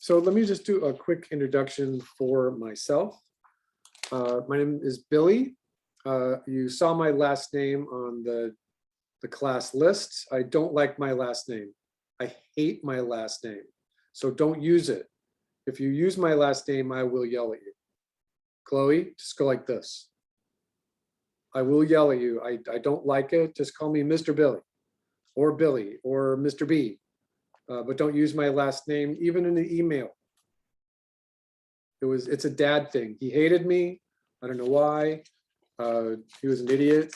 So let me just do a quick introduction for myself. My name is Billy. You saw my last name on the class list. I don't like my last name. I hate my last name. So don't use it. If you use my last name, I will yell at you. Chloe, just go like this. I will yell at you. I don't like it. Just call me Mr. Billy or Mr. B. But don't use my last name, even in the email. It's a dad thing. He hated me. I don't know why. He was an idiot,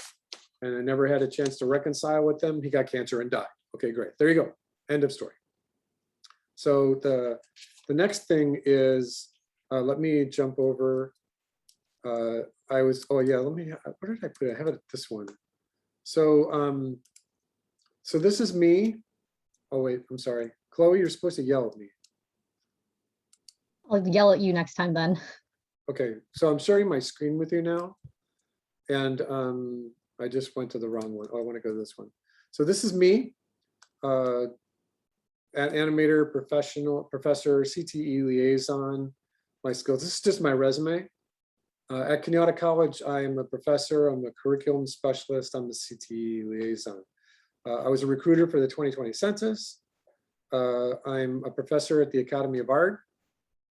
and I never had a chance to reconcile with him. He got cancer and died. Okay, great. There you go. End of story. So the next thing is, let me jump over. What did I put? I have it, this one. So, so this is me. Oh wait, I'm sorry. Chloe, you're supposed to yell at me. I'll yell at you next time then. Okay, so I'm sharing my screen with you now. And I just went to the wrong one. Oh, I want to go to this one. So this is me, an animator, professor, CTE liaison, my skills. This is just my resume. At Kenyatta College, I am a professor. I'm a curriculum specialist. I'm the CTE liaison. I was a recruiter for the 2020 census. I'm a professor at the Academy of Art.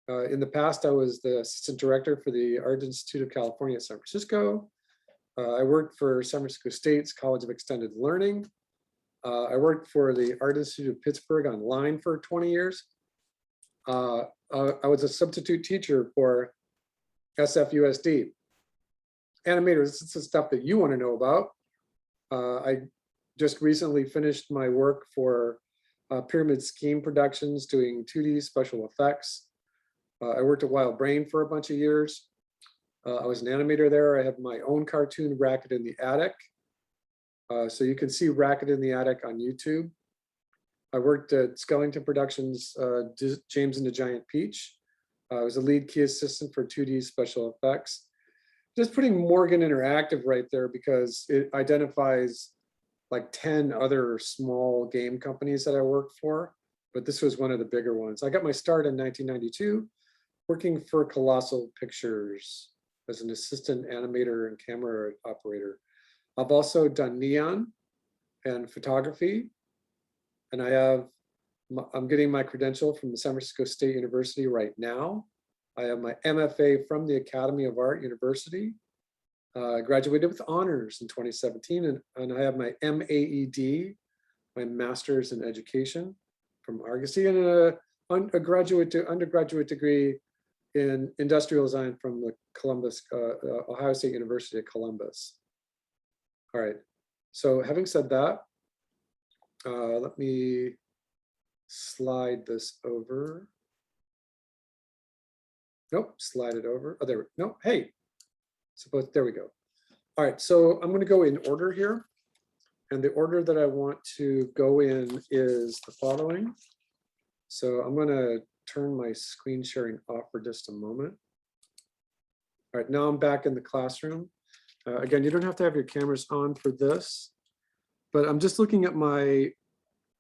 In the past, I was the assistant director for the Art Institute of California at San Francisco. I worked for San Francisco State's College of Extended Learning. I worked for the Art Institute of Pittsburgh online for 20 years. I was a substitute teacher for SFUSD. Animators, this is the stuff that you want to know about. I just recently finished my work for Pyramid Scheme Productions doing 2D special effects. I worked at Wild Brain for a bunch of years. I was an animator there. I have my own cartoon, Racket in the Attic. So you can see Racket in the Attic on YouTube. I worked at Skellington Productions, James and the Giant Peach. I was a lead key assistant for 2D special effects. Just putting Morgan Interactive right there because it identifies like 10 other small game companies that I worked for, but this was one of the bigger ones. I got my start in 1992, working for Colossal Pictures as an assistant animator and camera operator. I've also done neon and photography, and I'm getting my credential from the San Francisco State University right now. I have my MFA from the Academy of Art University. I graduated with honors in 2017, and I have my MAED, my Master's in Education from Argosy, and a undergraduate degree in industrial design from the Ohio State University at Columbus. All right, so having said that, let me slide this over. Nope, slide it over. Oh, there, no, hey, there we go. All right, so I'm gonna go in order here. And the order that I want to go in is the following. So I'm gonna turn my screen sharing off for just a moment. All right, now I'm back in the classroom. Again, you don't have to have your cameras on for this, but I'm just looking at my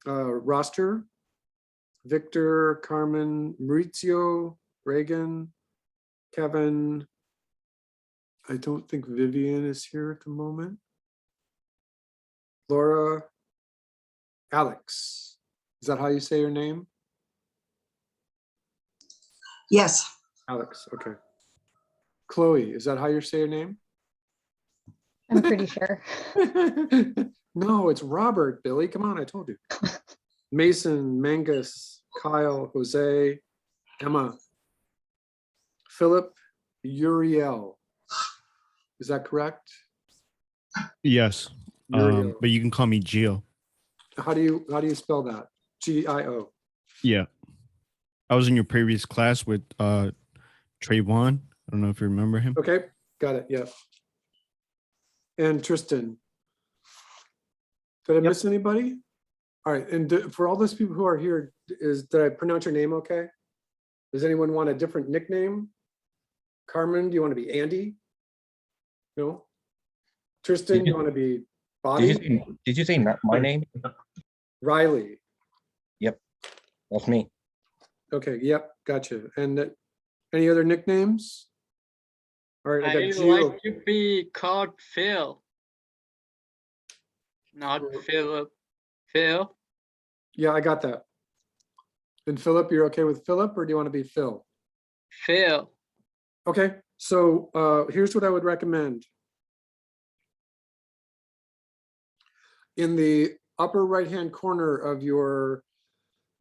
roster. Victor, Carmen, Maurizio, Reagan, Kevin. I don't think Vivian is here at the moment. Laura, Alex, is that how you say your name? Yes. Alex, okay. Chloe, is that how you say your name? I'm pretty sure. No, it's Robert, Billy. Come on, I told you. Mason, Mangus, Kyle, Jose, Emma, Philip, Uriel. Is that correct? Yes, but you can call me Gio. How do you spell that? G-I-O. Yeah, I was in your previous class with Trayvon. I don't know if you remember him. Okay, got it. Yeah. And Tristan. Did I miss anybody? All right, and for all those people who are here, did I pronounce your name okay? Does anyone want a different nickname? Carmen, do you want to be Andy? No? Tristan, do you want to be Bobby? Did you say not my name? Riley. Yep, that's me. Okay, yep, gotcha. And any other nicknames? All right, I got I Geo. like to be called Phil, not Philip. Phil. Yeah, I got that. And Philip, you're okay with Philip, or do you want to be Phil? Phil. Okay, so here's what I would recommend. In the upper right-hand corner of your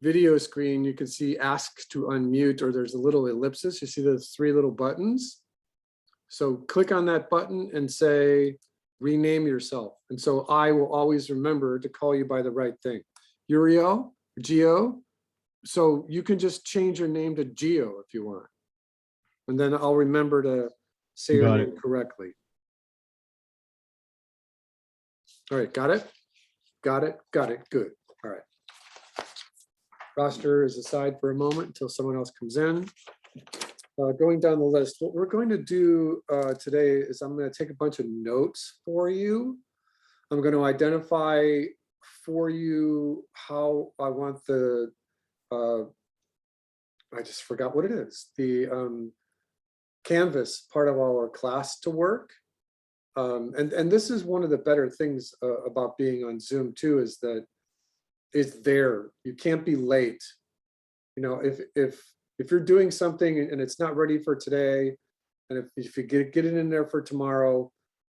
video screen, you can see ask to unmute, or there's a little ellipsis. You see those three little buttons? So click on that button and say, rename yourself. And so I will always remember to call you by the right thing. Uriel, Geo. So you can just change your name to Geo if you want. And then I'll remember to say your Got name correctly. All right, got it? Got it, got it, good. All right. Roster is aside for a moment until someone else comes in. Going down the list, what we're going to do today is I'm going to take a bunch of notes for you. I'm going to identify for you how I want the, I just forgot what it is, the Canvas part of our class to work. And this is one of the better things about being on Zoom too, is that it's there. You can't be late. You know, if you're doing something and it's not ready for today, and if you get it in there for tomorrow,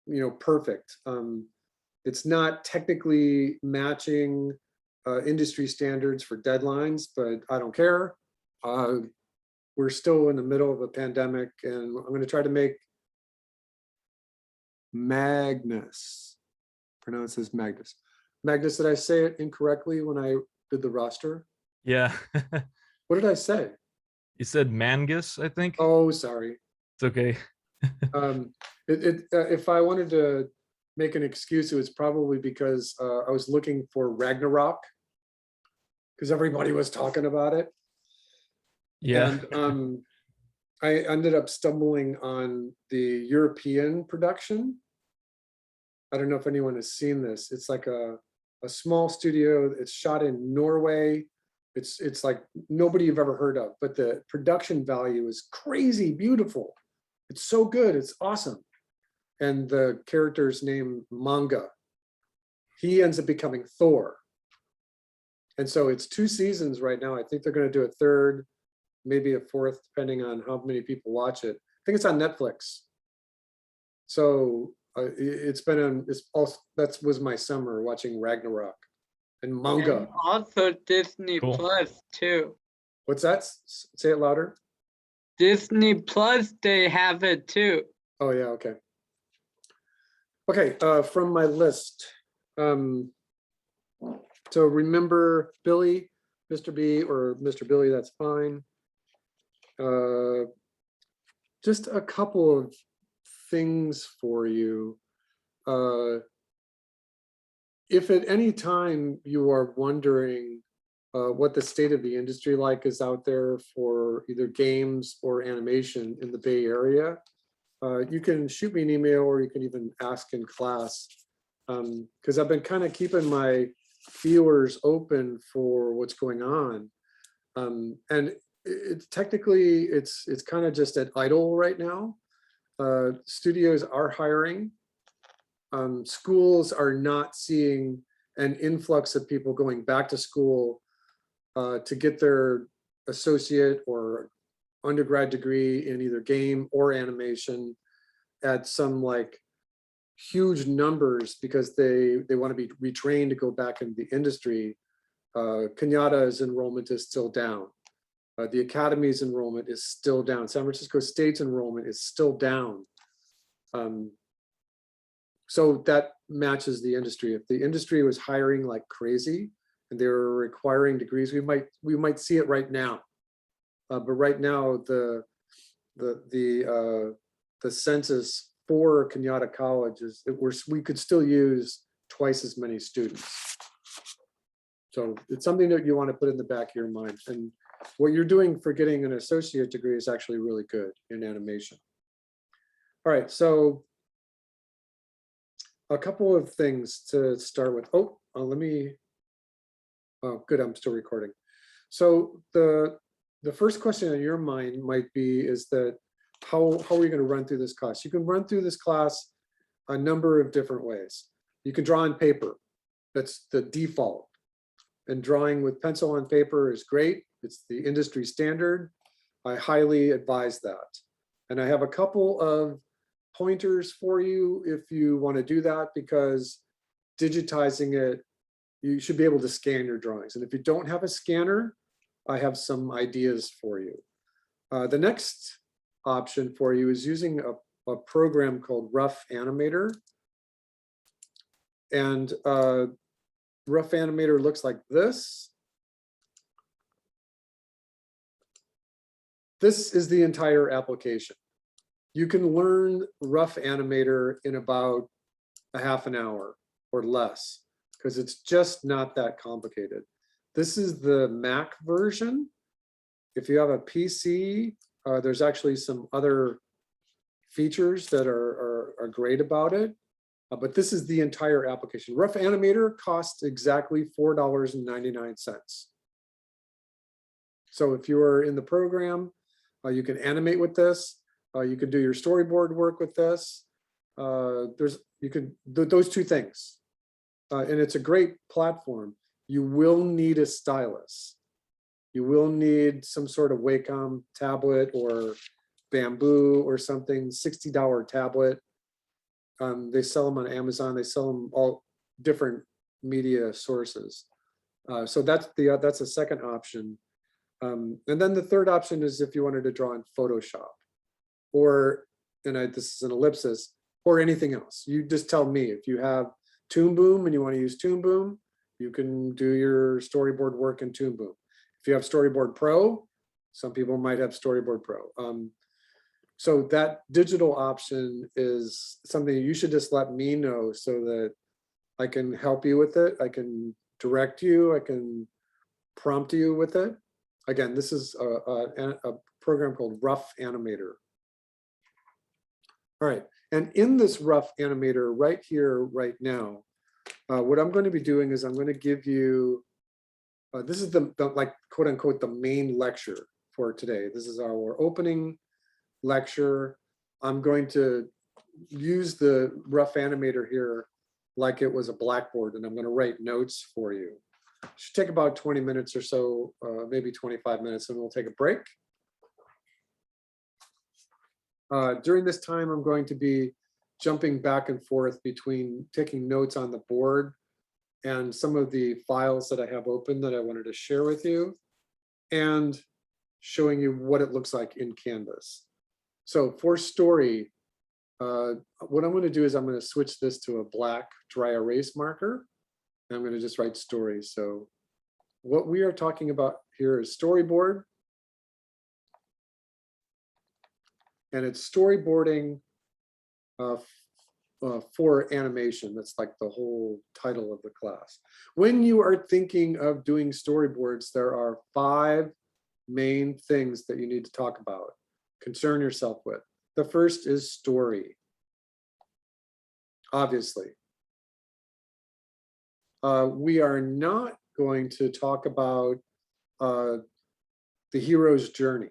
you know, perfect. It's not technically matching industry standards for deadlines, but I don't care. We're still in the middle of a pandemic, and I'm going to try to make Magnus, pronounced as Magnus. Magnus, did I say it incorrectly when I did the roster? Yeah. What did I say? You said Mangus, I think. Oh, sorry. It's okay. If I wanted to make an excuse, it was probably because I was looking for Ragnarok, because everybody was talking about it. Yeah. And I ended up stumbling on the European production. I don't know if anyone has seen this. It's like a small studio. It's shot in Norway. It's like nobody you've ever heard of, but the production value is crazy beautiful. It's so good. It's awesome. And the character's name Manga. He ends up becoming Thor. And so it's 2 seasons right now. I think they're going to do a third, maybe a fourth, depending on how many people watch it. I think it's on Netflix. So it's been on. It's also, that was my summer watching Ragnarok and manga. And also Disney Cool. Plus too. What's that? Say it louder. Disney Plus, they have it too. Oh yeah, okay. Okay, from my list. So remember Billy, Mr. B or Mr. Billy, that's fine. Just a couple of things for you. If at any time you are wondering what the state of the industry like is out there for either games or animation in the Bay Area, you can shoot me an email, or you can even ask in class, because I've been kind of keeping my feelers open for what's going on. And technically it's kind of just at idle right now. Studios are hiring. Schools are not seeing an influx of people going back to school to get their associate or undergrad degree in either game or animation at some like huge numbers, because they want to be retrained to go back into the industry. Kenyatta's enrollment is still down. The Academy's enrollment is still down. San Francisco State's enrollment is still down. So that matches the industry. If the industry was hiring like crazy and they were requiring degrees, we might see it right now. But right now, the census for Kenyatta College is we could still use twice as many students. So it's something that you want to put in the back of your mind. And what you're doing for getting an associate degree is actually really good in animation. All right, so a couple of things to start with. Let me, oh, good, I'm still recording. So the the first question on your mind might be is that how are we going to run through this class? You can run through this class a number of different ways. You can draw on paper. That's the default. And drawing with pencil on paper is great. It's the industry standard. I highly advise that. And I have a couple of pointers for you if you want to do that, because digitizing it, you should be able to scan your drawings. And if you don't have a scanner, I have some ideas for you. The next option for you is using a program called Rough Animator. And Rough Animator looks like this. This is the entire application. You can learn Rough Animator in about a half an hour or less, because it's just not that complicated. This is the Mac version. If you have a PC, there's actually some other features that are great about it. But this is the entire application. Rough Animator costs exactly $4.99. So if you are in the program, you can animate with this. You can do your storyboard work with this. You can do those two things. And it's a great platform. You will need a stylus. You will need some sort of Wacom tablet or Bamboo or something, $60 tablet. They sell them on Amazon. They sell them all different media sources. So that's a second option. And then the third option is if you wanted to draw in Photoshop, or, this is an ellipsis, or anything else. You just tell me. If you have Toon Boom and you want to use Toon Boom, you can do your storyboard work in Toon Boom. If you have Storyboard Pro, some people might have Storyboard Pro. So that digital option is something you should just let me know so that I can help you with it. I can direct you. I can prompt you with it. Again, this is a program called Rough Animator. All right, and in this Rough Animator right here, right now, what I'm going to be doing is I'm going to give you, this is the like quote unquote the main lecture for today. This is our opening lecture. I'm going to use the Rough Animator here like it was a blackboard, and I'm going to write notes for you. It should take about 20 minutes or so, maybe 25 minutes, and we'll take a break. During this time, I'm going to be jumping back and forth between taking notes on the board and some of the files that I have open that I wanted to share with you, and showing you what it looks like in Canvas. So for story, what I'm going to do is I'm going to switch this to a black dry erase marker. And I'm going to just write story. So what we are talking about here is storyboard. And it's storyboarding for animation. That's like the whole title of the class. When you are thinking of doing storyboards, there are 5 main things that you need to talk about, concern yourself with. The first is story, obviously. We are not going to talk about the hero's journey.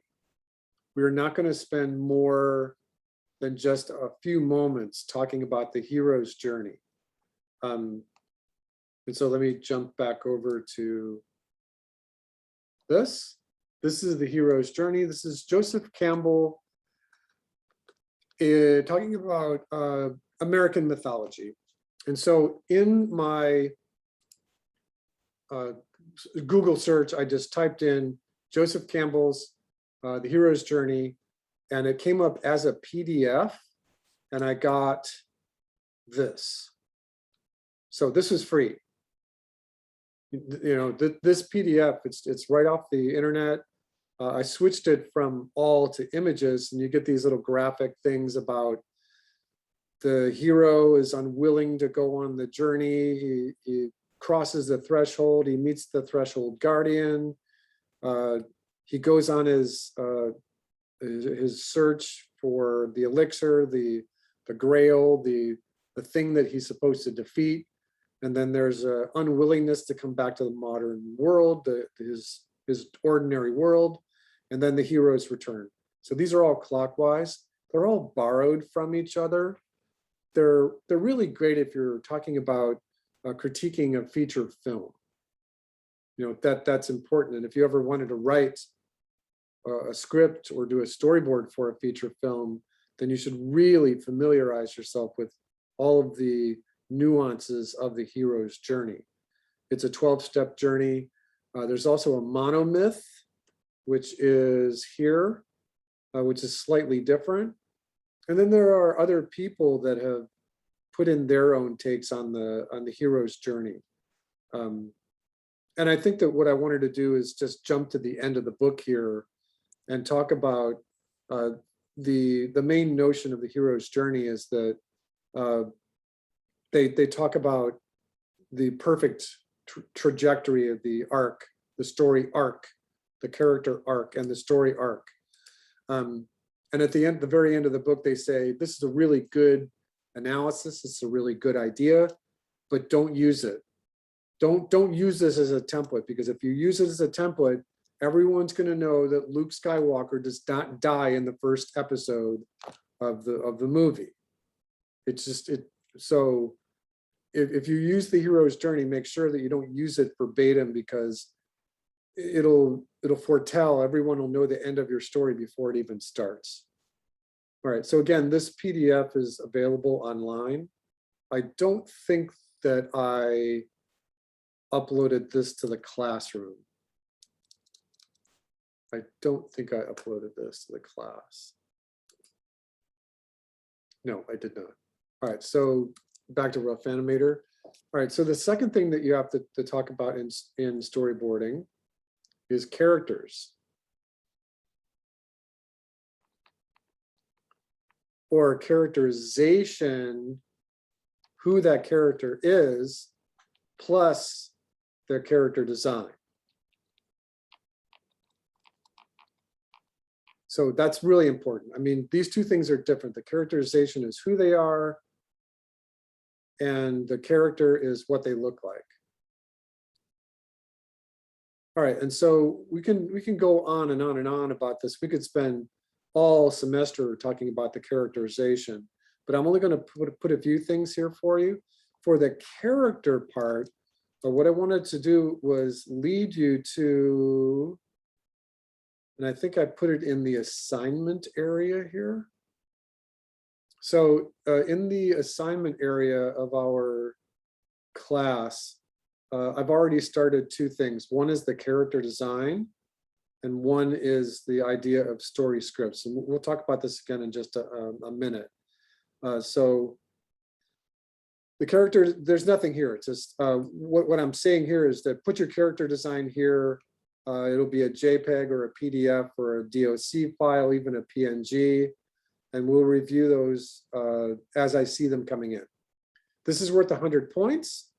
We're not going to spend more than just a few moments talking about the hero's journey. And so let me jump back over to this. This is the hero's journey. This is Joseph Campbell talking about American mythology. And so in my Google search, I just typed in Joseph Campbell's The Hero's Journey, and it came up as a PDF, and I got this. So this is free. You know, this PDF, it's right off the internet. I switched it from all to images, and you get these little graphic things about the hero is unwilling to go on the journey. He crosses the threshold. He meets the threshold guardian. He goes on his search for the elixir, the grail, the thing that he's supposed to defeat. And then there's an unwillingness to come back to the modern world, his ordinary world. and then the hero's return. So these are all clockwise. They're all borrowed from each other. They're really great if you're talking about critiquing a feature film. You know, that's important. And if you ever wanted to write a script or do a storyboard for a feature film, then you should really familiarize yourself with all of the nuances of the hero's journey. It's a 12-step journey. There's also a monomyth, which is here, which is slightly different. And then there are other people that have put in their own takes on the hero's journey. And I think that what I wanted to do is just jump to the end of the book here and talk about the main notion of the hero's journey is that they talk about the perfect trajectory of the arc, the story arc, the character arc, and the story arc. And at the very end of the book, they say, this is a really good analysis, it's a really good idea, but don't use it. Don't use this as a template, because if you use it as a template, everyone's going to know that Luke Skywalker does not die in the first episode of the movie. It's just so if you use the hero's journey, make sure that you don't use it verbatim, because it'll foretell, everyone will know the end of your story before it even starts. All right, so again, this PDF is available online. I don't think that I uploaded this to the classroom. I don't think I uploaded this to the class. No, I did not. All right, so back to Rough Animator. All right, so the second thing that you have to talk about in storyboarding is characters. Or characterization, who that character is, plus their character design. So that's really important. I mean, these two things are different. The characterization is who they are, and the character is what they look like. All right, and so we can go on and on and on about this. We could spend all semester talking about the characterization, but I'm only going to put a few things here for you. For the character part, what I wanted to do was lead you to, and I think I put it in the assignment area here. So in the assignment area of our class, I've already started two things. One is the character design, and one is the idea of story scripts. And we'll talk about this again in just a minute. So the character, there's nothing here. It's just what I'm saying here is that put your character design here. It'll be a JPEG or a PDF or a DOC file, even a PNG, and we'll review those as I see them coming in. This is worth 100 points.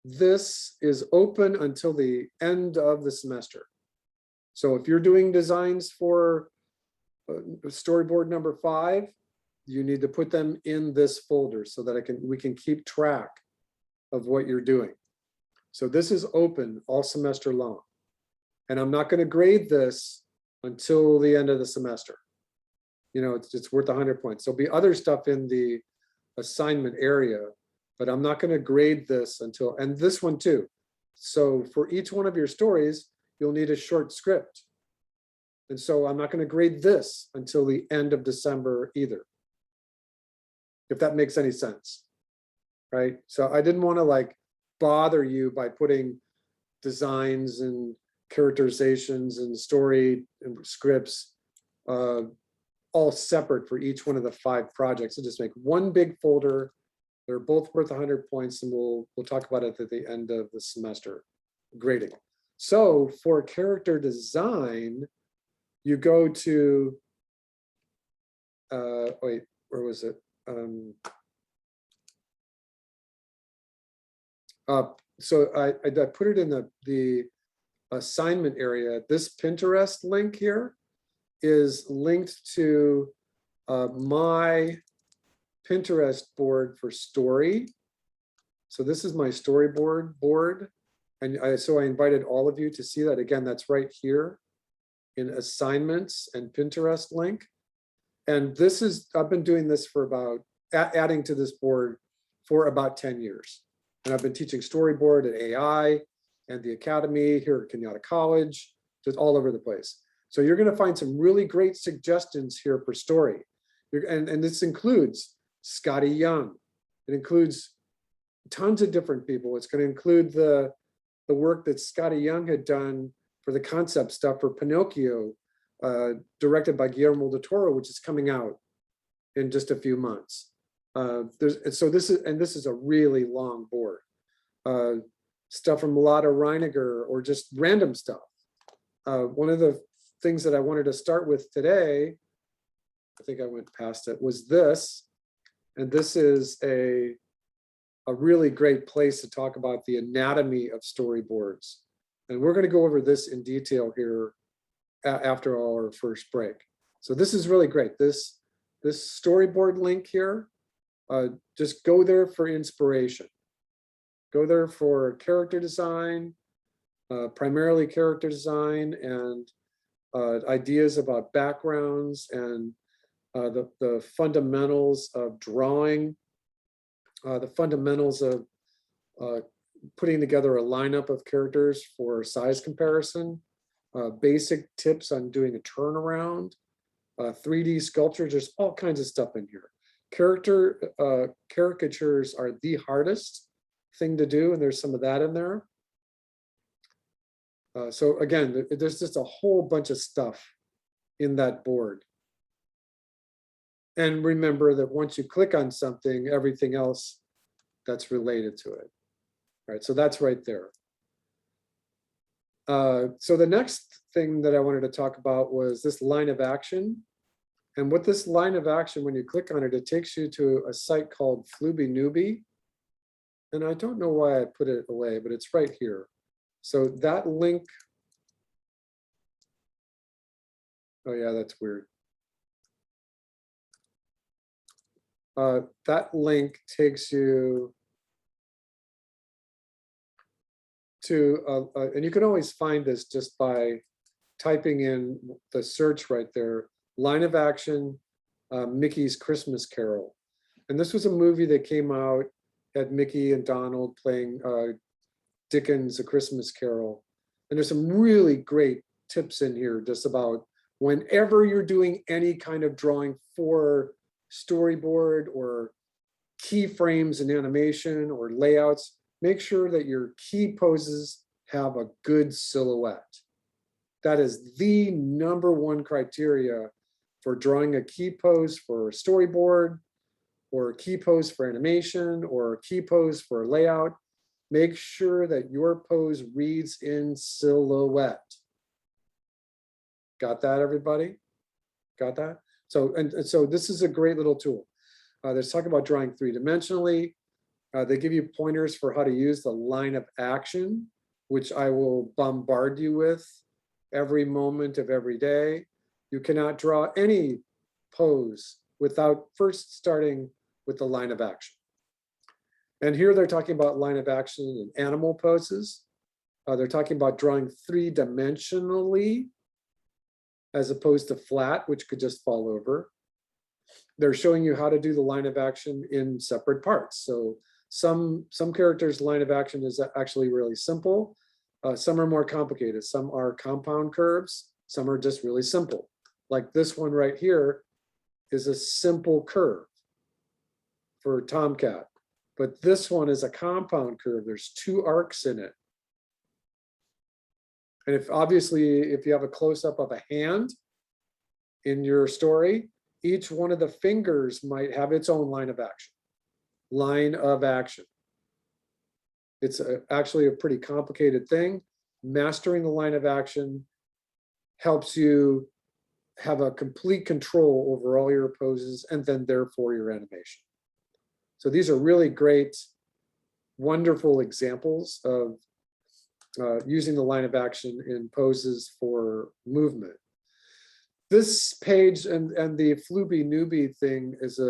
This is open until the end of the semester. So if you're doing designs for storyboard number 5, you need to put them in this folder so that we can keep track of what you're doing. So this is open all semester long. And I'm not going to grade this until the end of the semester. You know, it's worth 100 points. There'll be other stuff in the assignment area, but I'm not going to grade this until, and this one too. So for each one of your stories, you'll need a short script. And so I'm not going to grade this until the end of December either, if that makes any sense, right? So I didn't want to like bother you by putting designs and characterizations and story and scripts all separate for each one of the 5 projects. So just make one big folder. They're both worth 100 points, and we'll talk about it at the end of the semester grading. So for character design, you go to, wait, where was it? So I put it in the assignment area. This Pinterest link here is linked to my Pinterest board for story. So this is my storyboard board. And so I invited all of you to see that. Again, that's right here in assignments and Pinterest link. And this is, I've been doing this for about, adding to this board for about 10 years. And I've been teaching storyboard at AI and the Academy here at Kenyatta College, just all over the place. So you're going to find some really great suggestions here for story. And this includes Scotty Young. It includes tons of different people. It's going to include the work that Scotty Young had done for the concept stuff for Pinocchio, directed by Guillermo del Toro, which is coming out in just a few months. This is a really long board. Stuff from Lotta Reiniger or just random stuff. One of the things that I wanted to start with today, I think I went past it, was this. And this is a really great place to talk about the anatomy of storyboards. And we're going to go over this in detail here after our first break. So this is really great. This storyboard link here, just go there for inspiration. Go there for character design, primarily character design, and ideas about backgrounds and the fundamentals of drawing, the fundamentals of putting together a lineup of characters for size comparison, basic tips on doing a turnaround, 3D sculptures. There's all kinds of stuff in here. Caricatures are the hardest thing to do, and there's some of that in there. So again, there's just a whole bunch of stuff in that board. And remember that once you click on something, everything else that's related to it. All right, so that's right there. So the next thing that I wanted to talk about was this line of action. And what this line of action, when you click on it, it takes you to a site called Flooby Newbie. And I don't know why I put it away, but it's right here. So that link, oh yeah, that's weird. That link takes you to, and you can always find this just by typing in the search right there, line of action, Mickey's Christmas Carol. And this was a movie that came out, had Mickey and Donald playing Dickens' A Christmas Carol. And there's some really great tips in here just about whenever you're doing any kind of drawing for storyboard or keyframes in animation or layouts, make sure that your key poses have a good silhouette. That is the #1 criteria for drawing a key pose for storyboard, or a key pose for animation, or a key pose for layout. Make sure that your pose reads in silhouette. Got that, everybody? Got that? So, so this is a great little tool. There's talk about drawing 3-dimensionally. They give you pointers for how to use the line of action, which I will bombard you with every moment of every day. You cannot draw any pose without first starting with the line of action. And here they're talking about line of action in animal poses. They're talking about drawing 3-dimensionally as opposed to flat, which could just fall over. They're showing you how to do the line of action in separate parts. So some characters' line of action is actually really simple. Some are more complicated. Some are compound curves. Some are just really simple. Like this one right here is a simple curve for Tomcat. But this one is a compound curve. There's 2 arcs in it. And if you have a close-up of a hand in your story, each one of the fingers might have its own line of action. Line of action. It's actually a pretty complicated thing. Mastering the line of action helps you have a complete control over all your poses and then therefore your animation. So these are really great, wonderful examples of using the line of action in poses for movement. This page and the Flooby Newbie thing is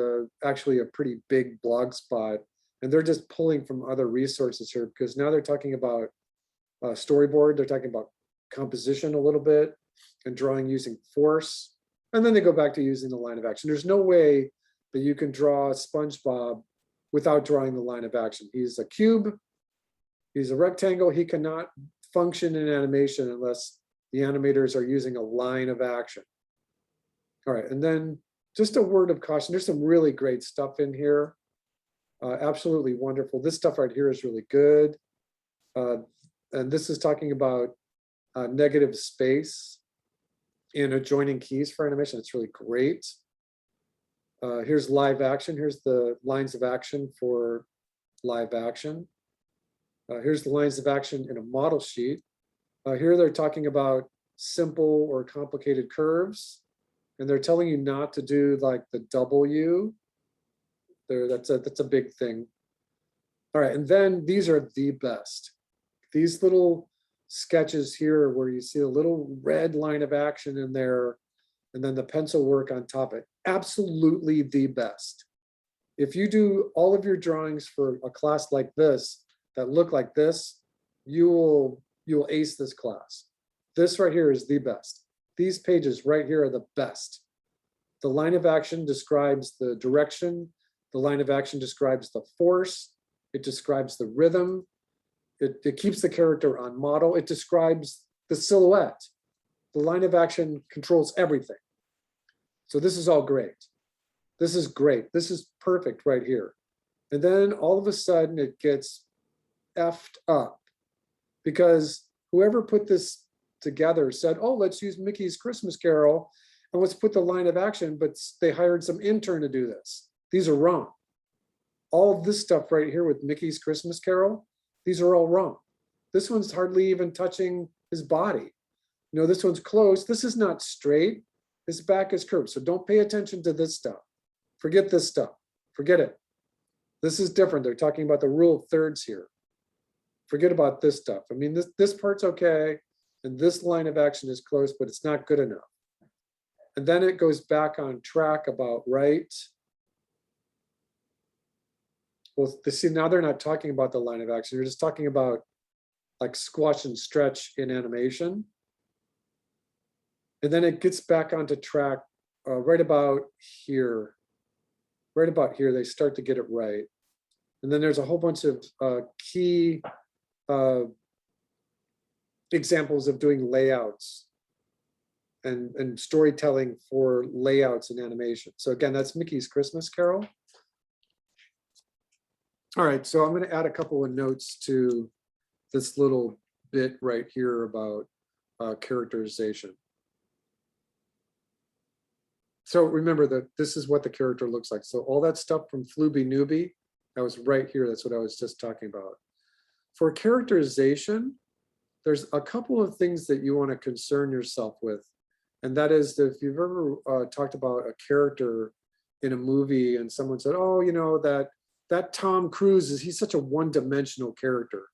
actually a pretty big blog spot, and they're just pulling from other resources here because now they're talking about storyboard, they're talking about composition a little bit, and drawing using force. And then they go back to using the line of action. There's no way that you can draw SpongeBob without drawing the line of action. He's a cube, he's a rectangle. He cannot function in animation unless the animators are using a line of action. All right, and then just a word of caution. There's some really great stuff in here. Absolutely wonderful. This stuff right here is really good. And this is talking about negative space in adjoining keys for animation. It's really great. Here's live action. Here's the lines of action for live action. Here's the lines of action in a model sheet. Here they're talking about simple or complicated curves, and they're telling you not to do like the W. That's a big thing. All right, and then these are the best. These little sketches here where you see a little red line of action in there, and then the pencil work on top of it. Absolutely the best. If you do all of your drawings for a class like this that look like this, you will ace this class. This right here is the best. These pages right here are the best. The line of action describes the direction. The line of action describes the force. It describes the rhythm. It keeps the character on model. It describes the silhouette. The line of action controls everything. So this is all great. This is great. This is perfect right here. And then all of a sudden it gets effed up because whoever put this together said, oh, let's use Mickey's Christmas Carol and let's put the line of action, but they hired some intern to do this. These are wrong. All of this stuff right here with Mickey's Christmas Carol, these are all wrong. This one's hardly even touching his body. You know, this one's close. This is not straight. His back is curved. So don't pay attention to this stuff. Forget this stuff. Forget it. This is different. They're talking about the rule of thirds here. Forget about this stuff. I mean, this part's okay. And this line of action is close, but it's not good enough. And then it goes back on track about right. Well, see, now they're not talking about the line of action. They're just talking about like squash and stretch in animation. And then it gets back onto track right about here. Right about here, they start to get it right. And then there's a whole bunch of key examples of doing layouts and storytelling for layouts in animation. So again, that's Mickey's Christmas Carol. All right, so I'm going to add a couple of notes to this little bit right here about characterization. So remember that this is what the character looks like. So all that stuff from Flooby Newbie, that was right here. That's what I was just talking about. For characterization, there's a couple of things that you want to concern yourself with. And that is that if you've ever talked about a character in a movie and someone said, oh, you know, that Tom Cruise, he's such a one-dimensional character.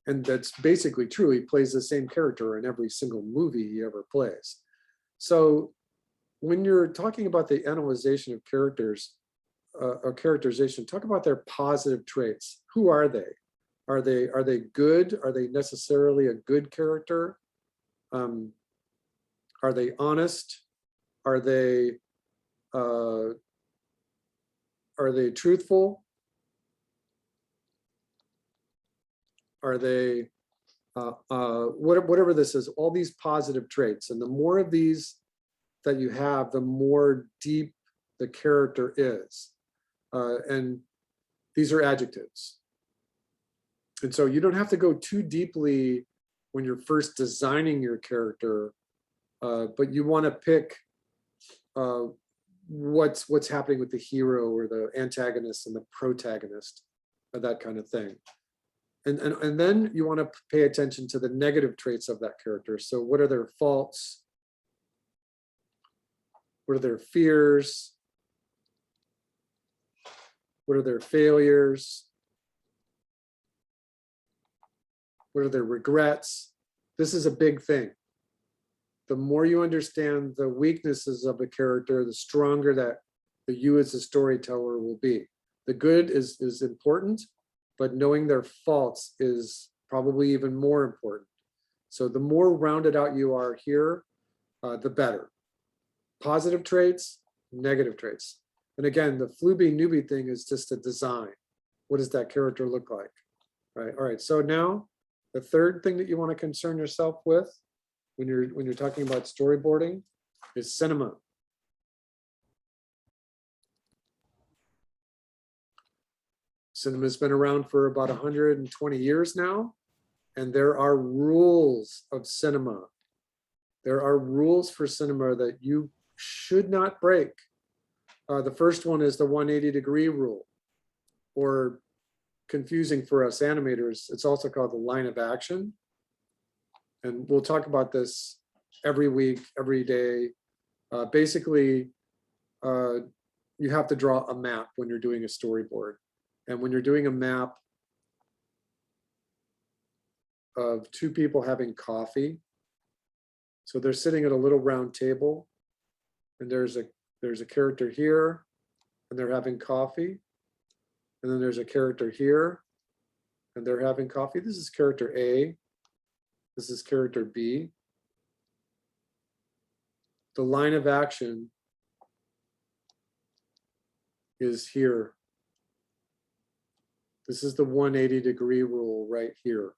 And that's basically true. He plays the same character in every single movie he ever plays. So when you're talking about the analyzation of characters, or characterization, talk about their positive traits. Who are they? Are they good? Are they necessarily a good character? Are they honest? Are they truthful? Are they whatever this is? All these positive traits, and the more of these that you have, the more deep the character is. And these are adjectives. And so you don't have to go too deeply when you're first designing your character, but you want to pick what's happening with the hero or the antagonist and the protagonist, or that kind of thing. And then you want to pay attention to the negative traits of that character. So what are their faults? What are their fears? What are their failures? What are their regrets? This is a big thing. The more you understand the weaknesses of a character, the stronger that you as a storyteller will be. The good is important, but knowing their faults is probably even more important. So the more rounded out you are here, the better. Positive traits, negative traits. And again, the Fluby newbie thing is just a design. What does that character look like? Right. All right. So now the third thing that you want to concern yourself with when you're talking about storyboarding is cinema. Cinema's been around for about 120 years now, and there are rules of cinema. There are rules for cinema that you should not break. The first one is the 180-degree rule, or confusing for us animators, it's also called the line of action. And we'll talk about this every week, every day. Basically, you have to draw a map when you're doing a storyboard. And when you're doing a map of two people having coffee, so they're sitting at a little round table, and there's a character here, and they're having coffee. And then there's a character here, and they're having coffee. This is character A. This is character B. The line of action is here. This is the 180-degree rule right here.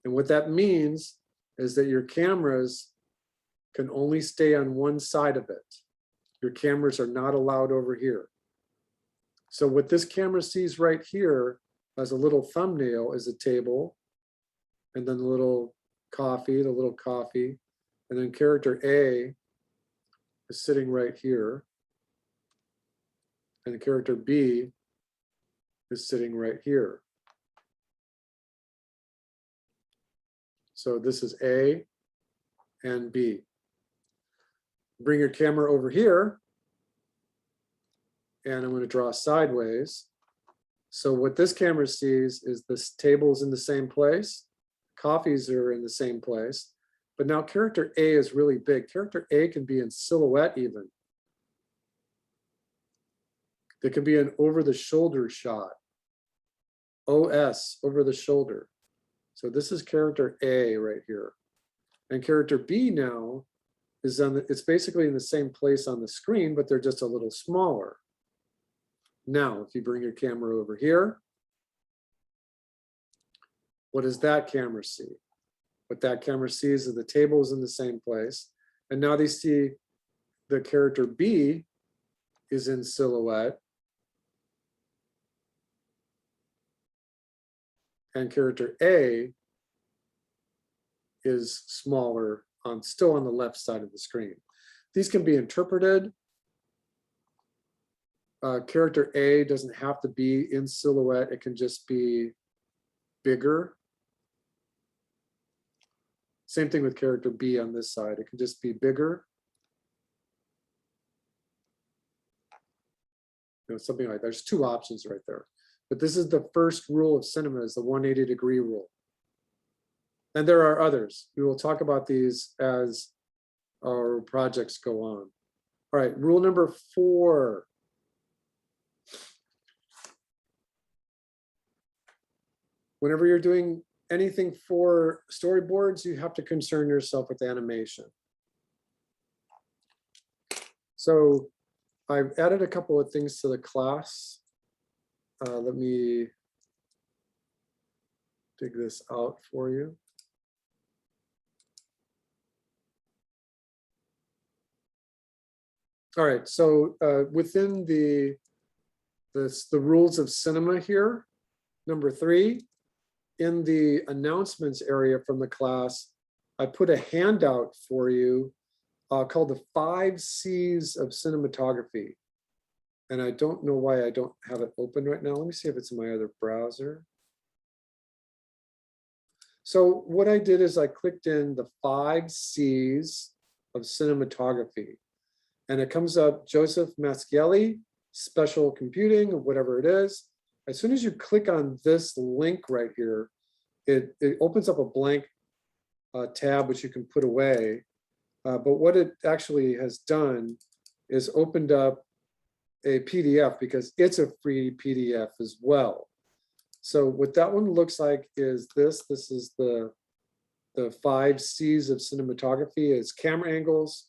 And what that means is that your cameras can only stay on one side of it. Your cameras are not allowed over here. So what this camera sees right here as a little thumbnail is a table, and then the little coffee, and then character A is sitting right here, and character B is sitting right here. So this is A and B. Bring your camera over here, and I'm going to draw sideways. So what this camera sees is this table is in the same place, coffees are in the same place, but now character A is really big. Character A can be in silhouette even. There could be an over the shoulder shot. OS, over the shoulder. So this is character A right here. And character B now is it's basically in the same place on the screen, but they're just a little smaller. Now, if you bring your camera over here, what does that camera see? What that camera sees is the table is in the same place. And now they see the character B is in silhouette. And character A is smaller, still on the left side of the screen. These can be interpreted. Character A doesn't have to be in silhouette. It can just be bigger. Same thing with character B on this side. It can just be bigger. Something like that. There's two options right there. But this is the first rule of cinema, is the 180-degree rule. And there are others. We will talk about these as our projects go on. All right, rule number 4. Whenever you're doing anything for storyboards, you have to concern yourself with animation. So I've added a couple of things to the class. Let me dig this out for you. All right, so within the rules of cinema here, number 3, in the announcements area from the class, I put a handout for you called the 5 C's of cinematography. And I don't know why I don't have it open right now. Let me see if it's in my other browser. So what I did is I clicked in the 5 C's of cinematography. And it comes up Joseph Maschielli, special computing, or whatever it is. As soon as you click on this link right here, it opens up a blank tab which you can put away. But what it actually has done is opened up a PDF, because it's a free PDF as well. So what that one looks like is this. This is the the 5 C's of cinematography is camera angles,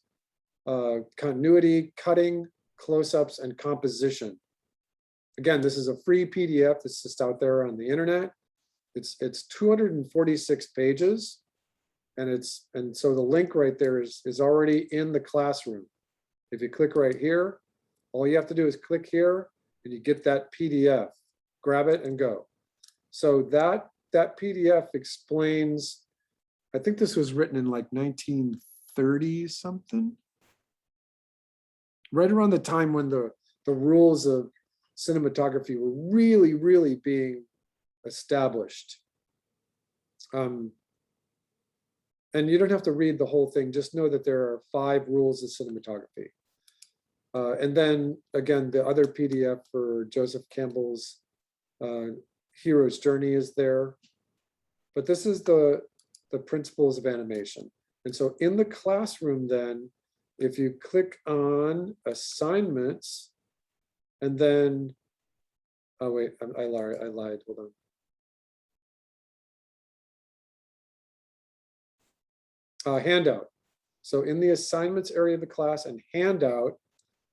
continuity, cutting, close-ups, and composition. Again, this is a free PDF that's just out there on the internet. It's 246 pages, and so the link right there is already in the classroom. If you click right here, all you have to do is click here, and you get that PDF. Grab it and go. So that PDF explains. I think this was written in like 1930 something, right around the time when the rules of cinematography were really, really being established. And you don't have to read the whole thing, just know that there are 5 rules of cinematography. And then again, the other PDF for Joseph Campbell's Hero's Journey is there. But this is the principles of animation. And so in the classroom then, if you click on assignments, and then, oh wait, I lied, hold on. Handout. So in the assignments area of the class and handout,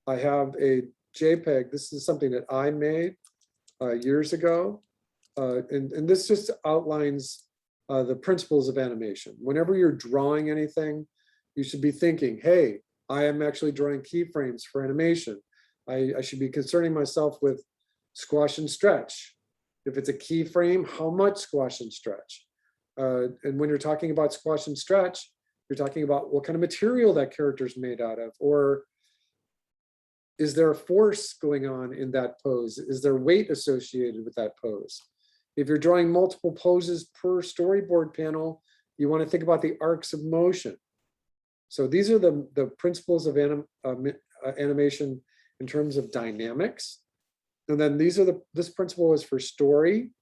I have a JPEG. This is something that I made years ago. And this just outlines the principles of animation. Whenever you're drawing anything, you should be thinking, hey, I am actually drawing keyframes for animation. I should be concerning myself with squash and stretch. If it's a keyframe, how much squash and stretch? And when you're talking about squash and stretch, you're talking about what kind of material that character is made out of, or is there a force going on in that pose? Is there weight associated with that pose? If you're drawing multiple poses per storyboard panel, you want to think about the arcs of motion. So these are the principles of animation in terms of dynamics. And then this principle is for story.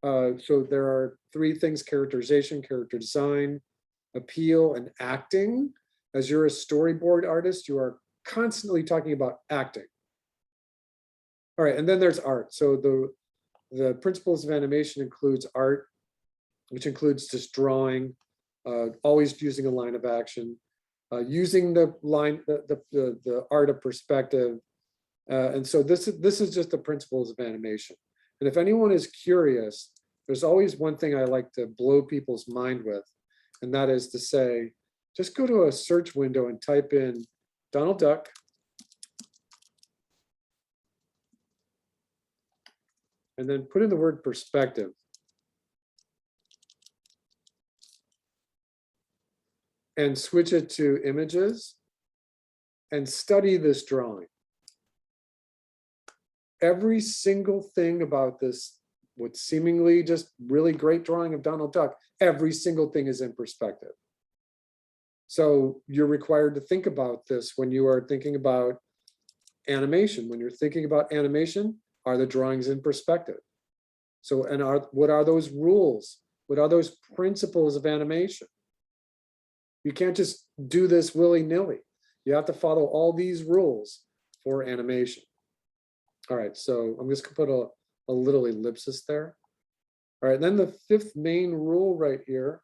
So there are 3 things: characterization, character design, appeal, and acting. As you're a storyboard artist, you are constantly talking about acting. All right, and then there's art. So the principles of animation includes art, which includes just drawing, always using a line of action, using the art of perspective. And so this is just the principles of animation. And if anyone is curious, there's always one thing I like to blow people's mind with, and that is to say, just go to a search window and type in Donald Duck, and then put in the word perspective. And switch it to images and study this drawing. Every single thing about this, what's seemingly just really great drawing of Donald Duck, every single thing is in perspective. So you're required to think about this when you are thinking about animation. When you're thinking about animation, are the drawings in perspective? So, and what are those rules? What are those principles of animation? You can't just do this willy-nilly. You have to follow all these rules for animation. All right, so I'm just gonna put a little ellipsis there. All right, then the 5th main rule right here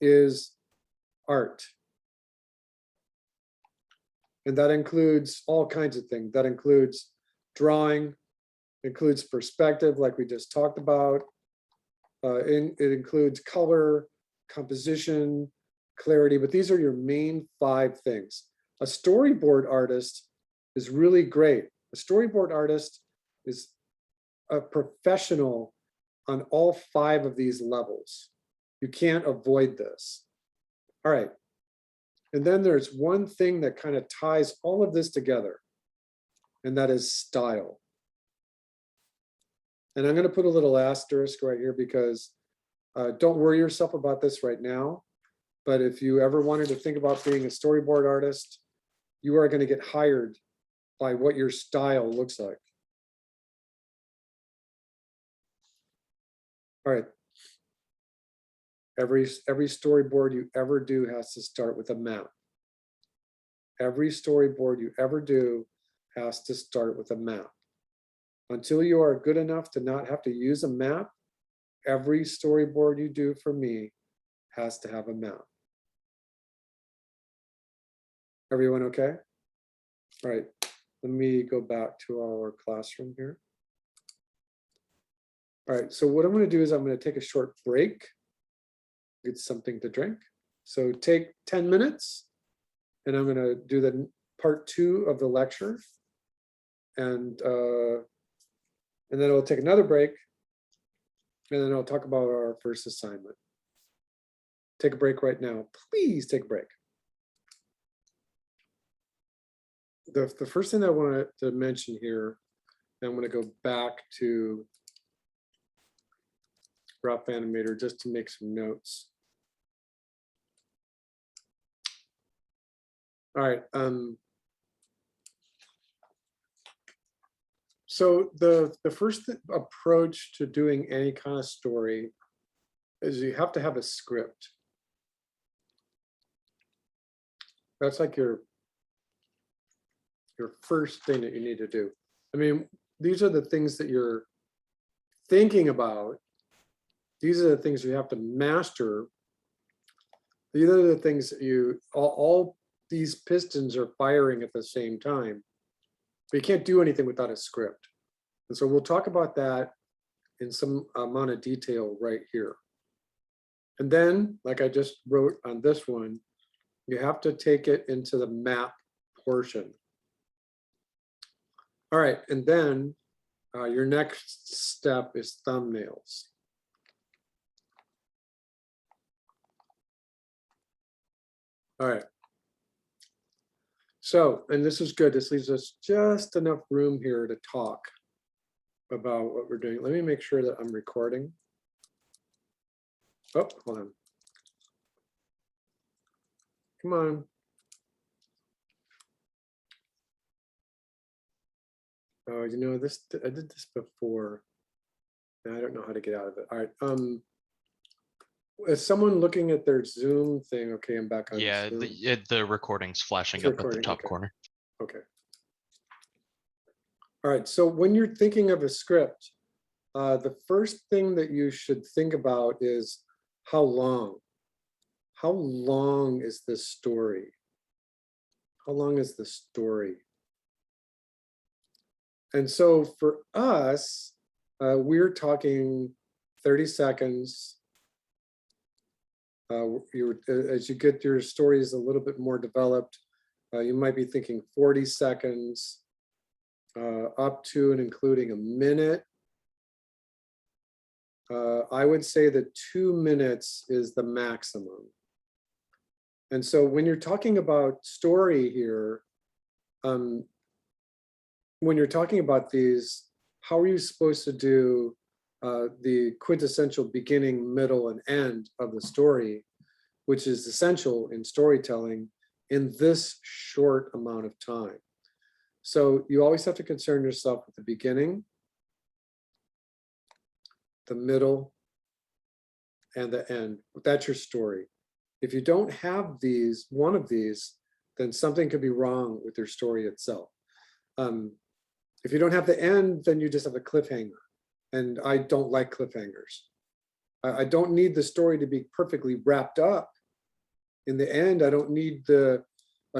is art. And that includes all kinds of things. That includes drawing, includes perspective, like we just talked about. It includes color, composition, clarity, but these are your main 5 things. A storyboard artist is really great. A storyboard artist is a professional on all 5 of these levels. You can't avoid this. All right. And then there's one thing that kind of ties all of this together, and that is style. And I'm going to put a little asterisk right here because don't worry yourself about this right now. But if you ever wanted to think about being a storyboard artist, you are going to get hired by what your style looks like. All right. Every storyboard you ever do has to start with a map. Every storyboard you ever do has to start with a map. Until you are good enough to not have to use a map, every storyboard you do for me has to have a map. Everyone okay? All right, let me go back to our classroom here. All right, so what I'm going to do is I'm going to take a short break, get something to drink. So take 10 minutes, and I'm going to do the part 2 of the lecture. And then we'll take another break, and then I'll talk about our first assignment. Take a break right now. Please take a break. The first thing I wanted to mention here, and I'm going to go back to Rough Animator just to make some notes. All right. So the first approach to doing any kind of story is you have to have a script. That's like your first thing that you need to do. I mean, these are the things that you're thinking about. These are the things you have to master. These are the things that you, all these pistons are firing at the same time. But you can't do anything without a script. And so we'll talk about that in some amount of detail right here. And then, like I just wrote on this one, you have to take it into the map portion. All right, and then your next step is thumbnails. All right. So, and this is good. This leaves us just enough room here to talk about what we're doing. Let me make sure that I'm recording. Oh, hold on. Come on. Oh, you know, this, I did this before. I don't know how to get out of it. All right. Is someone looking at their Zoom thing? Okay, I'm back on Yeah, Zoom. the recording's flashing It's up at the recording, top okay. corner. Okay. All right, so when you're thinking of a script, the first thing that you should think about is how long? How long is this story? How long is the story? And so for us, we're talking 30 seconds. As you get your stories a little bit more developed, you might be thinking 40 seconds, up to and including a minute. I would say that 2 minutes is the maximum. And so when you're talking about story here, when you're talking about these, how are you supposed to do the quintessential beginning, middle, and end of the story, which is essential in storytelling in this short amount of time? So you always have to concern yourself with the beginning, the middle, and the end. That's your story. If you don't have these, one of these, then something could be wrong with your story itself. If you don't have the end, then you just have a cliffhanger. And I don't like cliffhangers. I don't need the story to be perfectly wrapped up. In the end, I don't need a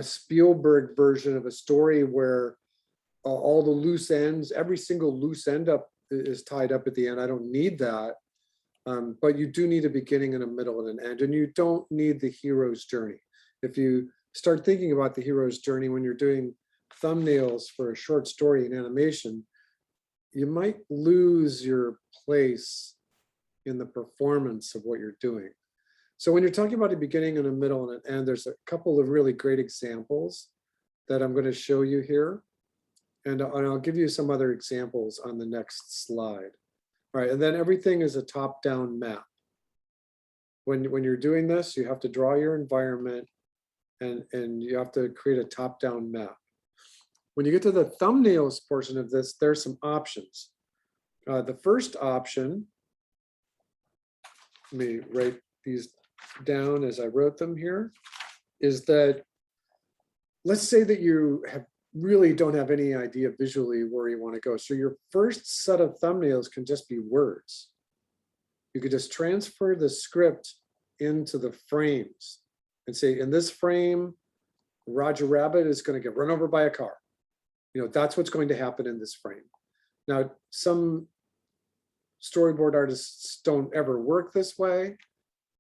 Spielberg version of a story where all the loose ends, every single loose end up is tied up at the end. I don't need that. But you do need a beginning and a middle and an end, and you don't need the hero's journey. If you start thinking about the hero's journey when you're doing thumbnails for a short story in animation, you might lose your place in the performance of what you're doing. So when you're talking about a beginning and a middle and an end, there's a couple of really great examples that I'm going to show you here. And I'll give you some other examples on the next slide. All right, and then everything is a top-down map. When you're doing this, you have to draw your environment and you have to create a top-down map. When you get to the thumbnails portion of this, there's some options. The first option, let me write these down as I wrote them here, is that let's say that you really don't have any idea visually where you want to go. So your first set of thumbnails can just be words. you could just transfer the script into the frames and say, in this frame, Roger Rabbit is going to get run over by a car. That's what's going to happen in this frame. Now, some storyboard artists don't ever work this way,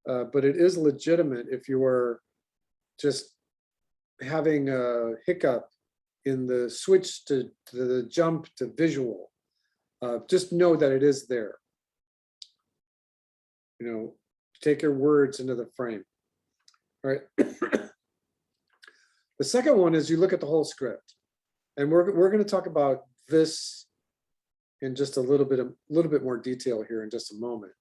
but it is legitimate if you are just having a hiccup in the switch to the jump to visual. Just know that it is there. Take your words into the frame. All right. The second one is you look at the whole script, and we're going to talk about this in just a little bit more detail here in just a moment.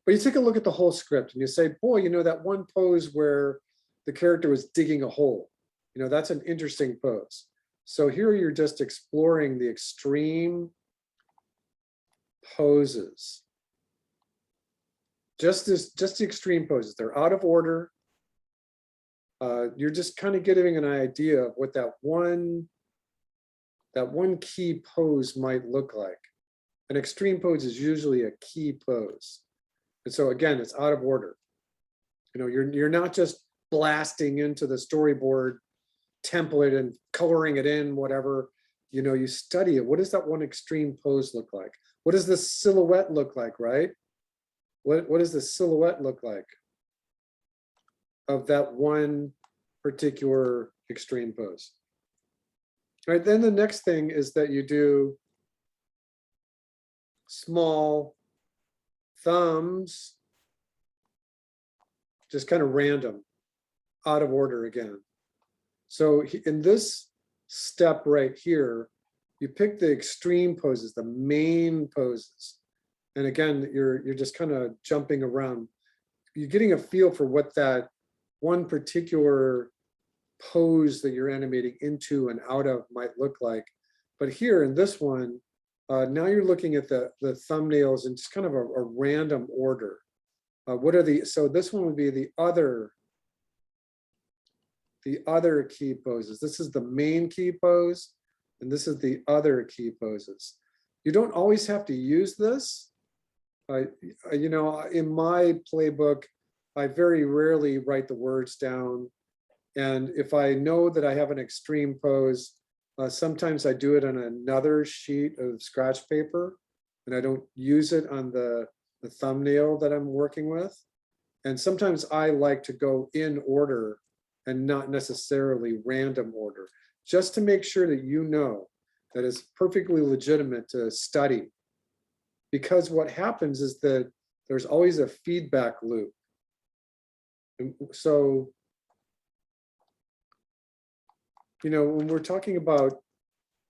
But you take a look at the whole script and you say, boy, that one pose where the character was digging a hole, that's an interesting pose. So here you're just exploring the extreme poses. Just the extreme poses. They're out of order. You're just kind of getting an idea of what that one key pose might look like. An extreme pose is usually a key pose. And so again, it's out of order. You're not just blasting into the storyboard template and coloring it in, whatever. You study it. What does that one extreme pose look like? What does the silhouette look like, right? What does the silhouette look like of that one particular extreme pose? All right, then the next thing is that you do small thumbs, just kind of random, out of order again. So in this step right here, you pick the extreme poses, the main poses. And again, you're just kind of jumping around. You're getting a feel for what that one particular pose that you're animating into and out of might look like. But here in this one, now you're looking at the thumbnails in just kind of a random order. So this one would be the other key poses. This is the main key pose, and this is the other key poses. You don't always have to use this. In my playbook, I very rarely write the words down. And if I know that I have an extreme pose, sometimes I do it on another sheet of scratch paper, and I don't use it on the thumbnail that I'm working with. And sometimes I like to go in order and not necessarily random order, just to make sure that that it's perfectly legitimate to study. Because what happens is that there's always a feedback loop. And so, when we're talking about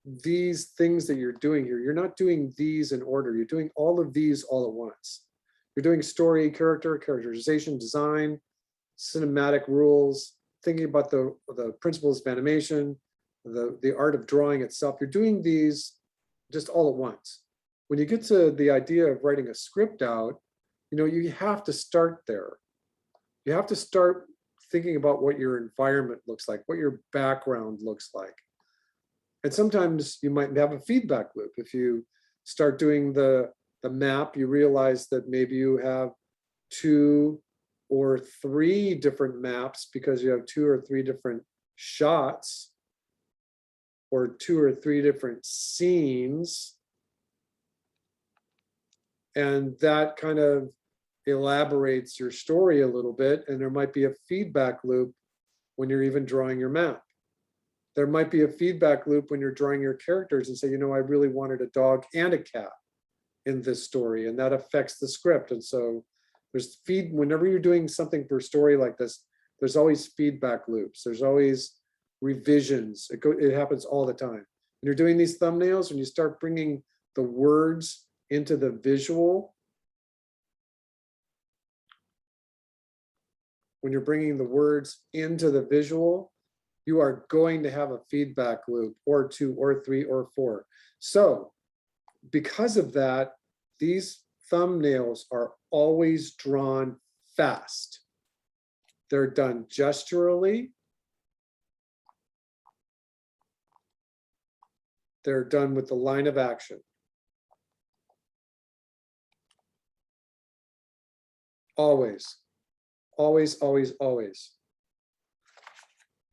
these things that you're doing here, you're not doing these in order. You're doing all of these all at once. You're doing story, characterization, design, cinematic rules, thinking about the principles of animation, the art of drawing itself. You're doing these just all at once. When you get to the idea of writing a script out, you have to start there. You have to start thinking about what your environment looks like, what your background looks like. And sometimes you might have a feedback loop. If you start doing the map, you realize that maybe you have 2 or 3 different maps because you have 2 or 3 different shots or 2 or 3 different scenes. And that kind of elaborates your story a little bit. And there might be a feedback loop when you're even drawing your map. There might be a feedback loop when you're drawing your characters and say, I really wanted a dog and a cat in this story, and that affects the script. And so whenever you're doing something for a story like this, there's always feedback loops. There's always revisions. It happens all the time. When you're doing these thumbnails, when you start bringing the words into the visual, you are going to have a feedback loop or 2 or 3 or 4. So because of that, these thumbnails are always drawn fast. They're done gesturally. They're done with the line of action. Always, always, always, always.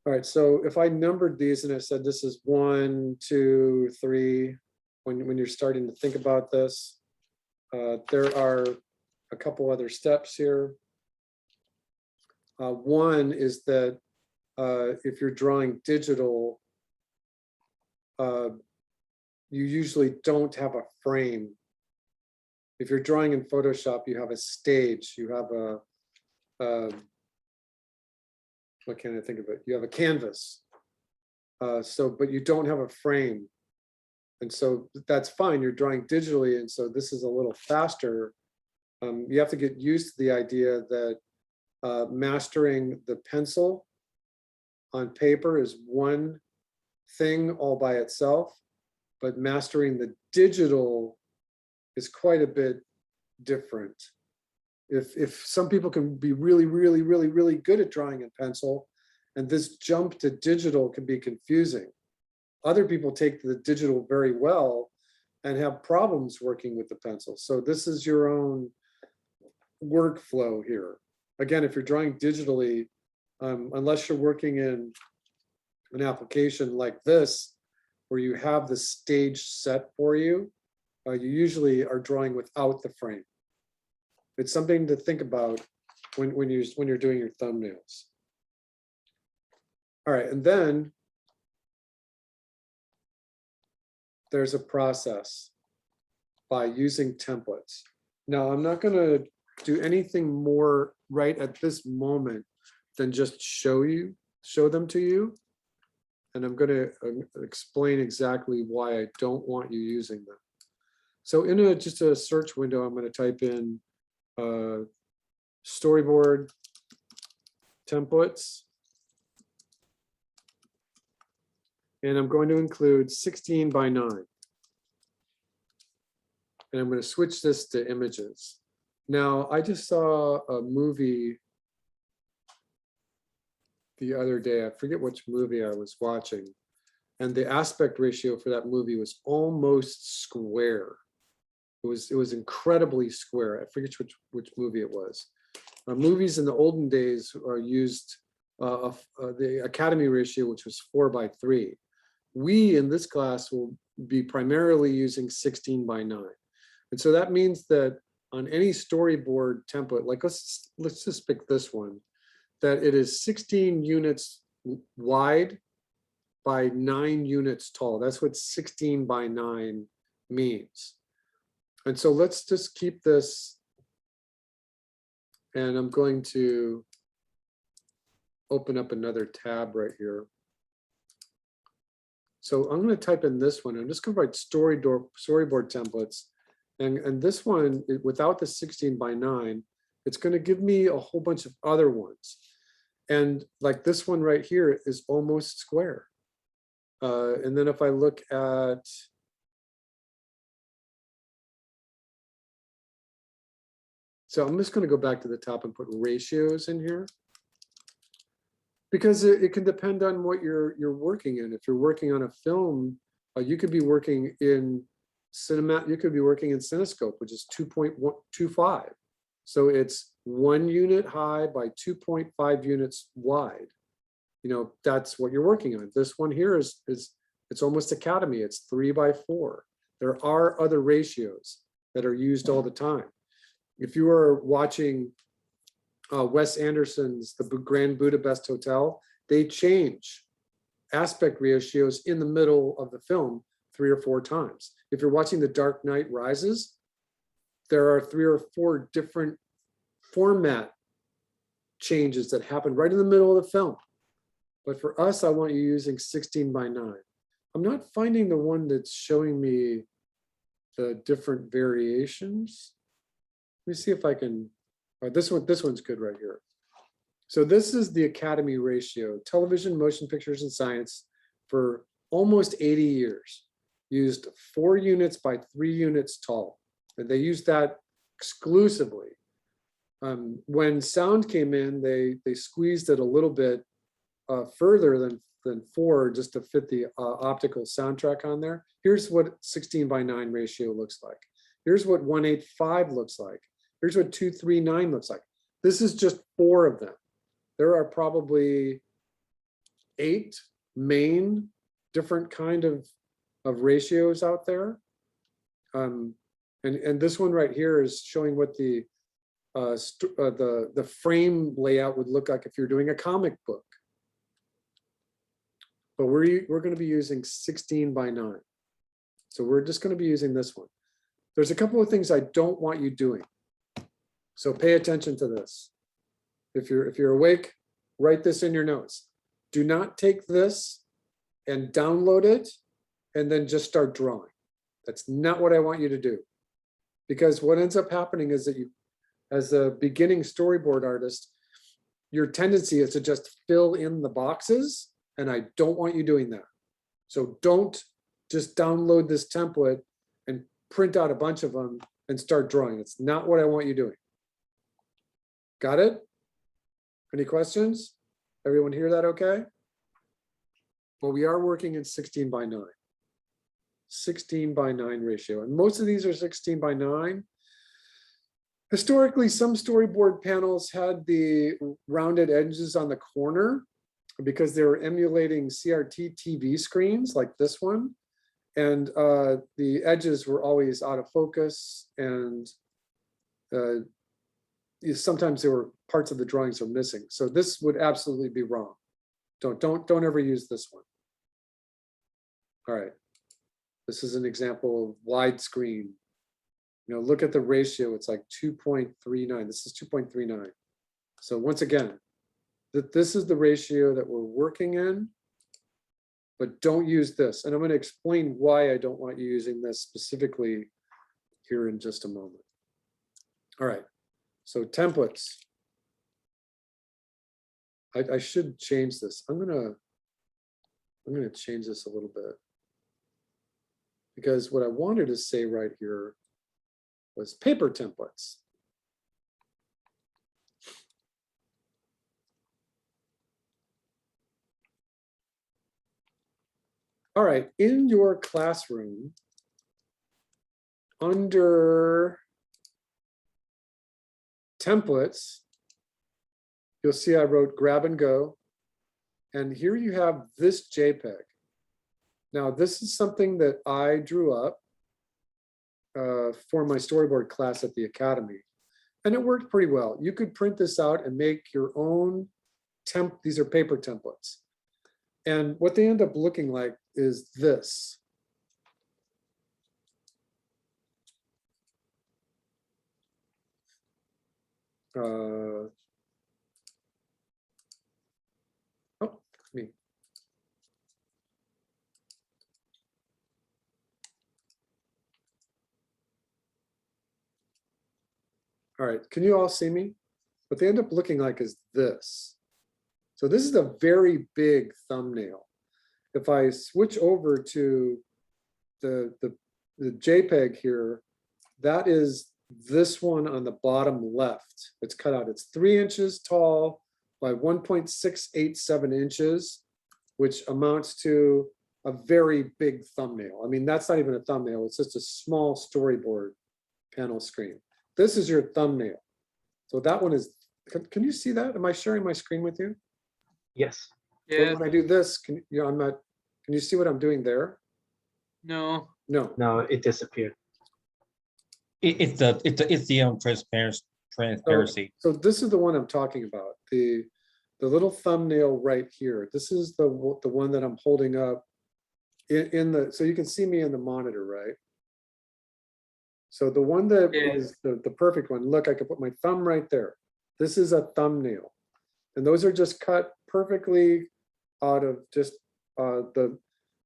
All right, so if I numbered these and I said this is 1, 2, 3, when you're starting to think about this, there are a couple other steps here. One is that if you're drawing digital, you usually don't have a frame. If you're drawing in Photoshop, you have a stage, you have a what can I think of it? You have a canvas. But you don't have a frame. And so that's fine, you're drawing digitally, and so this is a little faster. You have to get used to the idea that mastering the pencil on paper is one thing all by itself, but mastering the digital is quite a bit different. If some people can be really, really, really, really good at drawing in pencil, and this jump to digital can be confusing. Other people take the digital very well and have problems working with the pencil. So this is your own workflow here. Again, if you're drawing digitally, unless you're working in an application like this, where you have the stage set for you, you usually are drawing without the frame. It's something to think about when you're doing your thumbnails. All right, and then there's a process by using templates. Now, I'm not going to do anything more right at this moment than just show them to you. And I'm going to explain exactly why I don't want you using them. So in just a search window, I'm going to type in Storyboard Templates. And I'm going to include 16 by 9. And I'm going to switch this to images. Now, I just saw a movie the other day. I forget which movie I was watching. And the aspect ratio for that movie was almost square. It was incredibly square. I forget which movie it was. Movies in the olden days used the Academy ratio, which was 4:3. We in this class will be primarily using 16 by 9. And so that means that on any storyboard template, like let's just pick this one, that it is 16 units wide by 9 units tall. That's what 16 by 9 means. And so let's just keep this, and I'm going to open up another tab right here. So I'm going to type in this one. I'm just going to write storyboard templates. And this one, without the 16 by 9, it's going to give me a whole bunch of other ones. And like this one right here is almost square. And then if I look at, so I'm just going to go back to the top and put ratios in here, because it can depend on what you're working in. If you're working on a film, you could be working in you could be working in Cinescope, which is 2.25. So it's 1 unit high by 2.5 units wide. You know, that's what you're working on. This one here is it's almost Academy. It's 3:4. There are other ratios that are used all the time. If you are watching Wes Anderson's The Grand Budapest Hotel, they change aspect ratios in the middle of the film 3 or 4 times. If you're watching The Dark Knight Rises, there are 3 or 4 different format changes that happen right in the middle of the film. But for us, I want you using 16 by 9. I'm not finding the one that's showing me the different variations. Let me see if I can, this one's good right here. So this is the Academy ratio, television, motion pictures, and science for almost 80 years. Used 4 units by 3 units tall. And they used that exclusively. When sound came in, they squeezed it a little bit further than 4 just to fit the optical soundtrack on there. Here's what 16 by 9 ratio looks like. Here's what 185 looks like. Here's what 239 looks like. This is just 4 of them. There are probably 8 main different kind of ratios out there. And this one right here is showing what the frame layout would look like if you're doing a comic book. But we're going to be using 16 by 9. So we're just going to be using this one. There's a couple of things I don't want you doing. So pay attention to this. If you're awake, write this in your notes. Do not take this and download it and then just start drawing. That's not what I want you to do. Because what ends up happening is that you, as a beginning storyboard artist, your tendency is to just fill in the boxes, and I don't want you doing that. So don't just download this template and print out a bunch of them and start drawing. It's not what I want you doing. Got it? Any questions? Everyone hear that okay? Well, we are working in 16 by 9. 16 by 9 ratio. And most of these are 16 by 9. Historically, some storyboard panels had the rounded edges on the corner because they were emulating CRT TV screens like this one. And the edges were always out of focus, and sometimes there were parts of the drawings are missing. So this would absolutely be wrong. Don't ever use this one. All right. This is an example of widescreen. You know, look at the ratio. It's like 2.39. This is 2.39. So once again, this is the ratio that we're working in, but don't use this. And I'm going to explain why I don't want you using this specifically here in just a moment. All right. So templates. I should change this. I'm gonna change this a little bit, because what I wanted to say right here was paper templates. All right, in your classroom, under templates, you'll see I wrote grab and go. And here you have this JPEG. Now, this is something that I drew up for my storyboard class at the academy. And it worked pretty well. You could print this out and make your own these are paper templates. And what they end up looking like is this. Me. All right, can you all see me? What they end up looking like is this. So this is a very big thumbnail. If I switch over to the JPEG here, that is this one on the bottom left. It's cut out. It's 3 inches tall by 1.687 inches, which amounts to a very big thumbnail. I mean, that's not even a thumbnail. It's just a small storyboard panel screen. This is your thumbnail. So that one is, can you see that? Am I sharing my screen with you? Yes. So Yeah, when I do this, can you see what I'm doing there? no. No. No, it disappeared. It's the transparency. So this is the one I'm talking about. The little thumbnail right here. This is the one that I'm holding up in the, so you can see me in the monitor, right? So the one that is the perfect one. Look, I could put my thumb right there. This is a thumbnail. And those are just cut perfectly out of just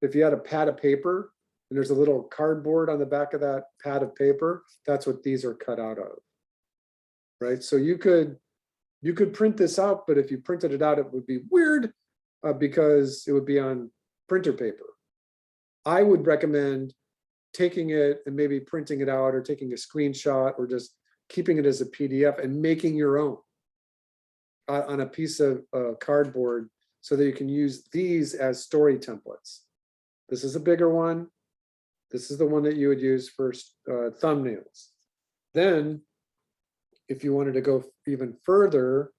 if you had a pad of paper and there's a little cardboard on the back of that pad of paper, that's what these are cut out of, right? So you could print this out, but if you printed it out, it would be weird because it would be on printer paper. I would recommend taking it and maybe printing it out or taking a screenshot or just keeping it as a PDF and making your own on a piece of cardboard so that you can use these as story templates. This is a bigger one. This is the one that you would use for thumbnails. Then if you wanted to go even further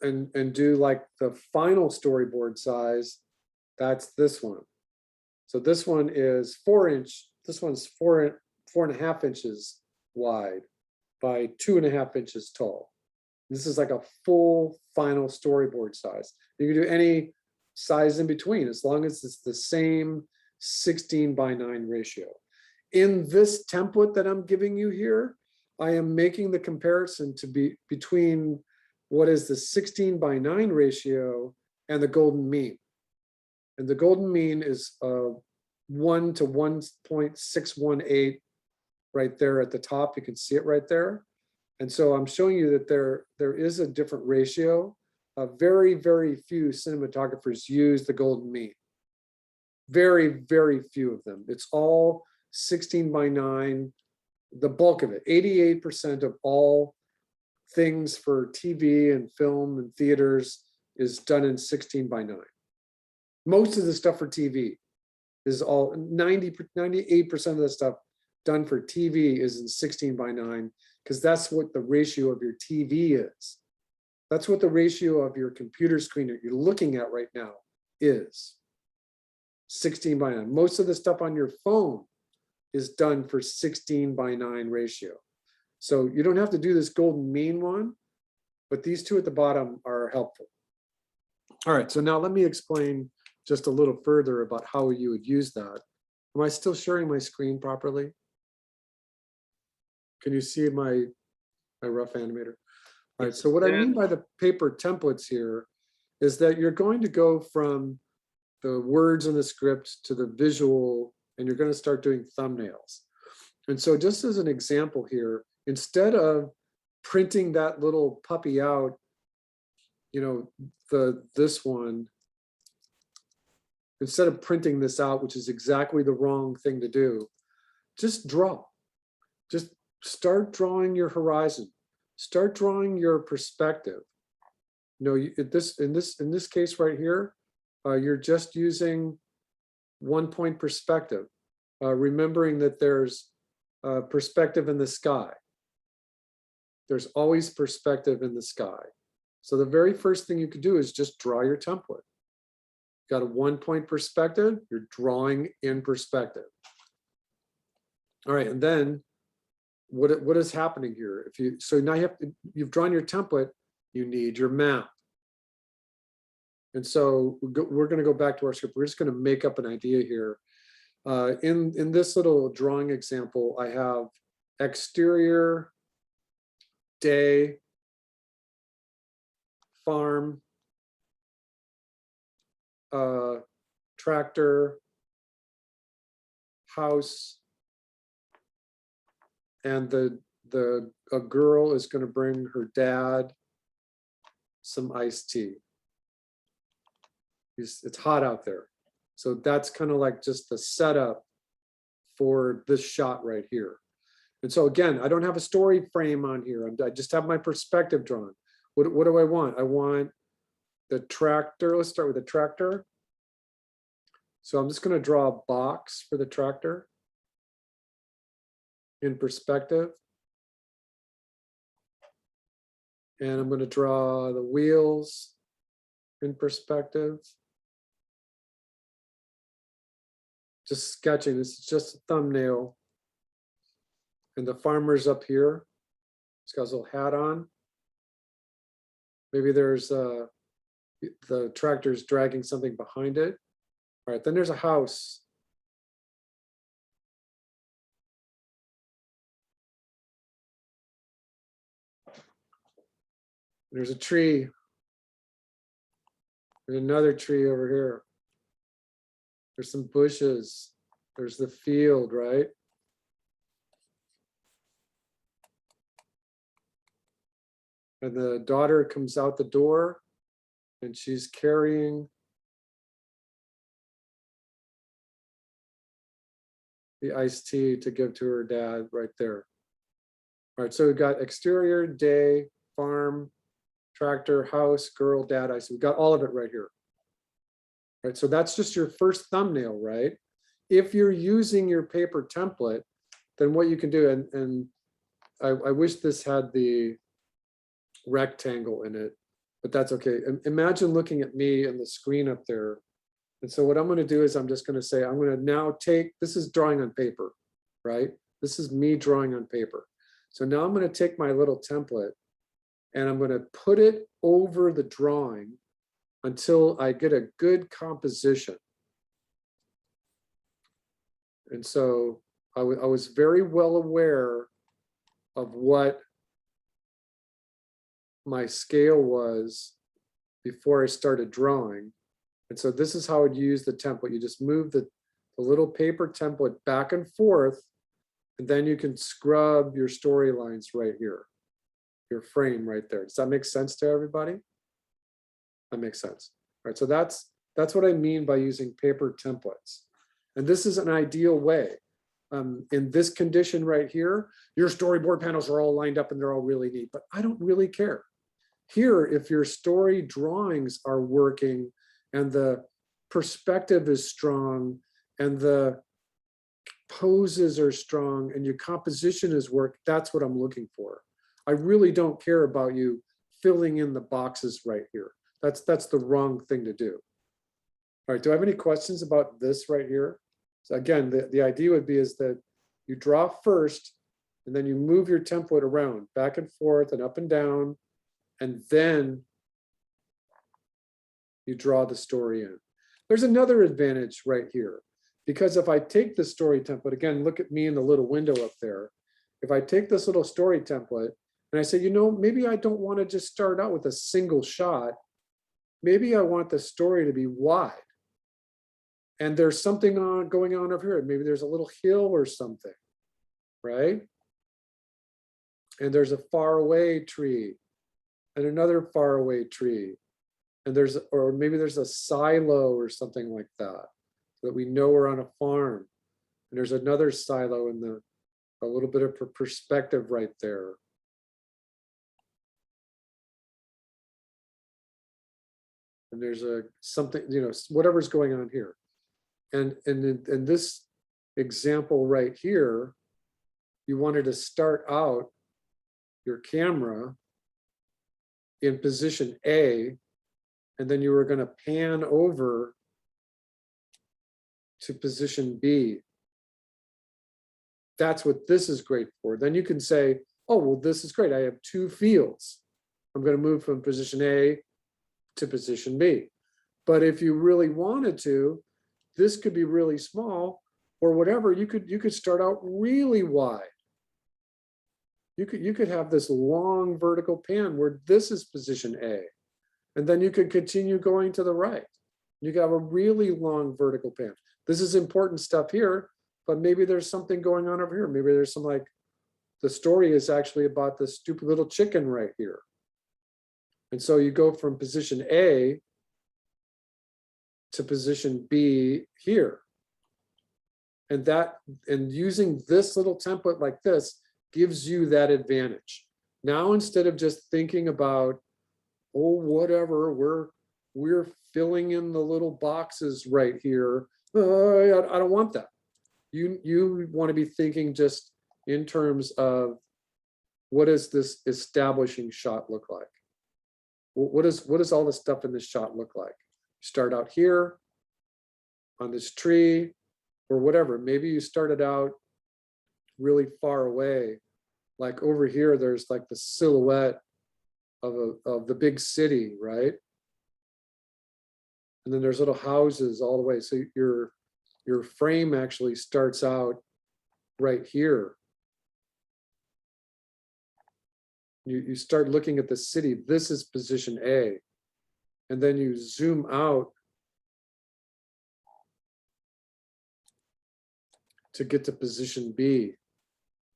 and do like the final storyboard size, that's this one. So this one is 4-inch, this one's 4.5 inches wide by 2.5 inches tall. This is like a full final storyboard size. You can do any size in between as long as it's the same 16:9 ratio. In this template that I'm giving you here, I am making the comparison to be between what is the 16:9 ratio and the golden mean. And the golden mean is 1 to 1.618 right there at the top. You can see it right there. And so I'm showing you that there is a different ratio. Very, very few cinematographers use the golden mean. Very, very few of them. It's all 16:9, the bulk of it. 88% of all things for TV and film and theaters is done in 16:9. Most of the stuff for TV is all 98% of the stuff done for TV is in 16:9, because that's what the ratio of your TV is. That's what the ratio of your computer screen that you're looking at right now is. 16:9. Most of the stuff on your phone is done for 16:9 ratio. So you don't have to do this golden mean one, but these two at the bottom are helpful. All right, so now let me explain just a little further about how you would use that. Am I still sharing my screen properly? Can you see my rough animator? All right, so what I mean by the paper templates here is that you're going to go from the words in the script to the visual, and you're going to start doing thumbnails. And so just as an example here, instead of printing that little puppy out, you know, this one, instead of printing this out, which is exactly the wrong thing to do, just draw. Just start drawing your horizon. Start drawing your perspective. You know, in this case right here, you're just using 1-point perspective, remembering that there's perspective in the sky. There's always perspective in the sky. So the very first thing you could do is just draw your template. Got a 1-point perspective, you're drawing in perspective. All right, and then what is happening here? So now you've drawn your template, you need your map. And so we're going to go back to our script. We're just going to make up an idea here. In this little drawing example, I have exterior, day, farm, tractor, house, and a girl is going to bring her dad some iced tea. It's hot out there. So that's kind of like just the setup for this shot right here. And so again, I don't have a story frame on here. I just have my perspective drawn. What do I want? I want the tractor. Let's start with the tractor. So I'm just going to draw a box for the tractor in perspective. And I'm going to draw the wheels in perspective. Just sketching. This is just a thumbnail. And the farmer's up here. He's got his little hat on. Maybe there's the tractor's dragging something behind it. All right, then there's a house. There's a tree. There's another tree over here. There's some bushes. There's the field, right? And the daughter comes out the door and she's carrying the iced tea to give to her dad right there. All right, so we've got exterior, day, farm, tractor, house, girl, dad, ice. We've got all of it right here. Right, so that's just your first thumbnail, right? If you're using your paper template, then what you can do, and I wish this had the rectangle in it, but that's okay. Imagine looking at me and the screen up there. And so what I'm going to do is I'm just going to say, I'm going to now take, this is drawing on paper, right? This is me drawing on paper. So now I'm going to take my little template and I'm going to put it over the drawing until I get a good composition. And so I was very well aware of what my scale was before I started drawing. And so this is how I'd use the template. You just move the little paper template back and forth, and then you can scrub your storylines right here, your frame right there. Does that make sense to everybody? That makes sense. All right, so that's what I mean by using paper templates. And this is an ideal way. In this condition right here, your storyboard panels are all lined up and they're all really neat, but I don't really care. Here, if your story drawings are working and the perspective is strong and the poses are strong and your composition is work, that's what I'm looking for. I really don't care about you filling in the boxes right here. That's the wrong thing to do. All right, do I have any questions about this right here? So again, the idea would be is that you draw first and then you move your template around back and forth and up and down, and then you draw the story in. There's another advantage right here, because if I take the story template, again, look at me in the little window up there. If I take this little story template and I say, you know, maybe I don't want to just start out with a single shot. Maybe I want the story to be wide. And there's something going on over here. Maybe there's a little hill or something, right? And there's a faraway tree and another faraway tree. And or maybe there's a silo or something like that, so that we know we're on a farm. And there's another silo in a little bit of perspective right there. And there's something, you know, whatever's going on here. And in this example right here, you wanted to start out your camera in position A, and then you were going to pan over to position B. That's what this is great for. Then you can say, oh, well, this is great. I have two fields. I'm going to move from position A to position B. But if you really wanted to, this could be really small or whatever. You could start out really wide. You could have this long vertical pan where this is position A. And then you could continue going to the right. You could have a really long vertical pan. This is important stuff here, but maybe there's something going on over here. Maybe there's some, like, the story is actually about this stupid little chicken right here. And so you go from position A to position B here. And using this little template like this gives you that advantage. Now, instead of just thinking about, oh, whatever, we're filling in the little boxes right here. I don't want that. You want to be thinking just in terms of, what does this establishing shot look like? What does all the stuff in this shot look like? Start out here on this tree or whatever. Maybe you started out really far away, like over here, there's like the silhouette of the big city, right? And then there's little houses all the way. So your frame actually starts out right here. You start looking at the city. This is position A. And then you zoom out to get to position B,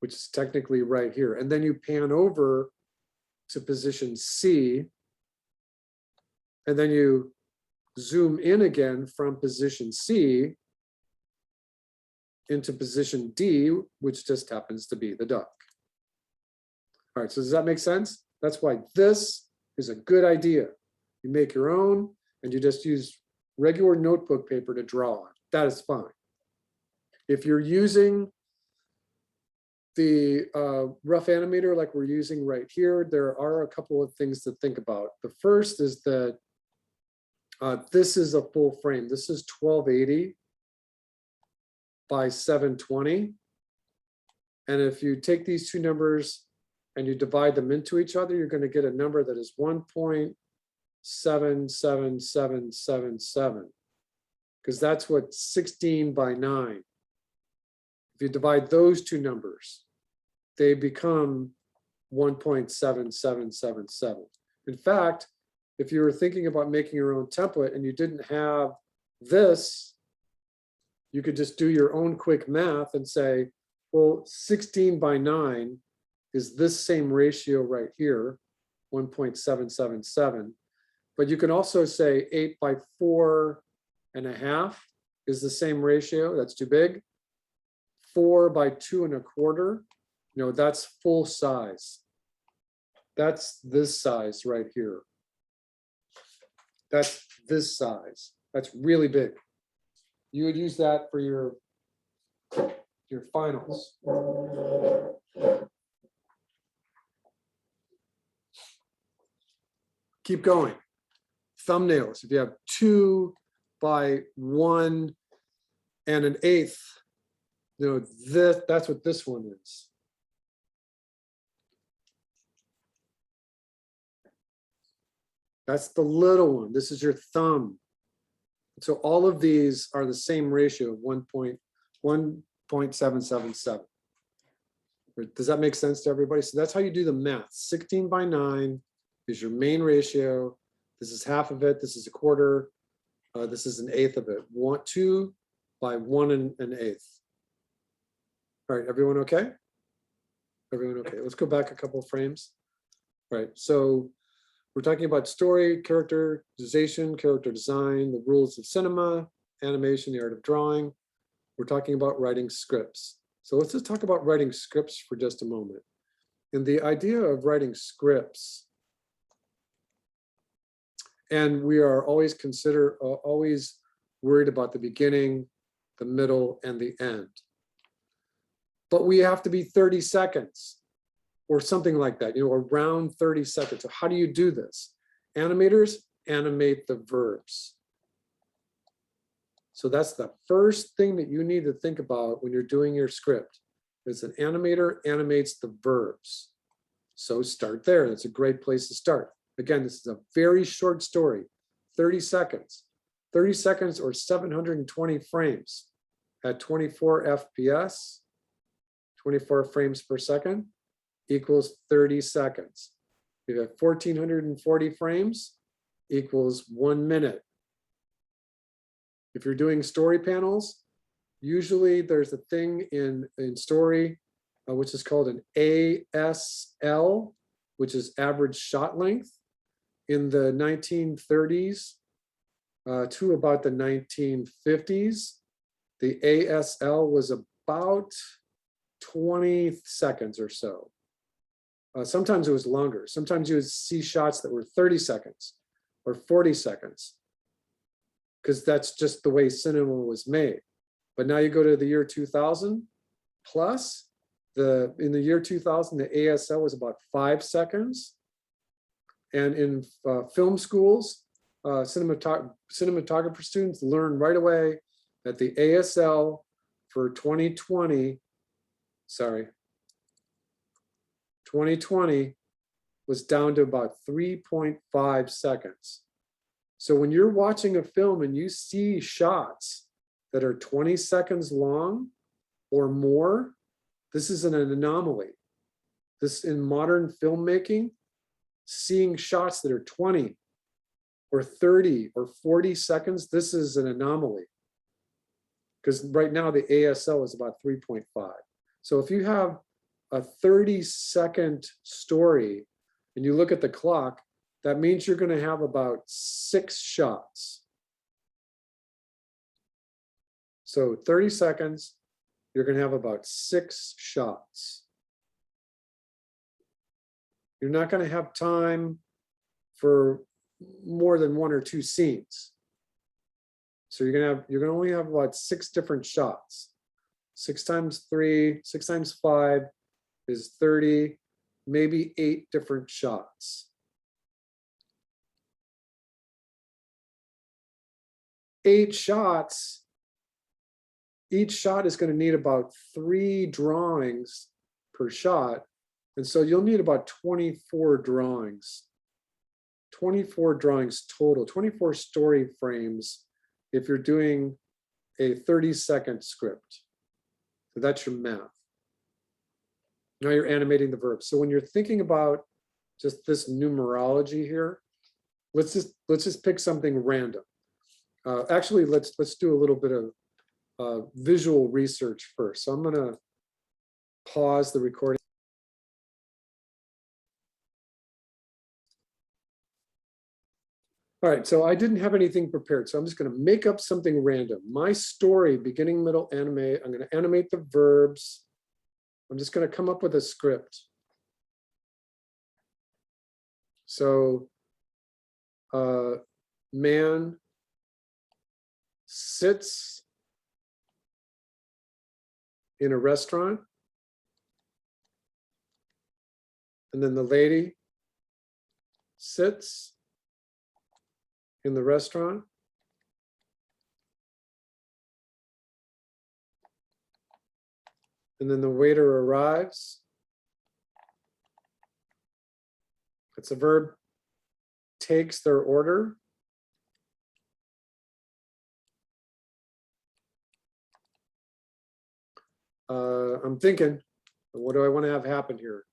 which is technically right here. And then you pan over to position C, and then you zoom in again from position C into position D, which just happens to be the duck. All right, so does that make sense? That's why this is a good idea. You make your own and you just use regular notebook paper to draw on. That is fine. If you're using the rough animator like we're using right here, there are a couple of things to think about. The first is that this is a full frame. This is 1280 by 720. And if you take these two numbers and you divide them into each other, you're going to get a number that is 1.77777, because that's what 16 by 9. If you divide those two numbers, they become 1.7777. In fact, if you were thinking about making your own template and you didn't have this, you could just do your own quick math and say, well, 16 by 9 is this same ratio right here, 1.777. But you can also say 8 by 4.5 is the same ratio. That's too big. 4 by 2.25, that's full size. That's this size right here. That's this size. That's really big. You would use that for your finals. Keep going. Thumbnails. If you have 2 by 1.125, that's what this one is. That's the little one. This is your thumb. So all of these are the same ratio of 1.777. Does that make sense to everybody? So that's how you do the math. 16 by 9 is your main ratio. This is half of it. This is a quarter. This is an eighth of it. 2 by 1.125. All right, everyone okay? Everyone okay? Let's go back a couple of frames. All right, so we're talking about story, characterization, character design, the rules of cinema, animation, the art of drawing. We're talking about writing scripts. So let's just talk about writing scripts for just a moment. And the idea of writing scripts, and we are always worried about the beginning, the middle, and the end. But we have to be 30 seconds or something like that, around 30 seconds. So how do you do this? Animators animate the verbs. So that's the first thing that you need to think about when you're doing your script, is an animator animates the verbs. So start there. That's a great place to start. Again, this is a very short story, 30 seconds. 30 seconds or 720 frames at 24 FPS, 24 frames per second, equals 30 seconds. If you have 1440 frames, equals 1 minute. If you're doing story panels, usually there's a thing in story, which is called an ASL, which is average shot length. In the 1930s to about the 1950s, the ASL was about 20 seconds or so. Sometimes it was longer. Sometimes you would see shots that were 30 seconds or 40 seconds, because that's just the way cinema was made. But now you go to the year 2000 plus, in the year 2000, the ASL was about 5 seconds. And in film schools, cinematographer students learn right away that the ASL for 2020 was down to about 3.5 seconds. So when you're watching a film and you see shots that are 20 seconds long or more, this is an anomaly. This, in modern filmmaking, seeing shots that are 20 or 30 or 40 seconds, this is an anomaly. Because right now the ASL is about 3.5. So if you have a 30-second story and you look at the clock, that means you're going to have about 6 shots. So 30 seconds, you're going to have about 6 shots. You're not going to have time for more than 1 or 2 scenes. So you're going to only have about 6 different shots. 6 times 3, 6 times 5, is 30, maybe 8 different shots. 8 shots, each shot is going to need about 3 drawings per shot. And so you'll need about 24 drawings. 24 drawings total, 24 story frames if you're doing a 30-second script. So that's your math. Now you're animating the verbs. So when you're thinking about just this numerology here, let's just pick something random. Actually, let's do a little bit of visual research first. So I'm going to pause the recording. All right, so I didn't have anything prepared, so I'm just going to make up something random. My story, beginning, middle, animate. I'm going to animate the verbs. I'm just going to come up with a script. So, man sits in a restaurant, and then the lady sits in the restaurant, and then the waiter arrives. It's a verb, takes their order. I'm thinking, what do I want to have happen here?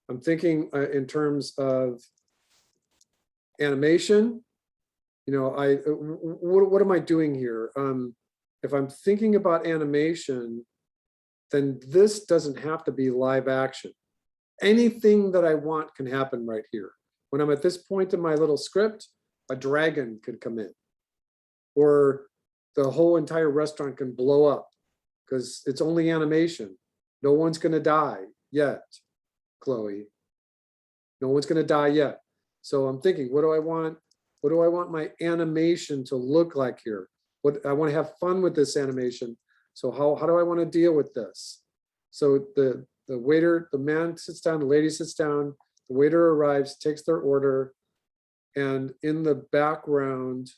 I'm thinking in terms of animation. You know, what am I doing here? If I'm thinking about animation, then this doesn't have to be live action. Anything that I want can happen right here. When I'm at this point in my little script, a dragon could come in, or the whole entire restaurant can blow up because it's only animation. No one's going to die yet, Chloe. No one's going to die yet. So I'm thinking, what do I want? What do I want my animation to look like here? What I want to have fun with this animation. So how do I want to deal with this? So the waiter, the man sits down, the lady sits down, the waiter arrives, takes their order, and in the background,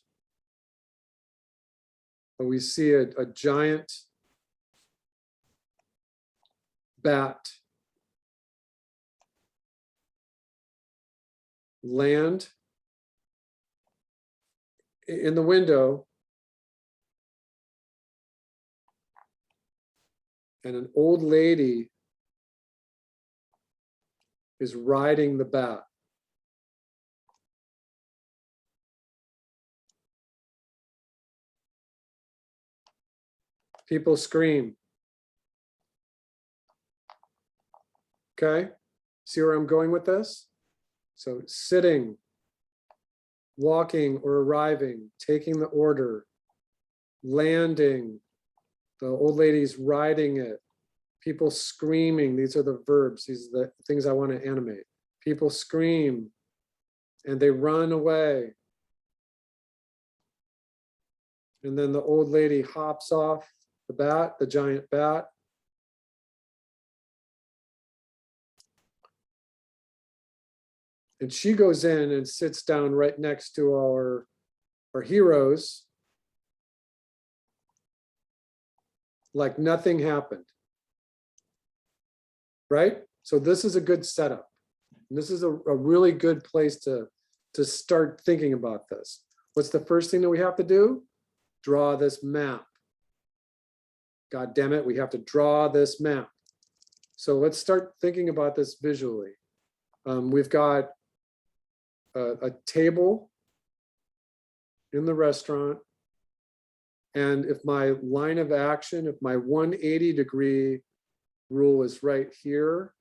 we see a giant bat land in the window, and an old lady is riding the bat. People scream. Okay, see where I'm going with this? So sitting, walking or arriving, taking the order, landing, the old lady's riding it, people screaming. These are the verbs. These are the things I want to animate. People scream and they run away. And then the old lady hops off the bat, the giant bat. And she goes in and sits down right next to our heroes, like nothing happened. Right? So this is a good setup. And this is a really good place to start thinking about this. What's the first thing that we have to do? Draw this map. God damn it, we have to draw this map. So let's start thinking about this visually. We've got a table in the restaurant. And if my line of action, if my 180-degree rule is right here,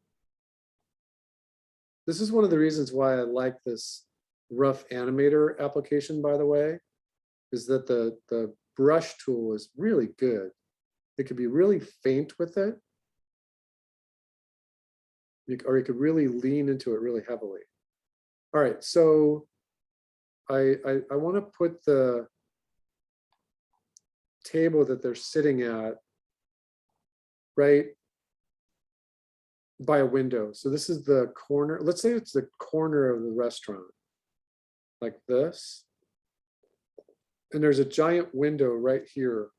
this is one of the reasons why I like this rough animator application, by the way, is that the brush tool is really good. It could be really faint with it, or you could really lean into it really heavily. All right, so I want to put the table that they're sitting at right by a window. So this is the corner. Let's say it's the corner of the restaurant, like this. And there's a giant window right here.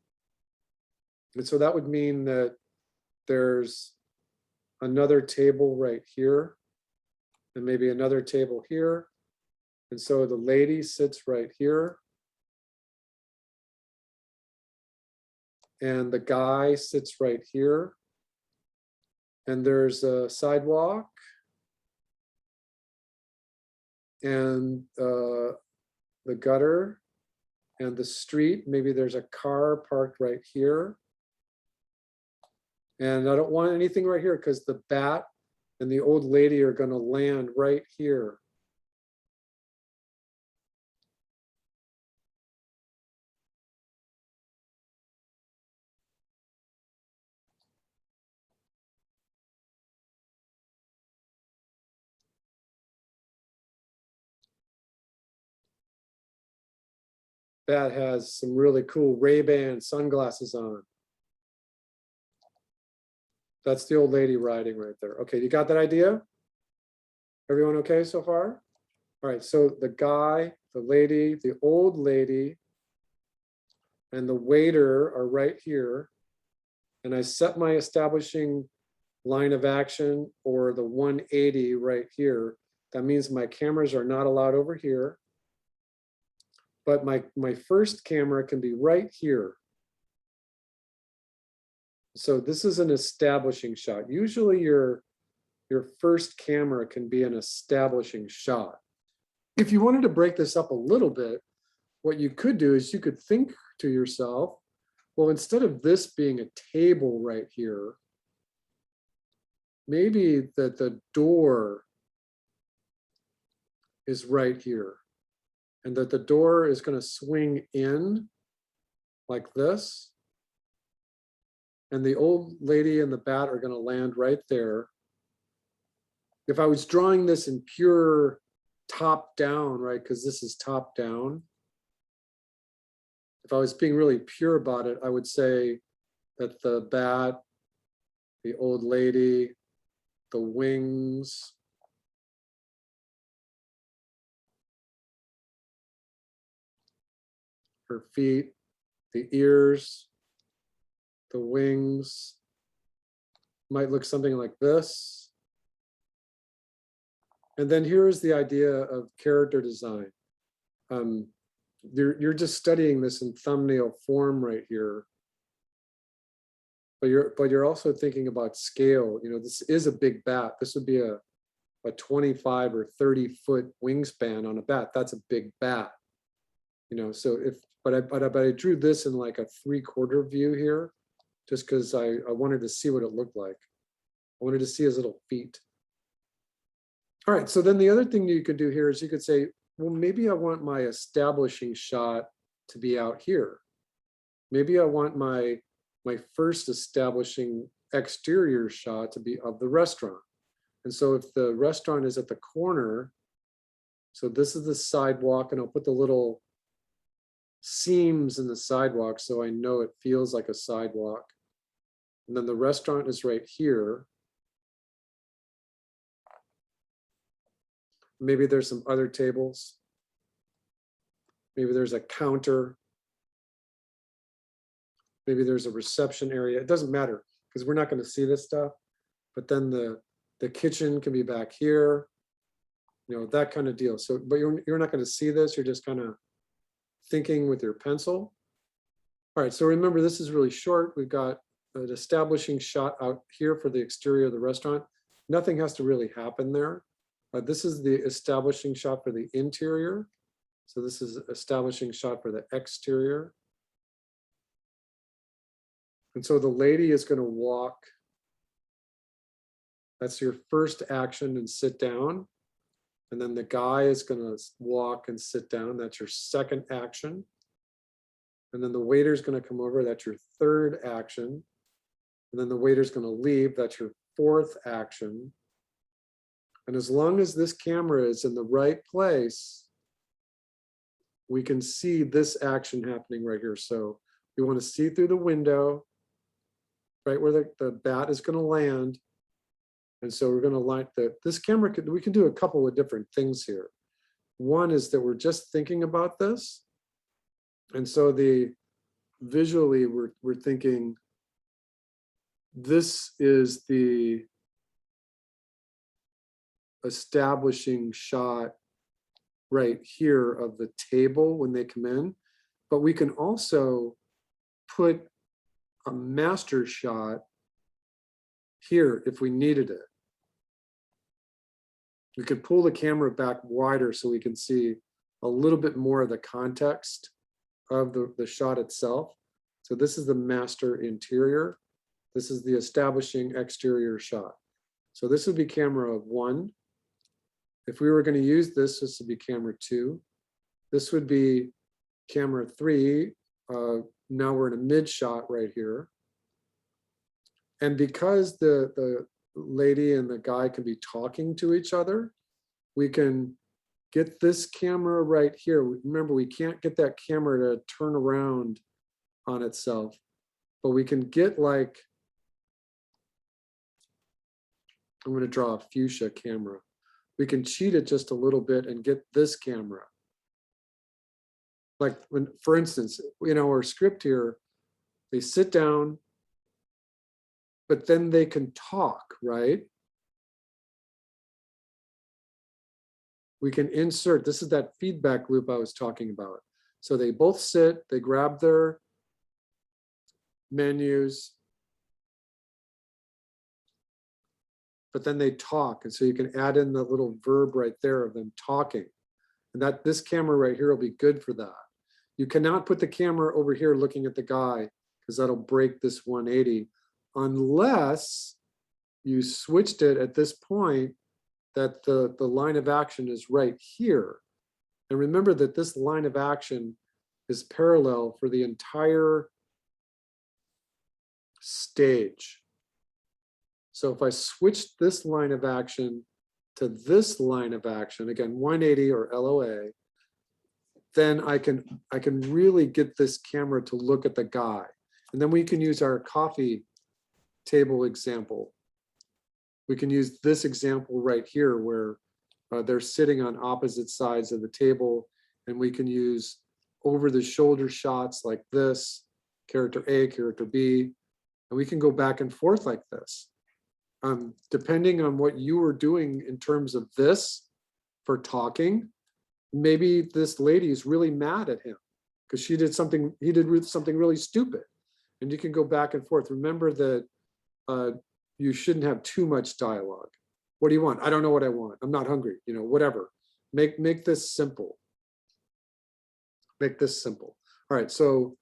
And so that would mean that there's another table right here, and maybe another table here. And so the lady sits right here. And the guy sits right here. And there's a sidewalk. And the gutter and the street. Maybe there's a car parked right here. And I don't want anything right here because the bat and the old lady are going to land right here. Bat has some really cool Ray-Ban sunglasses on. That's the old lady riding right there. Okay, you got that idea? Everyone okay so far? All right, so the guy, the lady, the old lady, and the waiter are right here. And I set my establishing line of action, or the 180 right here. That means my cameras are not allowed over here. But my first camera can be right here. So this is an establishing shot. Usually your first camera can be an establishing shot. If you wanted to break this up a little bit, what you could do is you could think to yourself, well, instead of this being a table right here, maybe that the door is right here, and that the door is going to swing in like this. And the old lady and the bat are going to land right there. If I was drawing this in pure top down, right, because this is top down. If I was being really pure about it, I would say that the bat, the old lady, the wings, her feet, the ears, the wings might look something like this. And then here's the idea of character design. You're just studying this in thumbnail form right here. But you're also thinking about scale. You know, this is a big bat. This would be a 25 or 30 foot wingspan on a bat. That's a big bat. You know, so but I drew this in like a 3/4 view here, just because I wanted to see what it looked like. I wanted to see his little feet. All right, so then the other thing you could do here is you could say, well, maybe I want my establishing shot to be out here. Maybe I want my first establishing exterior shot to be of the restaurant. And so if the restaurant is at the corner, so this is the sidewalk, and I'll put the little seams in the sidewalk so I know it feels like a sidewalk. And then the restaurant is right here. Maybe there's some other tables. Maybe there's a counter. Maybe there's a reception area. It doesn't matter because we're not going to see this stuff. But then the kitchen can be back here, you know, that kind of deal. So, but you're not going to see this. You're just kind of thinking with your pencil. All right, so remember, this is really short. We've got an establishing shot out here for the exterior of the restaurant. Nothing has to really happen there. This is the establishing shot for the interior. So this is establishing shot for the exterior. And so the lady is going to walk. That's your first action and sit down. And then the guy is going to walk and sit down. That's your second action. And then the waiter is going to come over. That's your third action. And then the waiter is going to leave. That's your fourth action. And as long as this camera is in the right place, we can see this action happening right here. So we want to see through the window, right where the bat is going to land. And so we're going to line this camera, we can do a couple of different things here. One is that we're just thinking about this. And so visually we're thinking this is the establishing shot right here of the table when they come in, but we can also put a master shot here if we needed it. We could pull the camera back wider so we can see a little bit more of the context of the shot itself. So this is the master interior. This is the establishing exterior shot. So this would be camera 1. If we were going to use this, this would be camera 2. This would be camera 3. Now we're in a mid shot right here. And because the lady and the guy can be talking to each other, we can get this camera right here. Remember, we can't get that camera to turn around on itself, but we can get like, I'm going to draw a fuchsia camera. We can cheat it just a little bit and get this camera. Like when, for instance, in our script here, they sit down, but then they can talk, right? We can insert, this is that feedback loop I was talking about. So they both sit, they grab their menus, but then they talk. And so you can add in the little verb right there of them talking. And that this camera right here will be good for that. You cannot put the camera over here looking at the guy because that'll break this 180 unless you switched it at this point that the line of action is right here. And remember that this line of action is parallel for the entire stage. So if I switch this line of action to this line of action, again, 180 or LOA, then I can really get this camera to look at the guy. And then we can use our coffee table example. We can use this example right here where they're sitting on opposite sides of the table, and we can use over the shoulder shots like this, character A, character B, and we can go back and forth like this. Depending on what you were doing in terms of this for talking, maybe this lady is really mad at him because he did something really stupid, and you can go back and forth. Remember that you shouldn't have too much dialogue. What do you want? I don't know what I want. I'm not hungry. You know, whatever. Make this simple. Make this simple. All right. So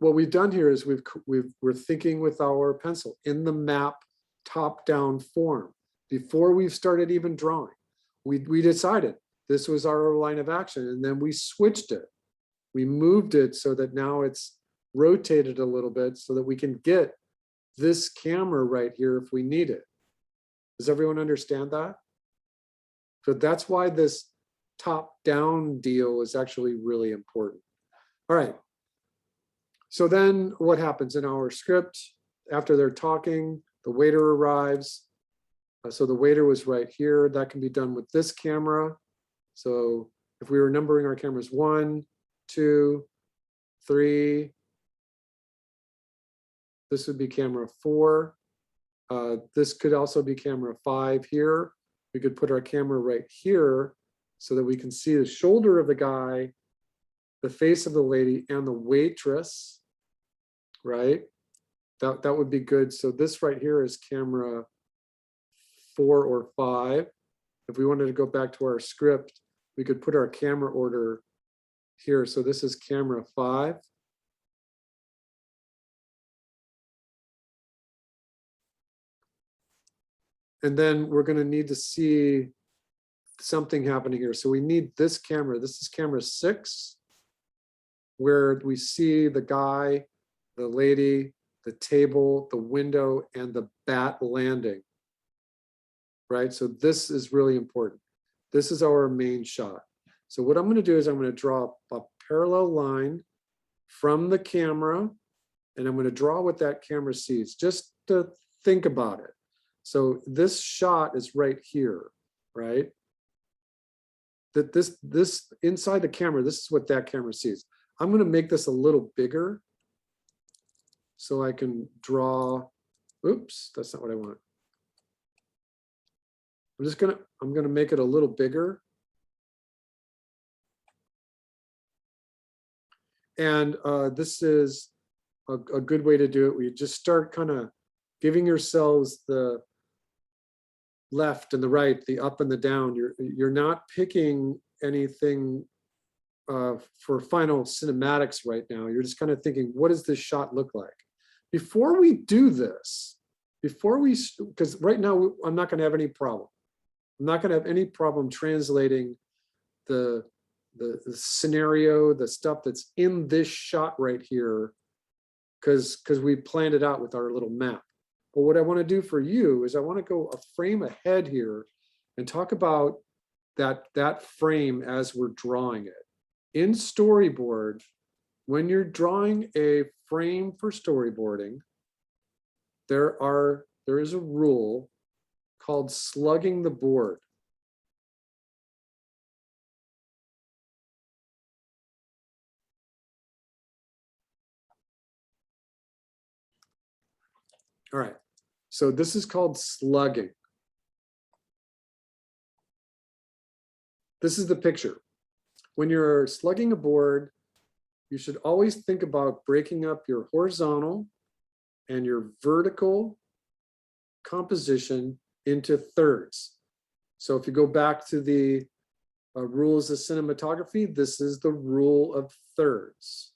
what we've done here is we're thinking with our pencil in the map top-down form. Before we've started even drawing, we decided this was our line of action, and then we switched it. We moved it so that now it's rotated a little bit so that we can get this camera right here if we need it. Does everyone understand that? So that's why this top-down deal is actually really important. All right. So then what happens in our script after they're talking? The waiter arrives. So the waiter was right here. That can be done with this camera. So if we were numbering our cameras 1, 2, 3, this would be camera 4. This could also be camera 5 here. We could put our camera right here so that we can see the shoulder of the guy, the face of the lady, and the waitress, right? That would be good. So this right here is camera 4 or 5. If we wanted to go back to our script, we could put our camera order here. So this is camera 5. And then we're going to need to see something happening here. So we need this camera. This is camera 6, where we see the guy, the lady, the table, the window, and the bat landing. Right? So this is really important. This is our main shot. So what I'm going to do is I'm going to draw a parallel line from the camera, and I'm going to draw what that camera sees, just to think about it. So this shot is right here, right? That this inside the camera, this is what that camera sees. I'm going to make this a little bigger so I can draw. Oops, that's not what I want. I'm gonna make it a little bigger. And this is a good way to do it. We just start kind of giving yourselves the left and the right, the up and the down. You're not picking anything for final cinematics right now. You're just kind of thinking, what does this shot look like? Before we do this, because right now I'm not going to have any problem. I'm not going to have any problem translating the scenario, the stuff that's in this shot right here, because we planned it out with our little map. But what I want to do for you is I want to go a frame ahead here and talk about that frame as we're drawing it. In Storyboard, when you're drawing a frame for storyboarding, there is a rule called slugging the board. All right, so this is called slugging. This is the picture. When you're slugging a board, you should always think about breaking up your horizontal and your vertical composition into thirds. So if you go back to the rules of cinematography, this is the rule of thirds.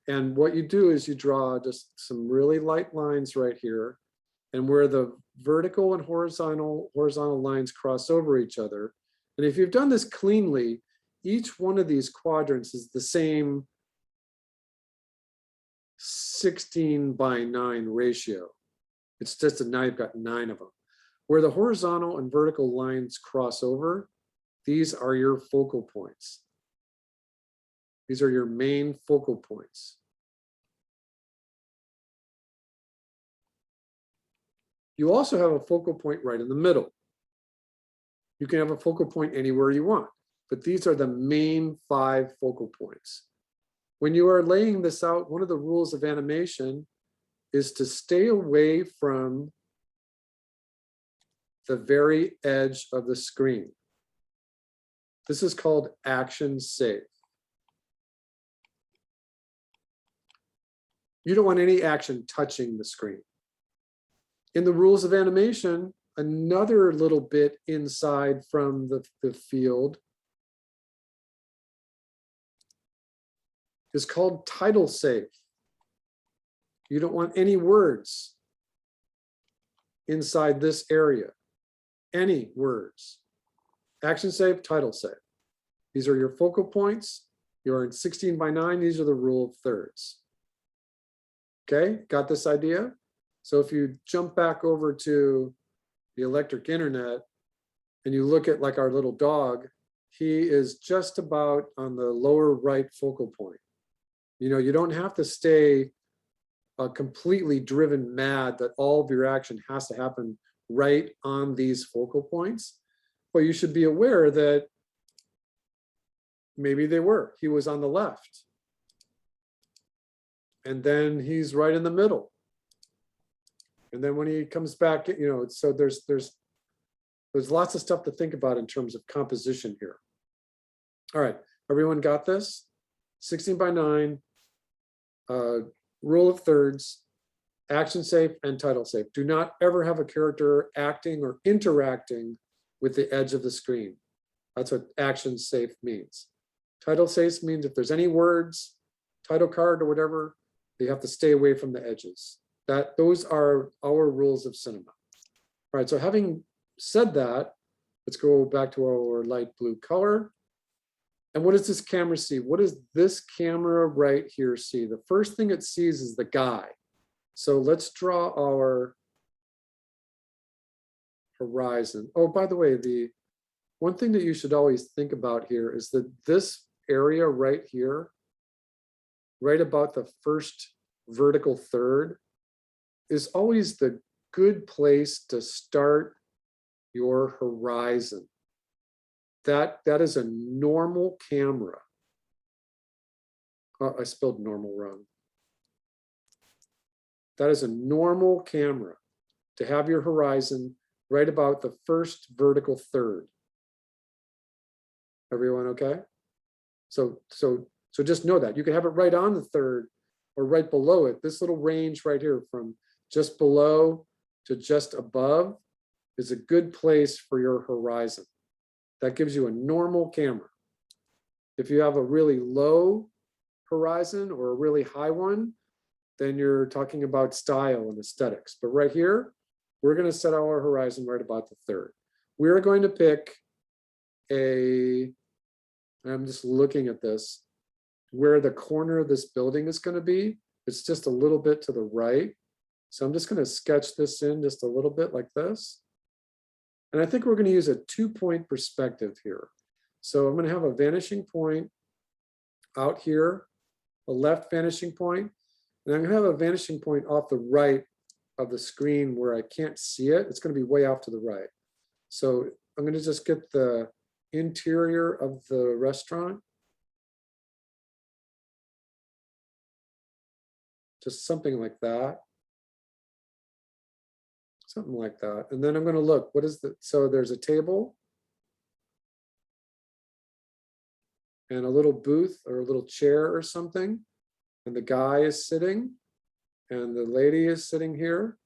And what you do is you draw just some really light lines right here, and where the vertical and horizontal lines cross over each other. And if you've done this cleanly, each one of these quadrants is the same 16:9 ratio. It's just now you've got 9 of them. Where the horizontal and vertical lines cross over, these are your focal points. These are your main focal points. You also have a focal point right in the middle. You can have a focal point anywhere you want, but these are the main 5 focal points. When you are laying this out, one of the rules of animation is to stay away from the very edge of the screen. This is called action safe. You don't want any action touching the screen. In the rules of animation, another little bit inside from the field is called title safe. You don't want any words inside this area. Any words. Action safe, title safe. These are your focal points. You're in 16:9. These are the rule of thirds. Okay, got this idea? So if you jump back over to the electric internet and you look at like our little dog, he is just about on the lower right focal point. You know, you don't have to stay completely driven mad that all of your action has to happen right on these focal points. But you should be aware that maybe they were. He was on the left. And then he's right in the middle. And then when he comes back, you know, so there's lots of stuff to think about in terms of composition here. All right, everyone got this? 16:9, rule of thirds, action safe and title safe. Do not ever have a character acting or interacting with the edge of the screen. That's what action safe means. Title safe means if there's any words, title card or whatever, you have to stay away from the edges. Those are our rules of cinema. All right, so having said that, let's go back to our light blue color. And what does this camera see? What does this camera right here see? The first thing it sees is the guy. So let's draw our horizon. Oh, by the way, the one thing that you should always think about here is that this area right here, right about the first vertical third, is always the good place to start your horizon. That is a normal camera. Oh, I spelled normal wrong. That is a normal camera to have your horizon right about the first vertical third. Everyone okay? So just know that you can have it right on the third or right below it. This little range right here from just below to just above is a good place for your horizon. That gives you a normal camera. If you have a really low horizon or a really high one, then you're talking about style and aesthetics. But right here, we're going to set our horizon right about the third. We're going to pick I'm just looking at this, where the corner of this building is going to be. It's just a little bit to the right. So I'm just going to sketch this in just a little bit like this. And I think we're going to use a 2-point perspective here. So I'm going to have a vanishing point out here, a left vanishing point, and I'm going to have a vanishing point off the right of the screen where I can't see it. It's going to be way off to the right. So I'm going to just get the interior of the restaurant. Just something like that. Something like that. And then I'm going to look, what is the, so there's a table and a little booth or a little chair or something. And the guy is sitting and the lady is sitting here.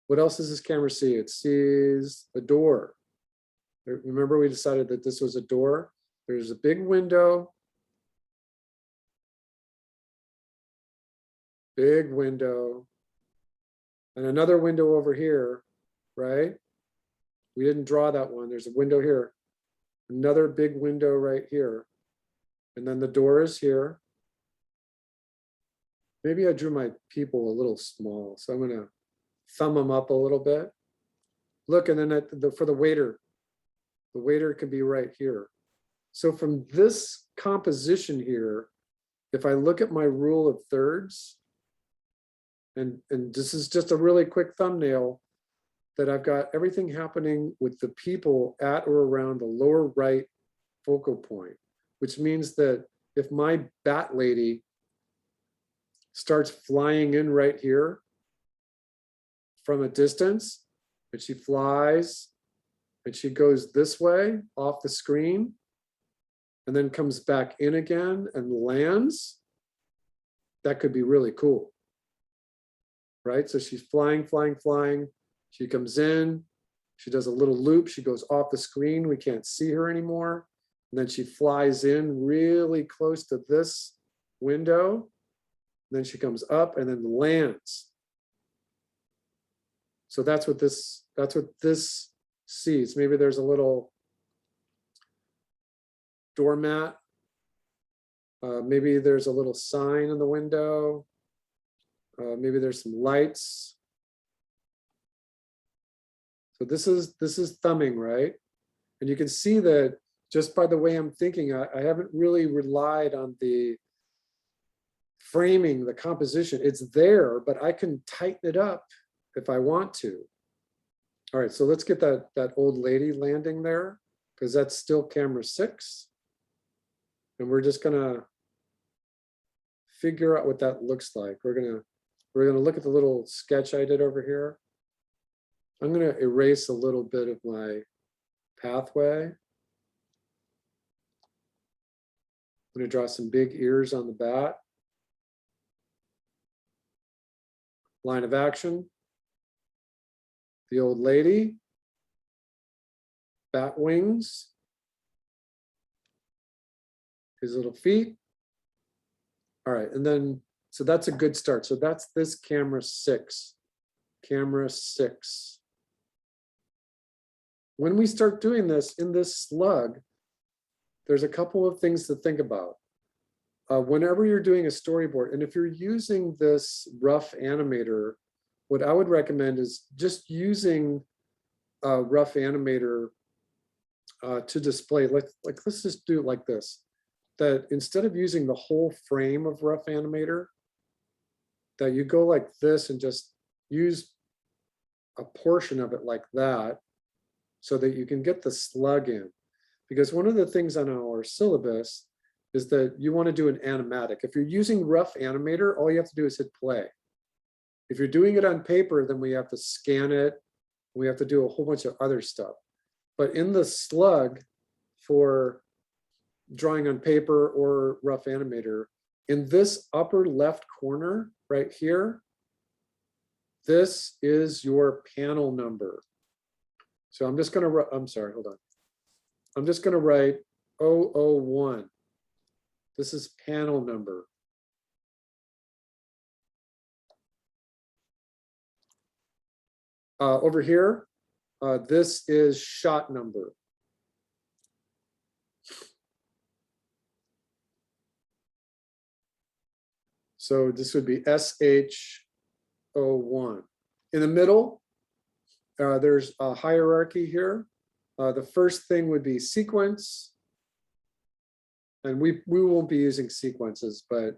What else does this camera see? It sees a door. Remember, we decided that this was a door. There's a big window. Big window. And another window over here, right? We didn't draw that one. There's a window here. Another big window right here. And then the door is here. Maybe I drew my people a little small, so I'm going to thumb them up a little bit. Look, and then for the waiter can be right here. So from this composition here, if I look at my rule of thirds, and this is just a really quick thumbnail, that I've got everything happening with the people at or around the lower right focal point, which means that if my bat lady starts flying in right here from a distance, and she flies and she goes this way off the screen and then comes back in again and lands, that could be really cool. Right? So she's flying, flying, flying. She comes in, she does a little loop, she goes off the screen, we can't see her anymore. And then she flies in really close to this window. Then she comes up and then lands. So that's what this sees. Maybe there's a little doormat. Maybe there's a little sign in the window. Maybe there's some lights. So this is thumbing, right? And you can see that just by the way I'm thinking, I haven't really relied on the framing, the composition. It's there, but I can tighten it up if I want to. All right, so let's get that old lady landing there, because that's still camera 6. And we're just gonna figure out what that looks like. We're gonna look at the little sketch I did over here. I'm gonna erase a little bit of my pathway. I'm gonna draw some big ears on the bat. Line of action. The old lady. Bat wings. His little feet. All right, and then, so that's a good start. So that's this camera 6. Camera 6. When we start doing this in this slug, there's a couple of things to think about. Whenever you're doing a storyboard, and if you're using this rough animator, what I would recommend is just using a rough animator to display, like let's just do it like this, that instead of using the whole frame of rough animator, that you go like this and just use a portion of it like that so that you can get the slug in. Because one of the things on our syllabus is that you want to do an animatic. If you're using rough animator, all you have to do is hit play. If you're doing it on paper, then we have to scan it. We have to do a whole bunch of other stuff. But in the slug for drawing on paper or rough animator, in this upper left corner right here, this is your panel number. So I'm just going to, I'm sorry, hold on. I'm just going to write 001. This is panel number. Over here, this is shot number. So this would be SH01. In the middle, there's a hierarchy here. The first thing would be sequence. And we won't be using sequences, but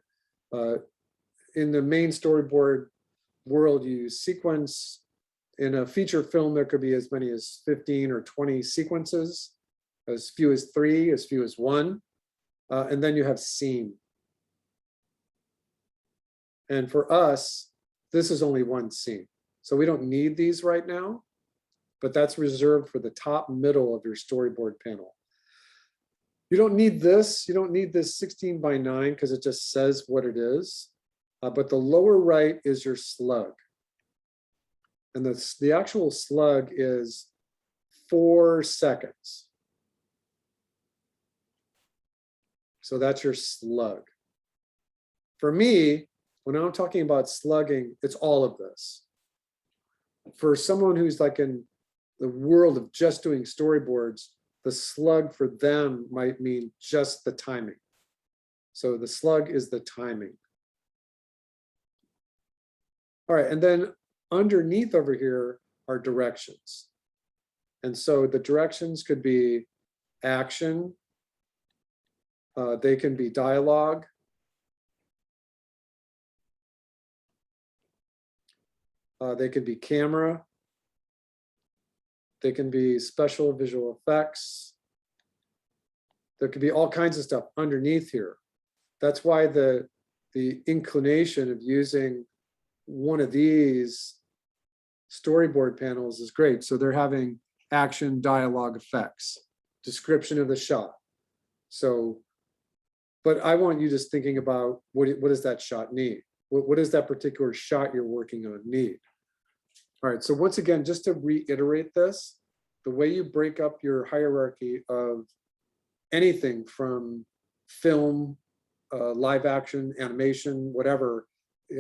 in the main storyboard world, you use sequence. In a feature film, there could be as many as 15 or 20 sequences, as few as 3, as few as 1. And then you have scene. And for us, this is only one scene. So we don't need these right now, but that's reserved for the top middle of your storyboard panel. You don't need this. You don't need this 16 by 9 because it just says what it is. But the lower right is your slug. And the actual slug is 4 seconds. So that's your slug. For me, when I'm talking about slugging, it's all of this. For someone who's like in the world of just doing storyboards, the slug for them might mean just the timing. So the slug is the timing. All right, and then underneath over here are directions. And so the directions could be action. They can be dialogue. They could be camera. They can be special visual effects. There could be all kinds of stuff underneath here. That's why the inclination of using one of these storyboard panels is great. So they're having action, dialogue, effects, description of the shot. So, but I want you just thinking about what does that shot need? What does that particular shot you're working on need? All right, so once again, just to reiterate this, the way you break up your hierarchy of anything from film, live action, animation, whatever,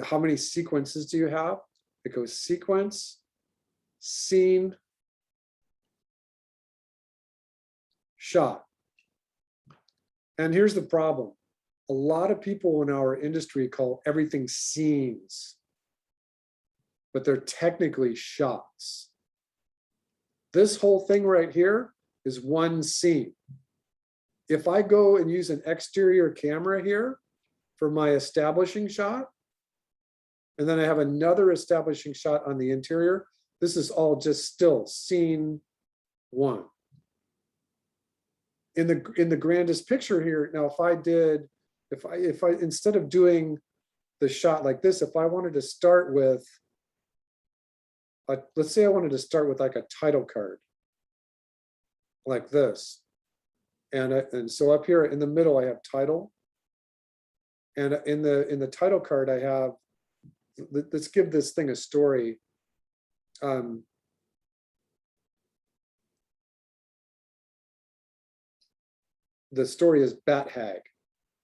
how many sequences do you have? It goes sequence, scene, shot. And here's the problem. A lot of people in our industry call everything scenes, but they're technically shots. This whole thing right here is one scene. If I go and use an exterior camera here for my establishing shot, and then I have another establishing shot on the interior, this is all just still scene 1. In the grandest picture here, now if I instead of doing the shot like this, if I wanted to start with, let's say I wanted to start with like a title card, like this. And so up here in the middle, I have title. And in the title card, I have, let's give this thing a story. The story is Bat Hag.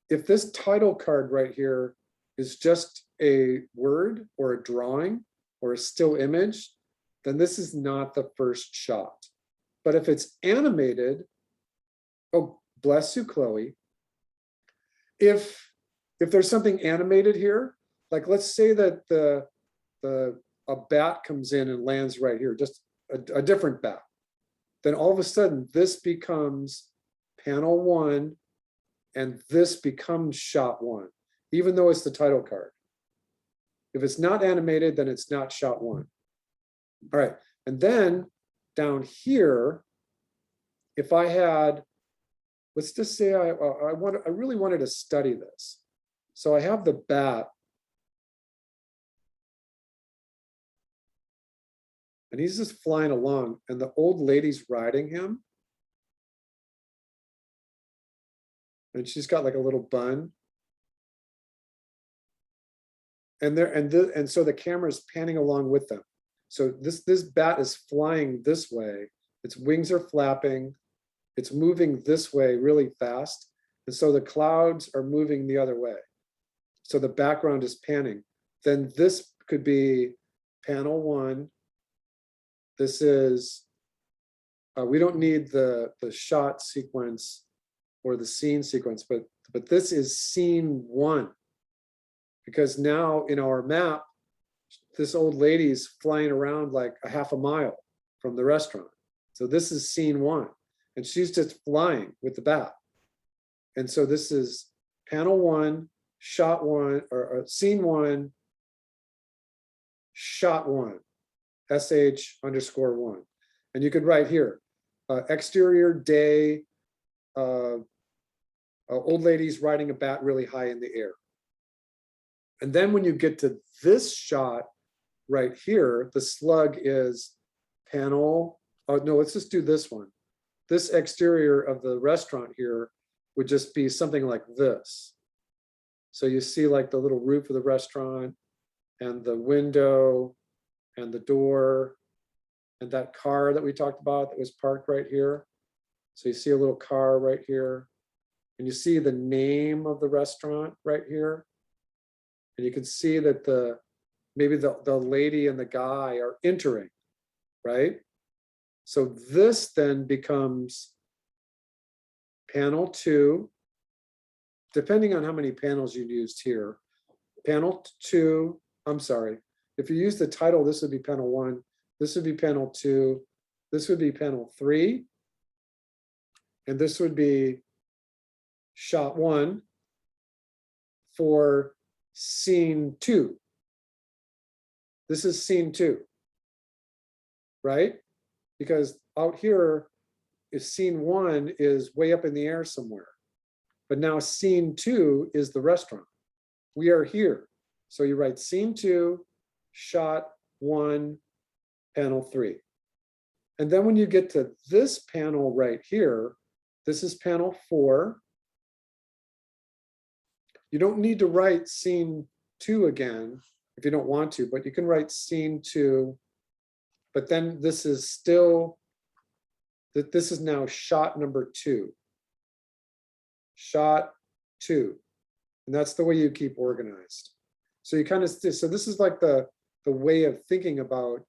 If this title card right here is just a word or a drawing or a still image, then this is not the first shot. But if it's animated, oh, bless you, Chloe. If there's something animated here, like let's say that a bat comes in and lands right here, just a different bat, then all of a sudden this becomes panel 1 and this becomes shot 1, even though it's the title card. If it's not animated, then it's not shot 1. All right, and then down here, if I had, let's just say I really wanted to study this. So I have the bat. And he's just flying along, and the old lady's riding him. And she's got like a little bun. And so the camera is panning along with them. So this bat is flying this way. Its wings are flapping. It's moving this way really fast. And so the clouds are moving the other way. So the background is panning. Then this could be panel 1. This is, we don't need the shot sequence or the scene sequence, but this is scene 1. Because now in our map, this old lady's flying around like a half a mile from the restaurant. So this is scene 1, and she's just flying with the bat. And so this is panel 1, shot 1, or scene 1, shot 1, sh_1. And you could write here, exterior day, old lady's riding a bat really high in the air. And then when you get to this shot right here, the slug is panel, oh no, let's just do this one. This exterior of the restaurant here would just be something like this. So you see like the little roof of the restaurant and the window and the door and that car that we talked about that was parked right here. So you see a little car right here, and you see the name of the restaurant right here. And you can see that maybe the lady and the guy are entering, right? So this then becomes panel 2, depending on how many panels you used here. Panel 2, I'm sorry. If you use the title, this would be panel 1. This would be panel 2. This would be panel 3. And this would be shot 1 for scene 2. This is scene 2, right? Because out here, if scene 1 is way up in the air somewhere, but now scene 2 is the restaurant. We are here. So you write scene 2, shot 1, panel 3. And then when you get to this panel right here, this is panel 4. You don't need to write scene 2 again if you don't want to, but you can write scene 2. But then this is still, this is now shot number 2. Shot 2. And that's the way you keep organized. So you kind of, so this is like the way of thinking about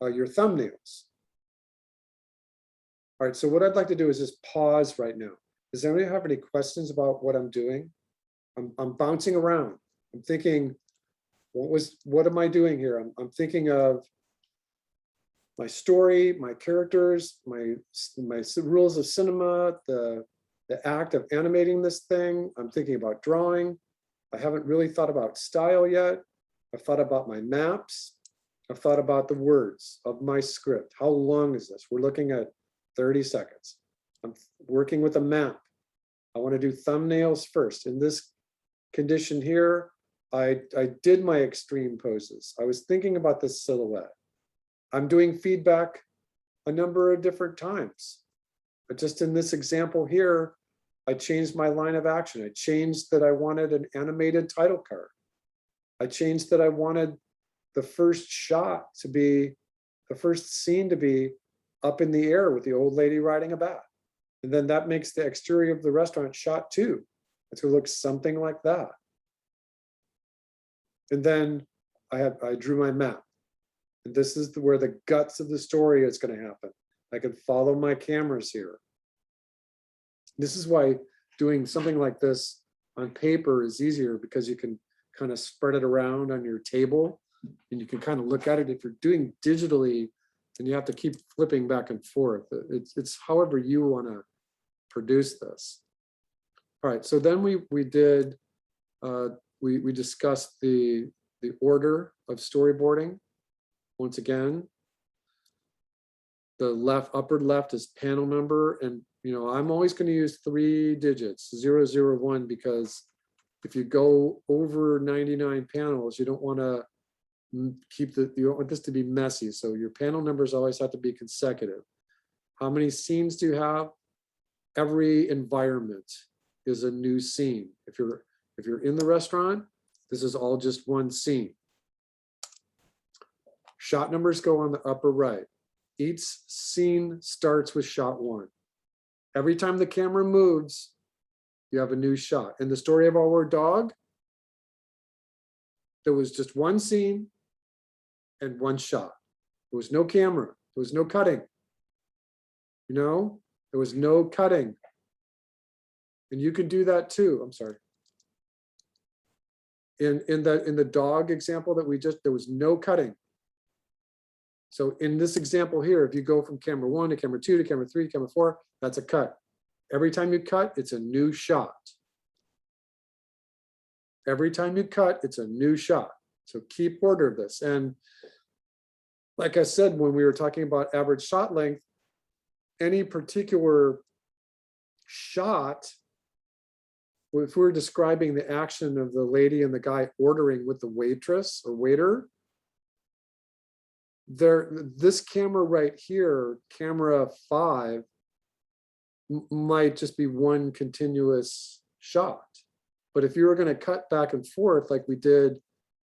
your thumbnails. All right, so what I'd like to do is just pause right now. Does anybody have any questions about what I'm doing? I'm bouncing around. I'm thinking, what am I doing here? I'm thinking of my story, my characters, my rules of cinema, the act of animating this thing. I'm thinking about drawing. I haven't really thought about style yet. I've thought about my maps. I've thought about the words of my script. How long is this? We're looking at 30 seconds. I'm working with a map. I want to do thumbnails first. In this condition here, I did my extreme poses. I was thinking about this silhouette. I'm doing feedback a number of different times. But just in this example here, I changed my line of action. I changed that I wanted an animated title card. I changed that I wanted the first shot to be, the first scene to be up in the air with the old lady riding a bat. And then that makes the exterior of the restaurant shot 2. It's gonna look something like that. And then I drew my map. And this is where the guts of the story is gonna happen. I can follow my cameras here. This is why doing something like this on paper is easier, because you can kind of spread it around on your table and you can kind of look at it. If you're doing digitally, then you have to keep flipping back and forth. It's however you want to produce this. All right, so then we discussed the order of storyboarding once again. The left, upper left is panel number, and I'm always going to use 3 digits, 001, because if you go over 99 panels, you don't want to you don't want this to be messy. So your panel numbers always have to be consecutive. How many scenes do you have? Every environment is a new scene. If you're in the restaurant, this is all just one scene. Shot numbers go on the upper right. Each scene starts with shot 1. Every time the camera moves, you have a new shot. In the story of Our Dog, there was just one scene and one shot. There was no camera. There was no cutting. There was no cutting. And you can do that too. I'm sorry. In the dog example that there was no cutting. So in this example here, if you go from camera 1 to camera 2 to camera 3 to camera 4, that's a cut. Every time you cut, it's a new shot. Every time you cut, it's a new shot. So keep order of this. And like I said, when we were talking about average shot length, any particular shot, if we're describing the action of the lady and the guy ordering with the waitress or waiter, this camera right here, camera 5, might just be one continuous shot. But if you were going to cut back and forth like we did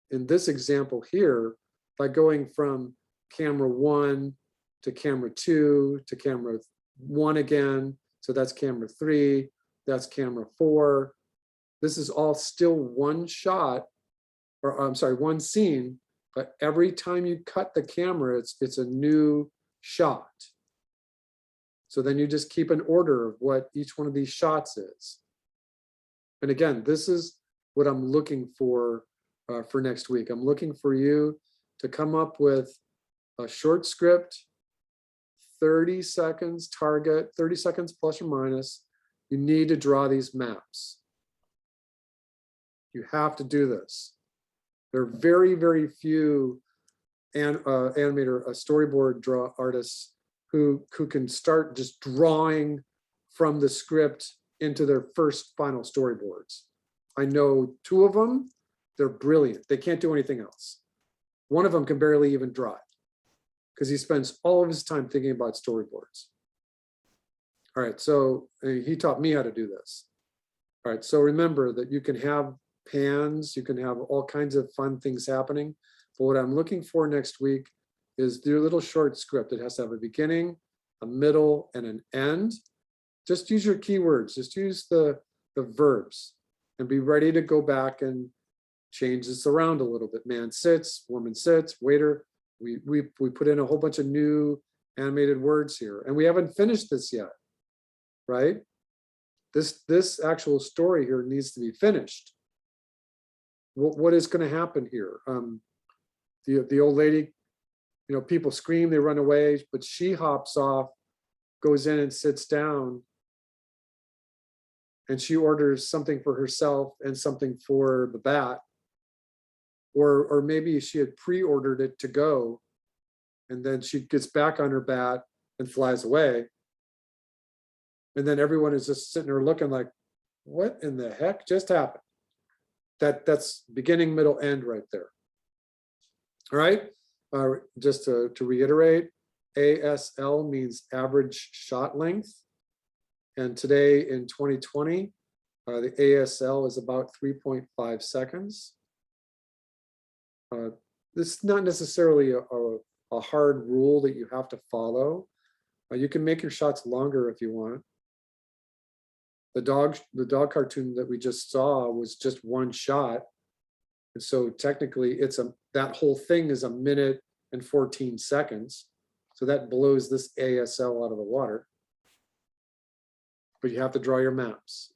in this example here, by going from camera 1 to camera 2 to camera 1 again, so that's camera 3, that's camera 4, this is all still one shot, or I'm sorry, one scene, but every time you cut the camera, it's a new shot. So then you just keep an order of what each one of these shots is. And again, this is what I'm looking for next week. I'm looking for you to come up with a short script, 30 seconds target, 30 seconds plus or minus. You need to draw these maps. You have to do this. There are very, very few storyboard draw artists who can start just drawing from the script into their first final storyboards. I know 2 of them, they're brilliant. They can't do anything else. One of them can barely even draw it because he spends all of his time thinking about storyboards. All right, so he taught me how to do this. All right, so remember that you can have pans, you can have all kinds of fun things happening. But what I'm looking for next week is your little short script. It has to have a beginning, a middle, and an end. Just use your keywords, just use the verbs, and be ready to go back and change this around a little bit. Man sits, woman sits, waiter. We put in a whole bunch of new animated words here, and we haven't finished this yet, right? This actual story here needs to be finished. What is going to happen here? The old lady, people scream, they run away, but she hops off, goes in and sits down, and she orders something for herself and something for the bat. Or maybe she had pre-ordered it to go, and then she gets back on her bat and flies away. And then everyone is just sitting there looking like, what in the heck just happened? That's beginning, middle, end right there. All right, just to reiterate, ASL means average shot length. And today in 2020, the ASL is about 3.5 seconds. This is not necessarily a hard rule that you have to follow. You can make your shots longer if you want. The dog cartoon that we just saw was just one shot. And so technically that whole thing is 1 minute and 14 seconds. So that blows this ASL out of the water. But you have to draw your maps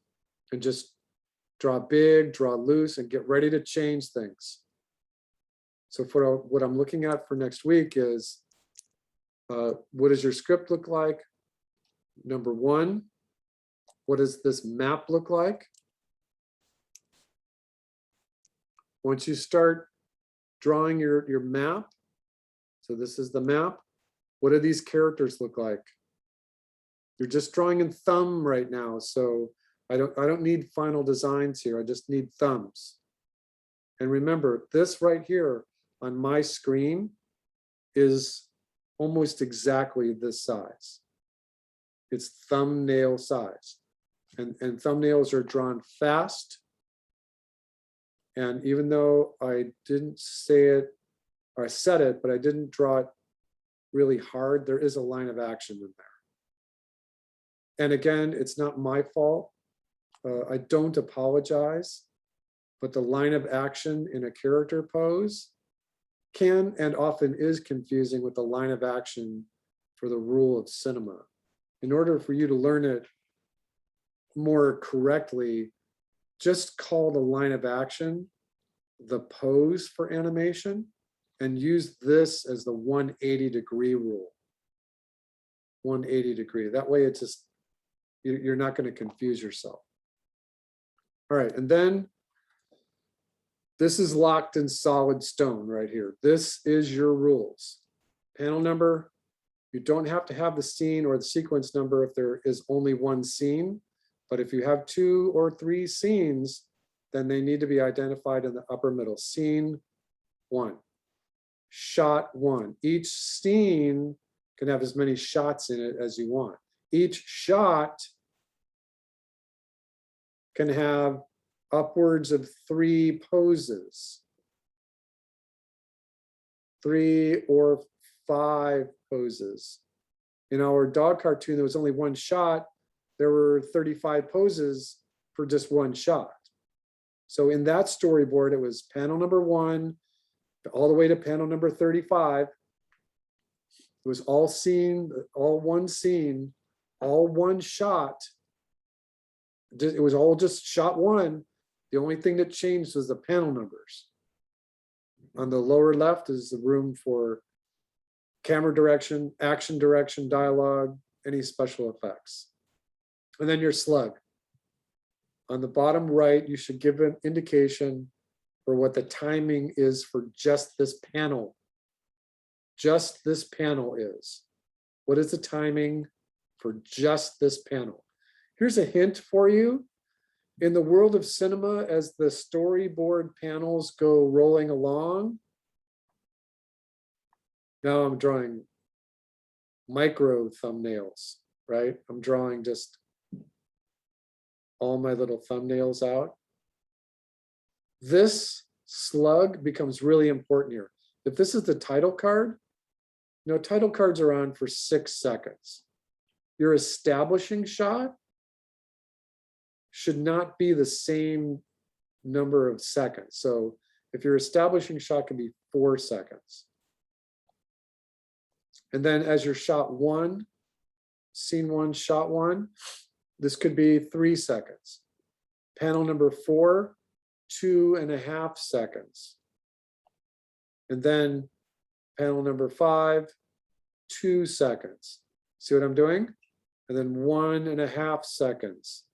and just draw big, draw loose, and get ready to change things. So for what I'm looking at for next week is, what does your script look like? Number 1, what does this map look like? Once you start drawing your map, so this is the map, What do these characters look like? You're just drawing in thumb right now, so I don't need final designs here. I just need thumbs. And remember, this right here on my screen is almost exactly this size. It's thumbnail size. And thumbnails are drawn fast. And even though I didn't say it, or I said it, but I didn't draw it really hard, there is a line of action in there. And again, it's not my fault. I don't apologize, but the line of action in a character pose can and often is confusing with the line of action for the rule of cinema. In order for you to learn it more correctly, just call the line of action the pose for animation and use this as the 180-degree rule. 180 degree. That way it's just, you're not going to confuse yourself. All right, and then this is locked in solid stone right here. This is your rules. Panel number, you don't have to have the scene or the sequence number if there is only one scene, but if you have 2 or 3 scenes, then they need to be identified in the upper middle. Scene 1, shot 1. Each scene can have as many shots in it as you want. Each shot can have upwards of 3 poses, 3 or 5 poses. In our dog cartoon, there was only 1 shot. There were 35 poses for just 1 shot. So in that storyboard, it was panel number 1 all the way to panel number 35. It was all scene, all one scene, all one shot. It was all just shot 1. The only thing that changed was the panel numbers. On the lower left is the room for camera direction, action direction, dialogue, any special effects. And then your slug. On the bottom right, you should give an indication for what the timing is for just this panel. Just this panel is. What is the timing for just this panel? Here's a hint for you. In the world of cinema, as the storyboard panels go rolling along, now I'm drawing micro thumbnails, right? I'm drawing just all my little thumbnails out. This slug becomes really important here. If this is the title card, you know, title cards are on for 6 seconds. Your establishing shot should not be the same number of seconds. So if your establishing shot can be 4 seconds. And then as your shot 1, scene 1, shot 1, this could be 3 seconds. Panel number 4, 2.5 seconds. And then panel number 5, 2 seconds. See what I'm doing? And then 1.5 seconds.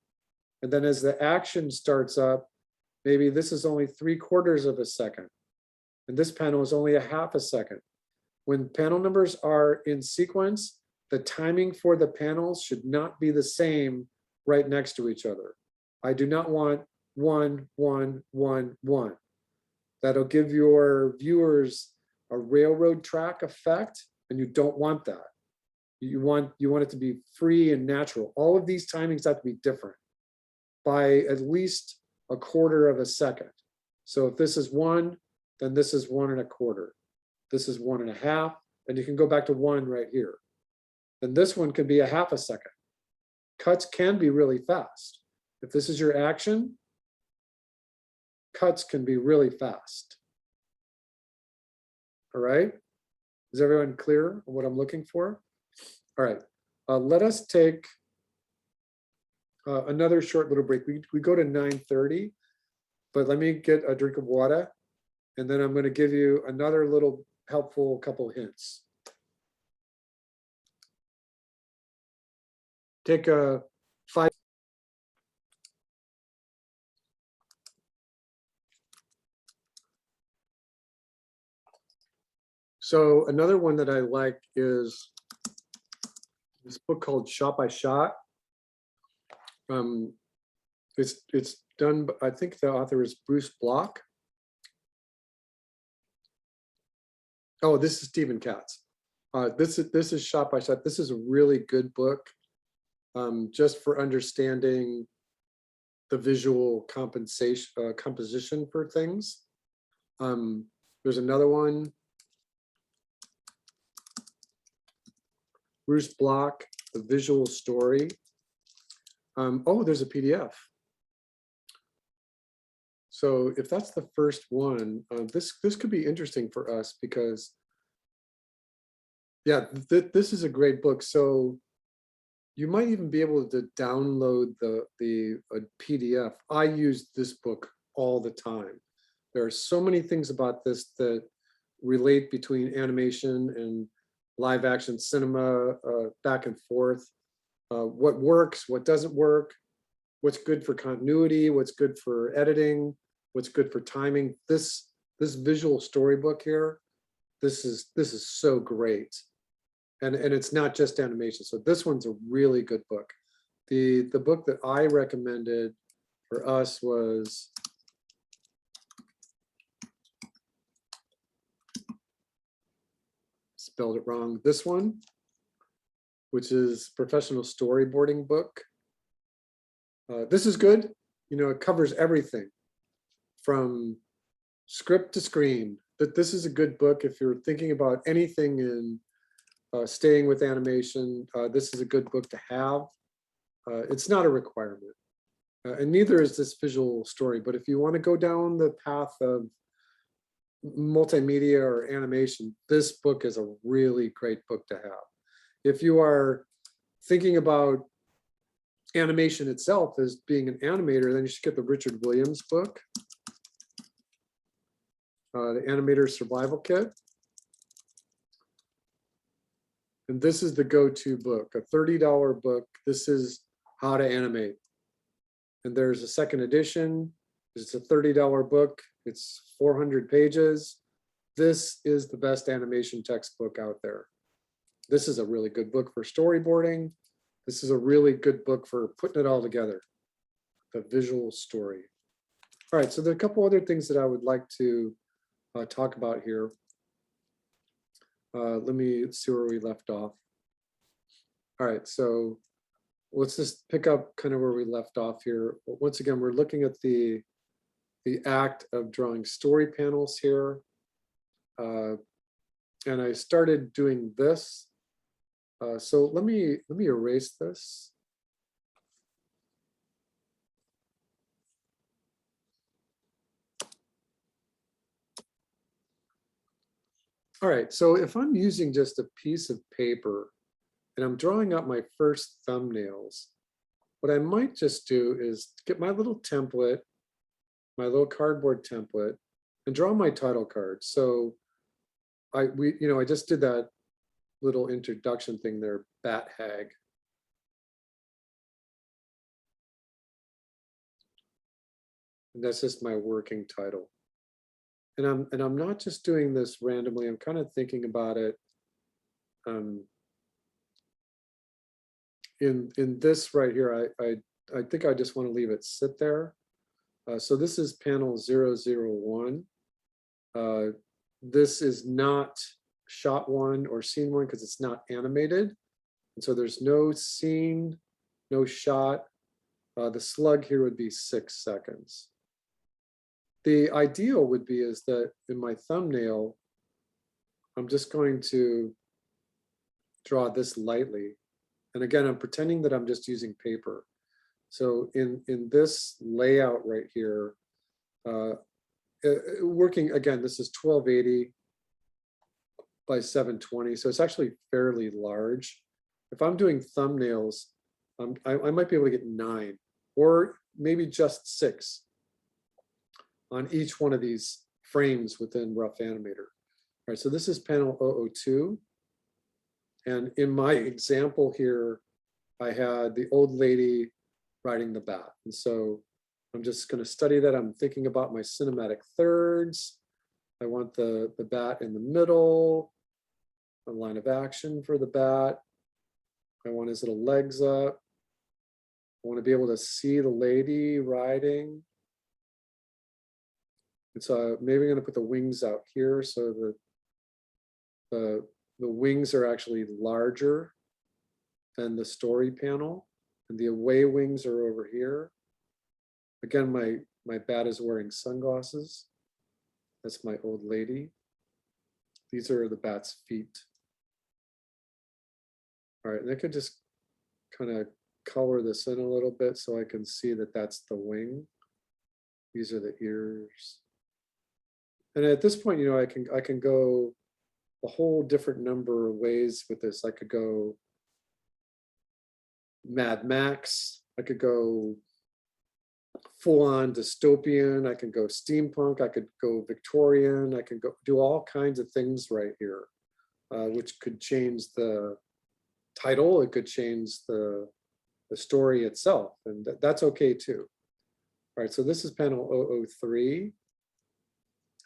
And then as the action starts up, maybe this is only 3/4 of a second. And this panel is only 1/2 second. When panel numbers are in sequence, the timing for the panels should not be the same right next to each other. I do not want 1, 1, 1, 1. That'll give your viewers a railroad track effect, and you don't want that. You want it to be free and natural. All of these timings have to be different by at least 1/4 of a second. So if this is 1, then this is 1.25. This is 1.5, and you can go back to 1 right here. Then this one could be 1/2 second. Cuts can be really fast. If this is your action, cuts can be really fast. All right, is everyone clear on what I'm looking for? All right, let us take another short little break. We go to 9:30, but let me get a drink of water, and then I'm going to give you another little helpful couple hints. Take a 5. So another one that I like is this book called Shot by Shot. It's done, I think the author is Bruce Block. Oh, this is Stephen Katz. This is Shot by Shot. This is a really good book, just for understanding the visual composition for things. There's another one, Bruce Block, The Visual Story. Oh, there's a PDF. So if that's the first one, this could be interesting for us because, yeah, this is a great book. So you might even be able to download the PDF. I use this book all the time. There are so many things about this that relate between animation and live action cinema, back and forth. What works, what doesn't work, what's good for continuity, what's good for editing, what's good for timing. This visual storybook here, this is so great. And it's not just animation. So this one's a really good book. The book that I recommended for us was spelled it wrong. This one, which is Professional Storyboarding book. This is good. You know, it covers everything from script to screen. But this is a good book if you're thinking about anything in staying with animation. This is a good book to have. It's not a requirement, and neither is this visual story. But if you want to go down the path of multimedia or animation, this book is a really great book to have. If you are thinking about animation itself as being an animator, then you should get the Richard Williams book, the Animator Survival Kit. And this is the go-to book, a $30 book. This is how to animate. And there's a second edition. It's a $30 book. It's 400 pages. This is the best animation textbook out there. This is a really good book for storyboarding. This is a really good book for putting it all together, the visual story. All right, so there are a couple other things that I would like to talk about here. Let me see where we left off. All right, so let's just pick up kind of where we left off here. Once again, we're looking at the act of drawing story panels here. And I started doing this. So let me erase this. All right, so if I'm using just a piece of paper and I'm drawing up my first thumbnails, what I might just do is get my little template, my little cardboard template, and draw my title card. So I just did that little introduction thing there, Bat Hag. And that's just my working title. And I'm not just doing this randomly. I'm kind of thinking about it in this right here. I think I just want to leave it sit there. So this is panel 001. This is not shot one or scene one because it's not animated. And so there's no scene, no shot. The slug here would be 6 seconds. The ideal would be is that in my thumbnail, I'm just going to draw this lightly. And again, I'm pretending that I'm just using paper. So in this layout right here, working, again, this is 1280 by 720. So it's actually fairly large. If I'm doing thumbnails, I might be able to get 9 or maybe just 6 on each one of these frames within Rough Animator. All right, so this is panel 002. And in my example here, I had the old lady riding the bat. And so I'm just going to study that. I'm thinking about my cinematic thirds. I want the bat in the middle, a line of action for the bat. I want his little legs up. I want to be able to see the lady riding. And so maybe I'm going to put the wings out here so that the wings are actually larger than the story panel, and the away wings are over here. Again, my bat is wearing sunglasses. That's my old lady. These are the bat's feet. All right, and I could just kind of color this in a little bit so I can see that that's the wing. These are the ears. And at this point, you know, I can go a whole different number of ways with this. I could go Mad Max. I could go full on dystopian. I could go steampunk. I could go Victorian. I could go do all kinds of things right here, which could change the title. It could change the story itself, and that's okay too. All right, so this is panel 003.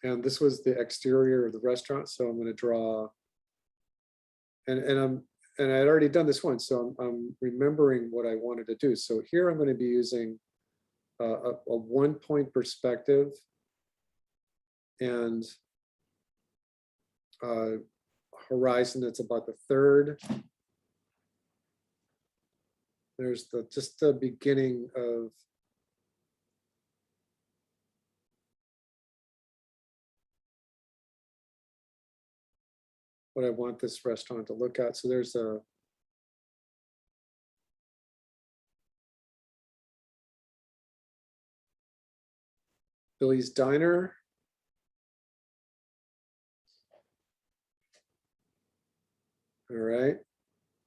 And this was the exterior of the restaurant. So I'm going to draw, and I had already done this one, so I'm remembering what I wanted to do. So here I'm going to be using a 1-point perspective and horizon that's about the third. There's just the beginning of what I want this restaurant to look at. So there's a Billy's Diner. All right.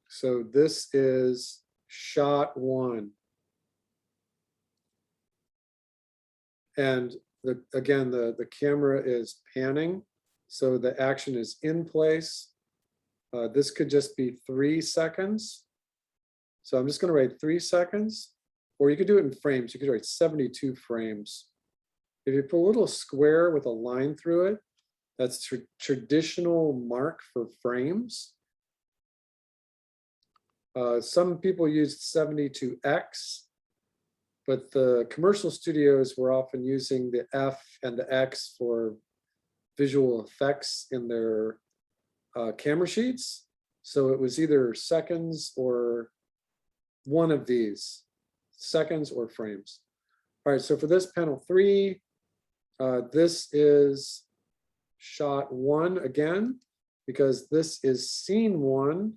So this is shot 1. And again, the camera is panning. So the action is in place. This could just be 3 seconds. So I'm just going to write 3 seconds, or you could do it in frames. You could write 72 frames. If you put a little square with a line through it, that's traditional mark for frames. Some people used 72x, but the commercial studios were often using the F and the X for visual effects in their camera sheets. So it was either seconds or one of these, seconds or frames. All right, so for this panel 3, this is shot 1 again, because this is scene 1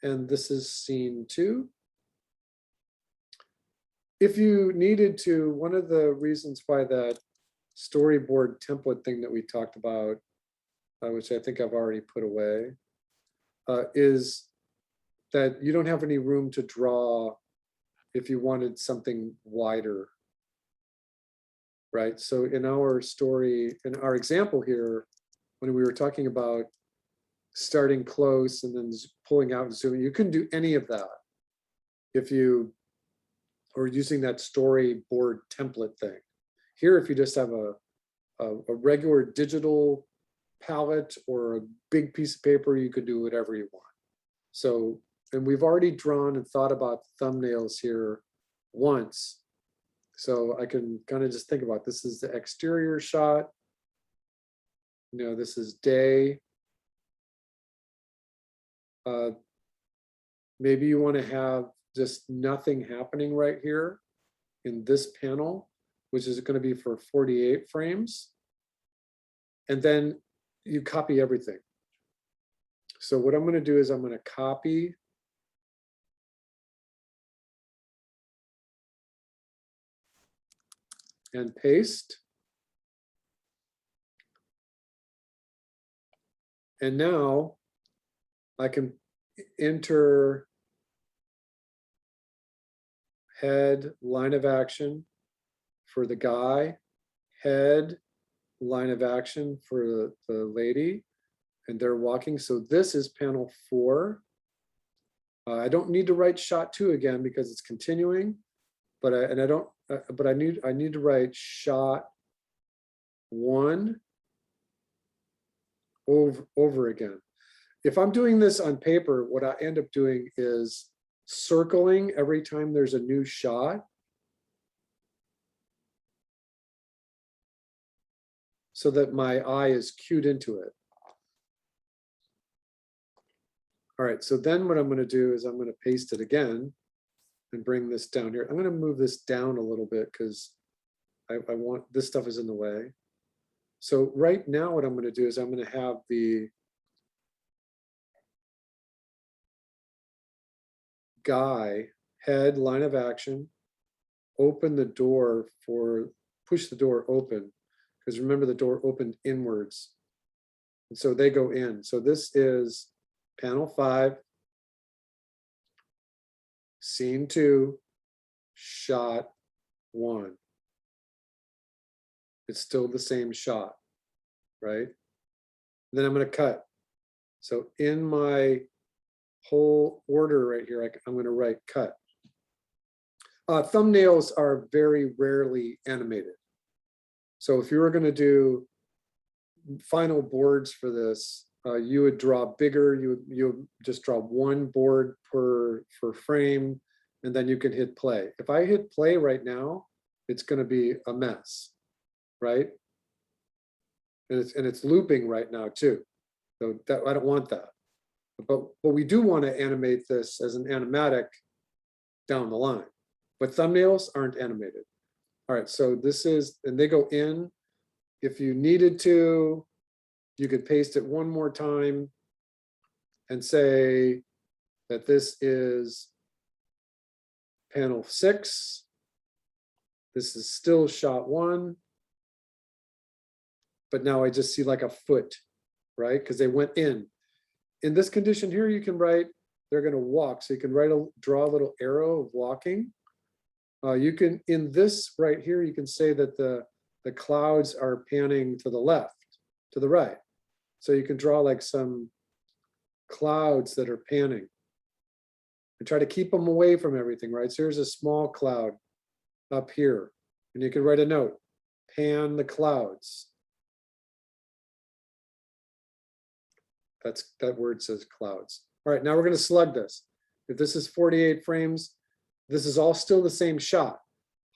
and this is scene 2. If you needed to, one of the reasons why that storyboard template thing that we talked about, which I think I've already put away, is that you don't have any room to draw if you wanted something wider, right? So in our story, in our example here, when we were talking about starting close and then pulling out and zooming, you couldn't do any of that if you are using that storyboard template thing. Here, if you just have a regular digital palette or a big piece of paper, you could do whatever you want. So, and we've already drawn and thought about thumbnails here once. So I can kind of just think about, this is the exterior shot. You know, this is day. Maybe you want to have just nothing happening right here in this panel, which is going to be for 48 frames. And then you copy everything. So what I'm going to do is I'm going to copy and paste. And now I can enter head, line of action for the guy, head, line of action for the lady, and they're walking. So this is panel 4. I don't need to write shot 2 again because it's continuing, but I need to write shot 1 over again. if I'm doing this on paper, what I end up doing is circling every time there's a new shot. So that my eye is cued into it. All right, so then what I'm going to do is I'm going to paste it again and bring this down here. I'm going to move this down a little bit because I want, this stuff is in the way. So right now what I'm going to do is I'm going to have the guy head line of action, open the door for, push the door open. Because remember the door opened inwards. And so they go in. So this is panel 5, scene 2, shot 1. It's still the same shot, right? Then I'm going to cut. So in my whole order right here, I'm going to write cut. Thumbnails are very rarely animated. So if you were going to do final boards for this, you would draw bigger. You just draw one board per frame, and then you can hit play. If I hit play right now, it's going to be a mess, right? And it's looping right now too. So that I don't want that. But we do want to animate this as an animatic down the line. But thumbnails aren't animated. All right, so this is, and they go in. If you needed to, you could paste it one more time and say that this is panel 6. This is still shot 1. But now I just see like a foot, right? Because they went in. In this condition here, you can write, they're going to walk. So you can draw a little arrow of walking. You can, in this right here, you can say that the clouds are panning to the left, to the right. So you can draw like some clouds that are panning and try to keep them away from everything, right? So here's a small cloud up here, and you can write a note, pan the clouds. That word says clouds. All right, now we're going to slug this. If this is 48 frames, this is all still the same shot.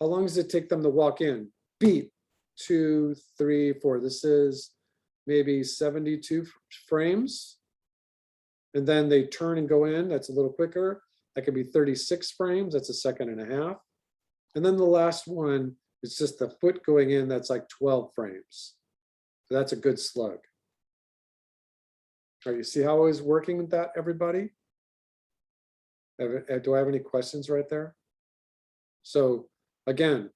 How long does it take them to walk in? Beat, 2, 3, 4. This is maybe 72 frames. And then they turn and go in. That's a little quicker. That could be 36 frames. That's a second and a half. And then the last one is just the foot going in. That's like 12 frames. So that's a good slug. All right, you see how I was working with that, everybody? Do I have any questions right there? So again,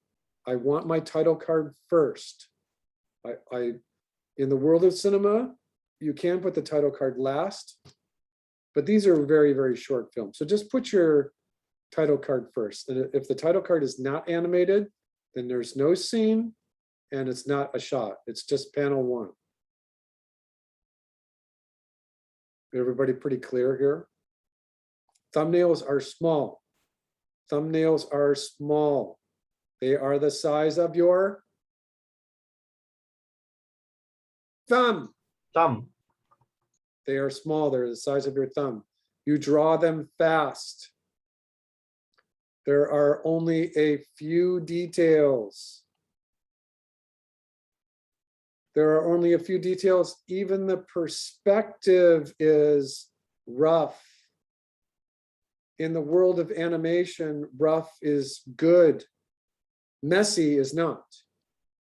I want my title card first. In the world of cinema, you can put the title card last, but these are very, very short films. So just put your title card first. And if the title card is not animated, then there's no scene and it's not a shot. It's just panel 1. Everybody pretty clear here? Thumbnails are small. Thumbnails are small. They are the size of your thumb. Thumb. They are small. They're the size of your thumb. You draw them fast. There are only a few details. There are only a few details. Even the perspective is rough. In the world of animation, rough is good. Messy is not.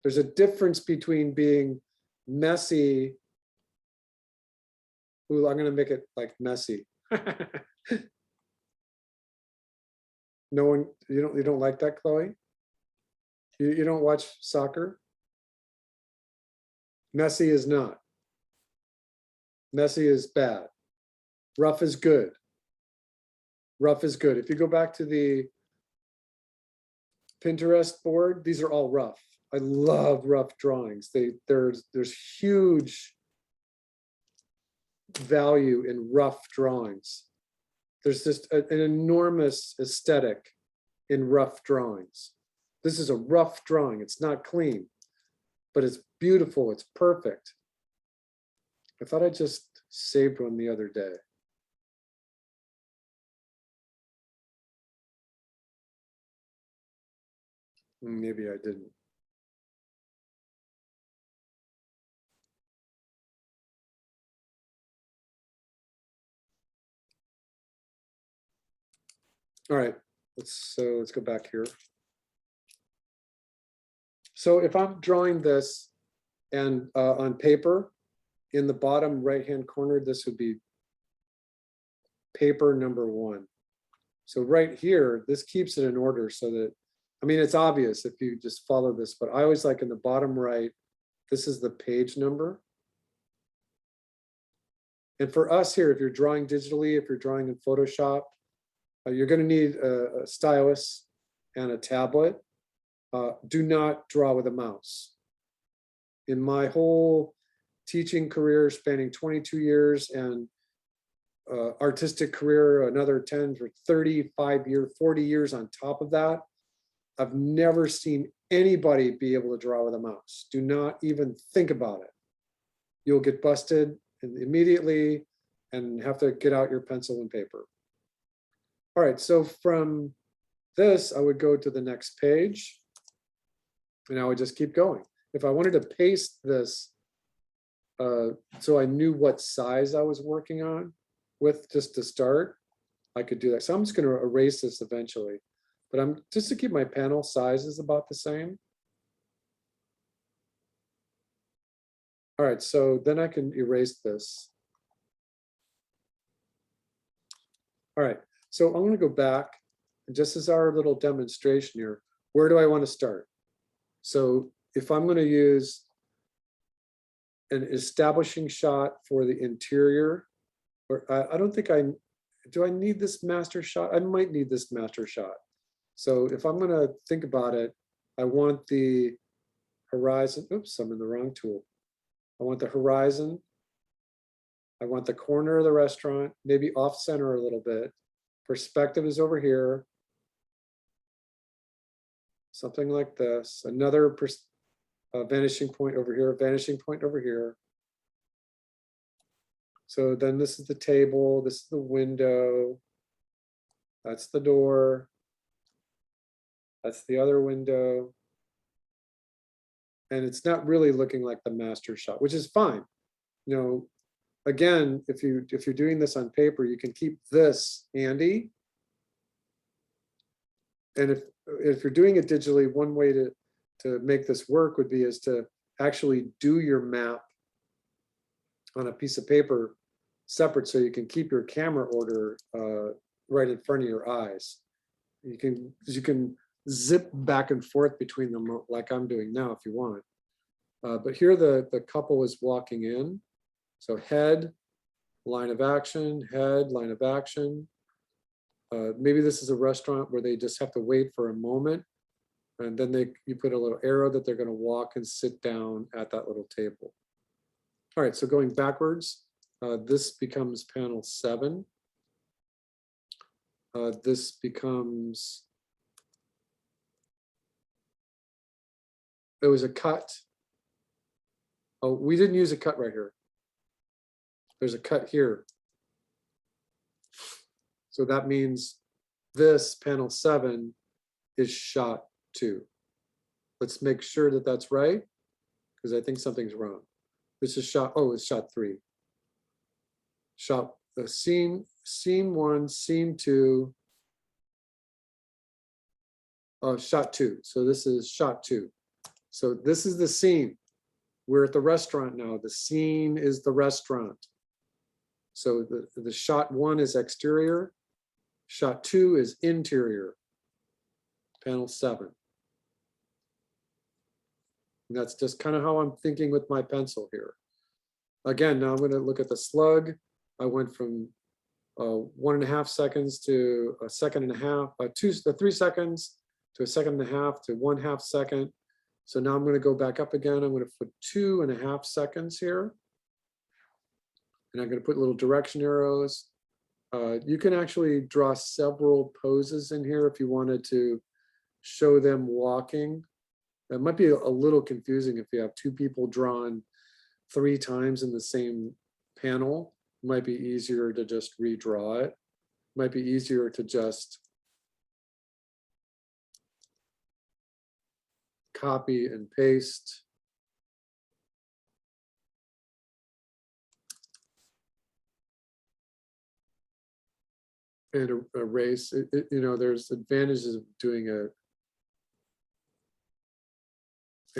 There's a difference between being messy. Ooh, I'm going to make it like messy. No one, you don't like that, Chloe? You don't watch soccer? Messy is not. Messy is bad. Rough is good. Rough is good. If you go back to the Pinterest board, these are all rough. I love rough drawings. There's huge value in rough drawings. There's just an enormous aesthetic in rough drawings. This is a rough drawing. It's not clean, but it's beautiful. It's perfect. I thought I just saved one the other day. Maybe I didn't. All right, let's go back here. So if I'm drawing this and on paper, in the bottom right-hand corner, this would be paper number 1. So right here, this keeps it in order so that, I mean, it's obvious if you just follow this, but I always like in the bottom right, this is the page number. And for us here, if you're drawing digitally, if you're drawing in Photoshop, you're going to need a stylus and a tablet. Do not draw with a mouse. In my whole teaching career spanning 22 years and artistic career, another 10 for 35 years, 40 years on top of that, I've never seen anybody be able to draw with a mouse. Do not even think about it. You'll get busted immediately and have to get out your pencil and paper. All right, so from this, I would go to the next page and I would just keep going. If I wanted to paste this, so I knew what size I was working on with just to start, I could do that. So I'm just going to erase this eventually, but I'm just to keep my panel sizes about the same. All right, so then I can erase this. All right, so I'm going to go back, and just as our little demonstration here, where do I want to start? So if I'm going to use an establishing shot for the interior, or I don't think do I need this master shot? I might need this master shot. So if I'm going to think about it, I want the horizon. Oops, I'm in the wrong tool. I want the horizon. I want the corner of the restaurant, maybe off center a little bit. Perspective is over here. Something like this. Another vanishing point over here, vanishing point over here. So then this is the table, this is the window. That's the door. That's the other window. And it's not really looking like the master shot, which is fine. You know, again, if you're doing this on paper, you can keep this handy. And if you're doing it digitally, one way to make this work would be is to actually do your map on a piece of paper separate, so you can keep your camera order right in front of your eyes. You can zip back and forth between them like I'm doing now if you want. But here the couple is walking in. So head, line of action, head, line of action. Maybe this is a restaurant where they just have to wait for a moment, and then you put a little arrow that they're going to walk and sit down at that little table. All right, so going backwards, this becomes panel 7. This becomes, it was a cut. Oh, we didn't use a cut right here. There's a cut here. So that means this panel 7 is shot 2. Let's make sure that that's right, because I think something's wrong. This is shot, oh, it's shot 3. Shot the scene 1, scene 2, shot 2. So this is shot 2. So this is the scene. We're at the restaurant now. The scene is the restaurant. So the shot 1 is exterior. Shot 2 is interior. Panel 7. And that's just kind of how I'm thinking with my pencil here. Again, now I'm going to look at the slug. I went from 1.5 seconds to a second and a half, 3 seconds to a second and a half to 1/2 second. So now I'm going to go back up again. I'm going to put 2.5 seconds here. And I'm going to put little direction arrows. You can actually draw several poses in here if you wanted to show them walking. It might be a little confusing if you have 2 people drawn 3 times in the same panel. might be easier to just redraw it. Might be easier to just copy and paste. And erase. You know, there's advantages of doing it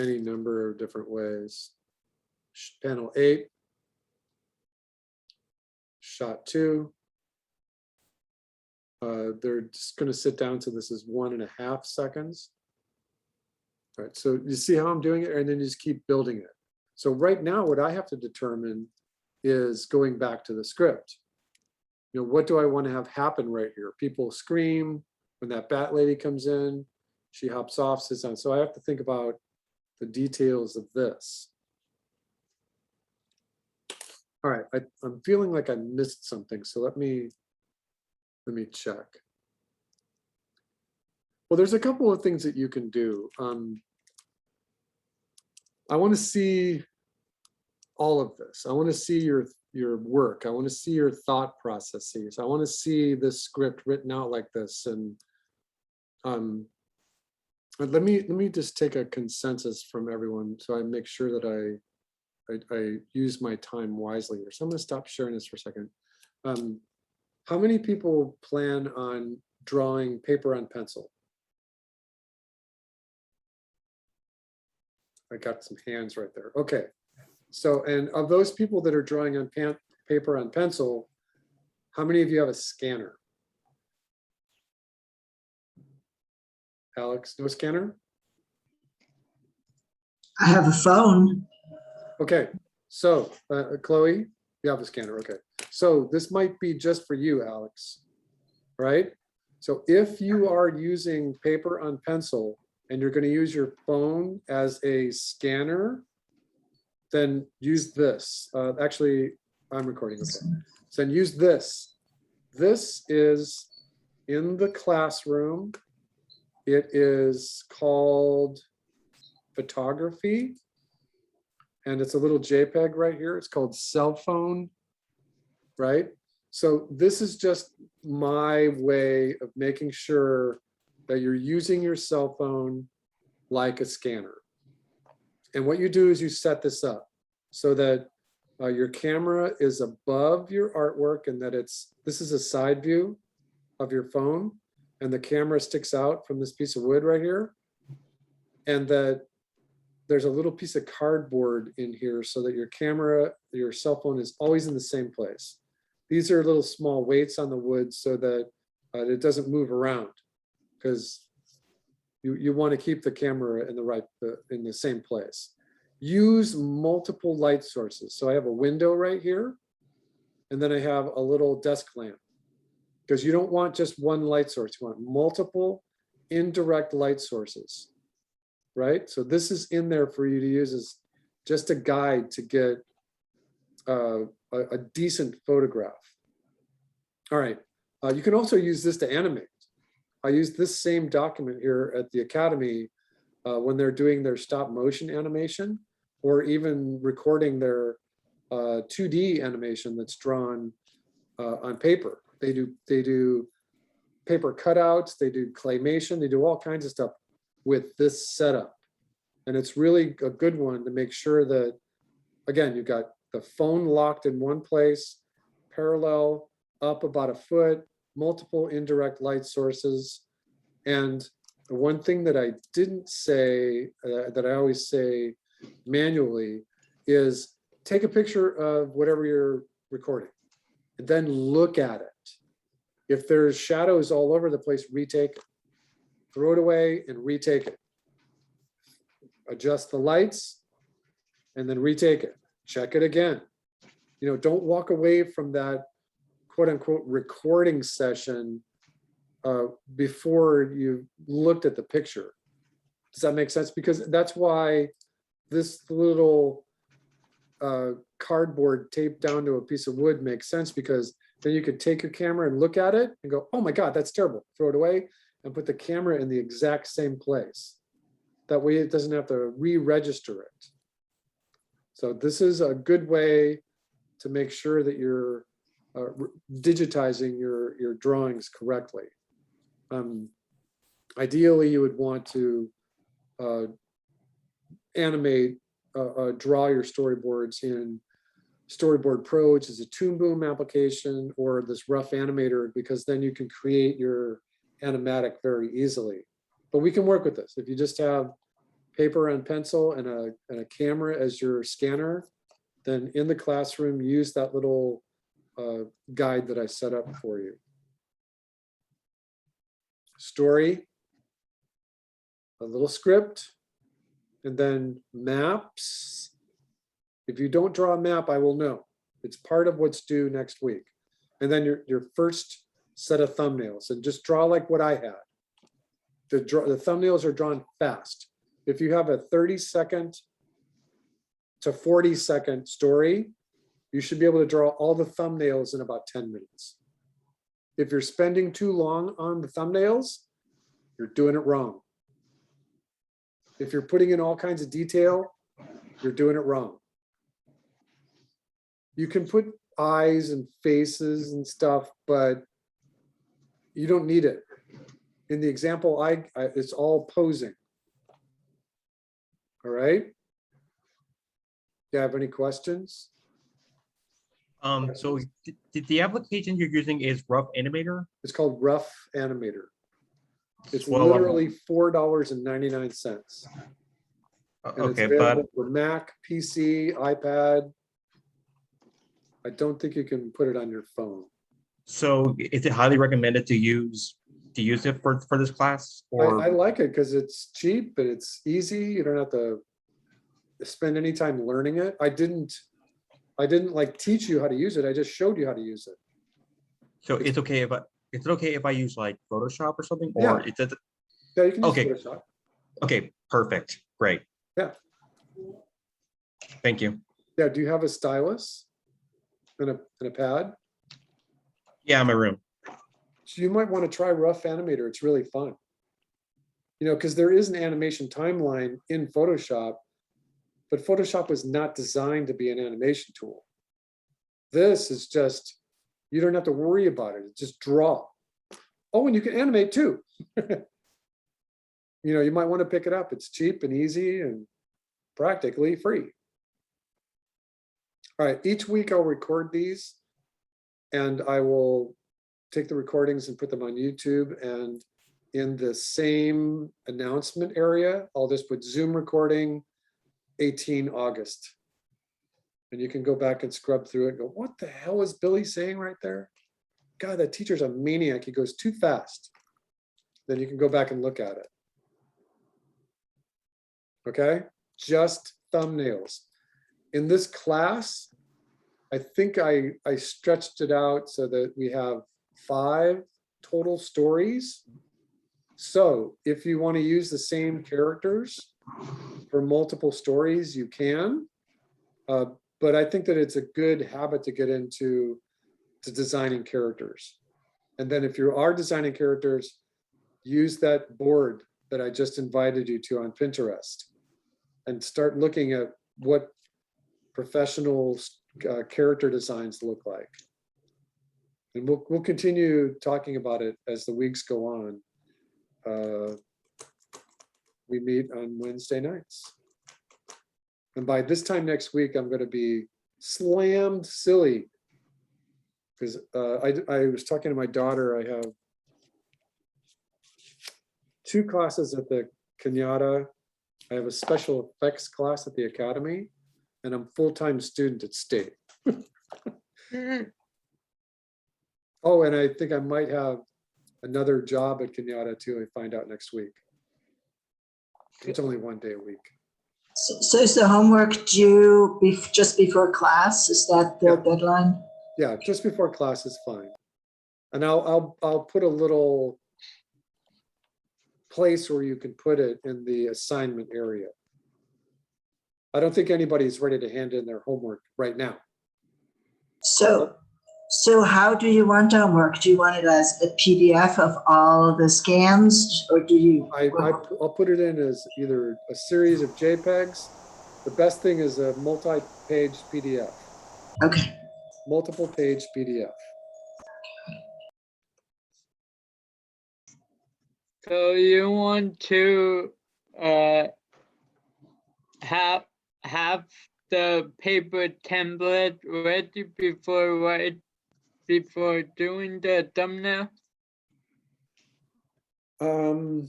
any number of different ways. Panel 8, shot 2. They're just going to sit down to this is 1.5 seconds. All right, so you see how I'm doing it, and then you just keep building it. So right now, what I have to determine is going back to the script. You know, what do I want to have happen right here? People scream when that bat lady comes in. She hops off, sits down. So I have to think about the details of this. All right, I'm feeling like I missed something. So let me check. Well, there's a couple of things that you can do. I want to see all of this. I want to see your work. I want to see your thought processes. I want to see this script written out like this. And let me just take a consensus from everyone so I make sure that I use my time wisely here. So I'm going to stop sharing this for a second. How many people plan on drawing paper on pencil? I got some hands right there. Okay. So, and of those people that are drawing on paper on pencil, how many of you have a scanner? Alex, no scanner? I have a phone. Okay, so Chloe, you have a scanner, okay. So this might be just for you, Alex, right? So if you are using paper on pencil and you're going to use your phone as a scanner, then use this. Actually, I'm recording, okay. So then use this. This is in the classroom. It is called photography. And it's a little JPEG right here. It's called cell phone, right? So this is just my way of making sure that you're using your cell phone like a scanner. And what you do is you set this up so that your camera is above your artwork and that this is a side view of your phone and the camera sticks out from this piece of wood right here. And that there's a little piece of cardboard in here so that your camera, your cell phone is always in the same place. These are little small weights on the wood so that it doesn't move around because you want to keep the camera in the same place. Use multiple light sources. So I have a window right here, and then I have a little desk lamp because you don't want just one light source. You want multiple indirect light sources, right? So this is in there for you to use as just a guide to get a decent photograph. All right, you can also use this to animate. I use this same document here at the Academy when they're doing their stop motion animation or even recording their 2D animation that's drawn on paper. They do paper cutouts, they do claymation, they do all kinds of stuff with this setup. And it's really a good one to make sure that, again, you've got the phone locked in one place, parallel up about a foot, multiple indirect light sources. And the one thing that I didn't say, that I always say manually, is take a picture of whatever you're recording and then look at it. If there's shadows all over the place, retake it. Throw it away and retake it. Adjust the lights and then retake it. Check it again. You know, don't walk away from that quote unquote recording session before you looked at the picture. Does that make sense? Because that's why this little cardboard taped down to a piece of wood makes sense, because then you could take your camera and look at it and go, oh my God, that's terrible. Throw it away and put the camera in the exact same place. That way it doesn't have to re-register it. So this is a good way to make sure that you're digitizing your drawings correctly. Ideally, you would want to animate, draw your storyboards in Storyboard Pro, which is a Toon Boom application, or this rough animator, because then you can create your animatic very easily. But we can work with this. If you just have paper and pencil and a camera as your scanner, then in the classroom, use that little guide that I set up for you. Story, a little script, and then maps. If you don't draw a map, I will know. It's part of what's due next week. And then your first set of thumbnails, and just draw like what I had. The thumbnails are drawn fast. If you have a 30-second to 40-second story, you should be able to draw all the thumbnails in about 10 minutes. If you're spending too long on the thumbnails, you're doing it wrong. If you're putting in all kinds of detail, you're doing it wrong. You can put eyes and faces and stuff, but you don't need it. In the example, it's all posing. All right. Do you have any questions? So the application you're using is Rough Animator? It's called Rough Animator. It's Well, literally $4.99. And it's Okay, available but for Mac, PC, iPad. I don't think you can put it on your phone. so is it highly recommended to use it for this class? Or I like it because it's cheap and it's easy. You don't have to spend any time learning it. I didn't like teach you how to use it. I just showed you how to use it. so it's okay if I use like Photoshop or something, or Yeah. it's Yeah, you can use Okay. Photoshop. okay, perfect, great. Yeah. Thank you. Yeah. Do you have a stylus and a pad? Yeah, in my room. So you might want to try Rough Animator. It's really fun. You know, because there is an animation timeline in Photoshop, but Photoshop was not designed to be an animation tool. This is just, you don't have to worry about it. It's just draw. Oh, and you can animate too. You know, you might want to pick it up. It's cheap and easy and practically free. All right, each week I'll record these and I will take the recordings and put them on YouTube, and in the same announcement area, I'll just put Zoom recording 18 August. And you can go back and scrub through it and go, what the hell is Billy saying right there? God, that teacher's a maniac. He goes too fast. Then you can go back and look at it. Okay, just thumbnails. In this class, I think I stretched it out so that we have 5 total stories. So if you want to use the same characters for multiple stories, you can. But I think that it's a good habit to get into designing characters. And then if you are designing characters, use that board that I just invited you to on Pinterest and start looking at what professional character designs look like. And we'll continue talking about it as the weeks go on. We meet on Wednesday nights. And by this time next week, I'm going to be slammed silly because I was talking to my daughter. I have 2 classes at the Kenyatta. I have a special effects class at the Academy, and I'm full-time student at State. Oh, and I think I might have another job at Kenyatta too. I find out next week. It's only 1 day a week. So is the homework due just before class? Is that the deadline? Yeah, just before class is fine. And I'll put a little place where you can put it in the assignment area. I don't think anybody's ready to hand in their homework right now. So how do you want homework? Do you want it as a PDF of all the scans, or do you? I'll put it in as either a series of JPEGs. The best thing is a multi-page PDF. Okay. Multiple page PDF. So you want to have the paper template ready before doing the thumbnail? I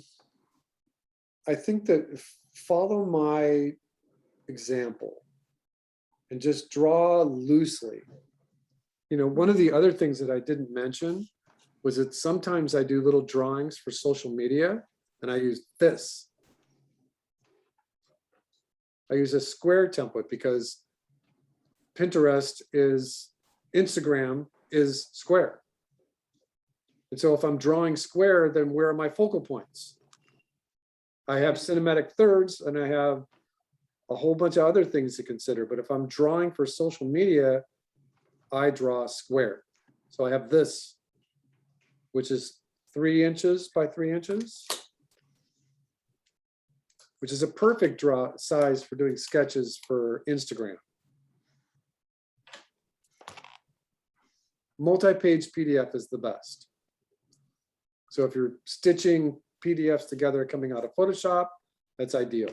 think that follow my example and just draw loosely. You know, one of the other things that I didn't mention was that sometimes I do little drawings for social media and I use this. I use a square template because Instagram is square. And so if I'm drawing square, then where are my focal points? I have cinematic thirds and I have a whole bunch of other things to consider. But if I'm drawing for social media, I draw square. So I have this, which is 3 inches by 3 inches, which is a perfect draw size for doing sketches for Instagram. Multi-page PDF is the best. So if you're stitching PDFs together coming out of Photoshop, that's ideal.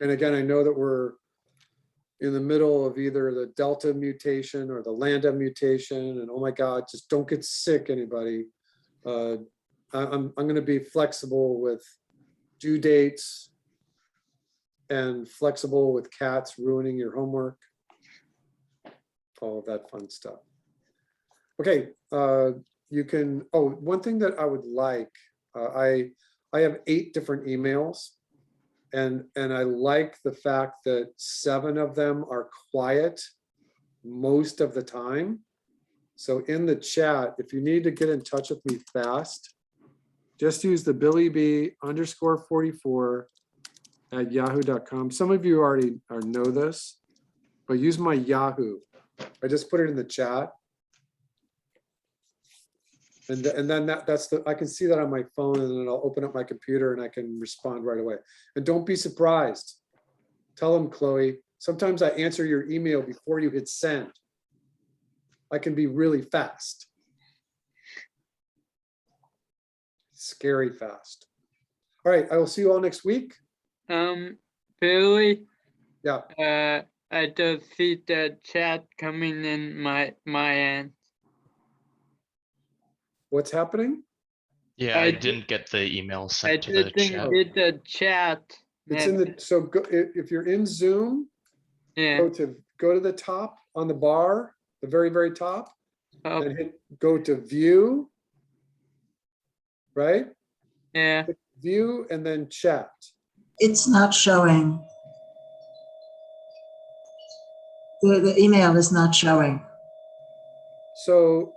And again, I know that we're in the middle of either the Delta mutation or the Lambda mutation, and oh my God, just don't get sick, anybody. I'm going to be flexible with due dates and flexible with cats ruining your homework, all of that fun stuff. Okay, you can, oh, one thing that I would like, I have 8 different emails, and I like the fact that 7 of them are quiet most of the time. So in the chat, if you need to get in touch with me fast, just use the billyb_44@yahoo.com. Some of you already know this, but use my Yahoo. I just put it in the chat. And then that's I can see that on my phone, and then I'll open up my computer and I can respond right away. And don't be surprised. Tell them, Chloe, sometimes I answer your email before you hit send. I can be really fast. Scary fast. All right, I will see you all next week. Billy, Yeah. I just see the chat coming in my end. What's happening? Yeah, I I did- didn't get the email I sent to the didn't chat. get the chat. It's in the, so go, if you're in Zoom, Yeah. go to the top on the bar, the very, very top, Oh, and go to view, right? yeah. View and then chat. It's not showing. The email is not showing. So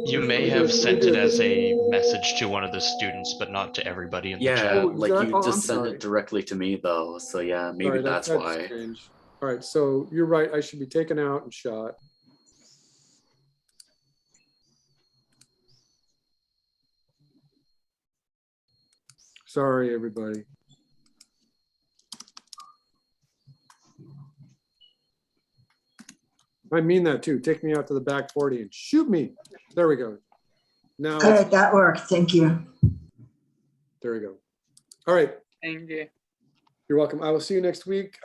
You may have sent it as a message to one of the students, but not to everybody in the Yeah, chat. Oh, like that- you oh, I'm just sent sorry. it directly to me though. So yeah, maybe sorry, that's why. strange. All right, so you're right. I should be taken out and shot. Sorry, everybody. I mean that too. Take me out to the back 40 and shoot me. There we go. Now, All right, that worked. Thank you. there we go. All right. Thank you. You're welcome. I will see you next week.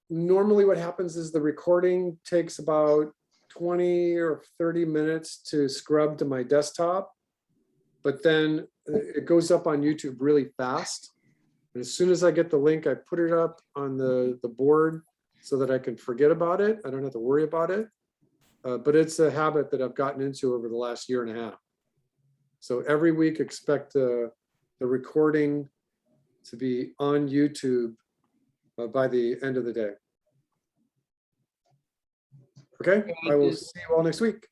Normally what happens is the recording takes about 20 or 30 minutes to scrub to my desktop, but then it goes up on YouTube really fast. And as soon as I get the link, I put it up on the board so that I can forget about it. I don't have to worry about it. But it's a habit that I've gotten into over the last year and a half. So every week, expect the recording to be on YouTube by the end of the day. Okay, I will see you all next week.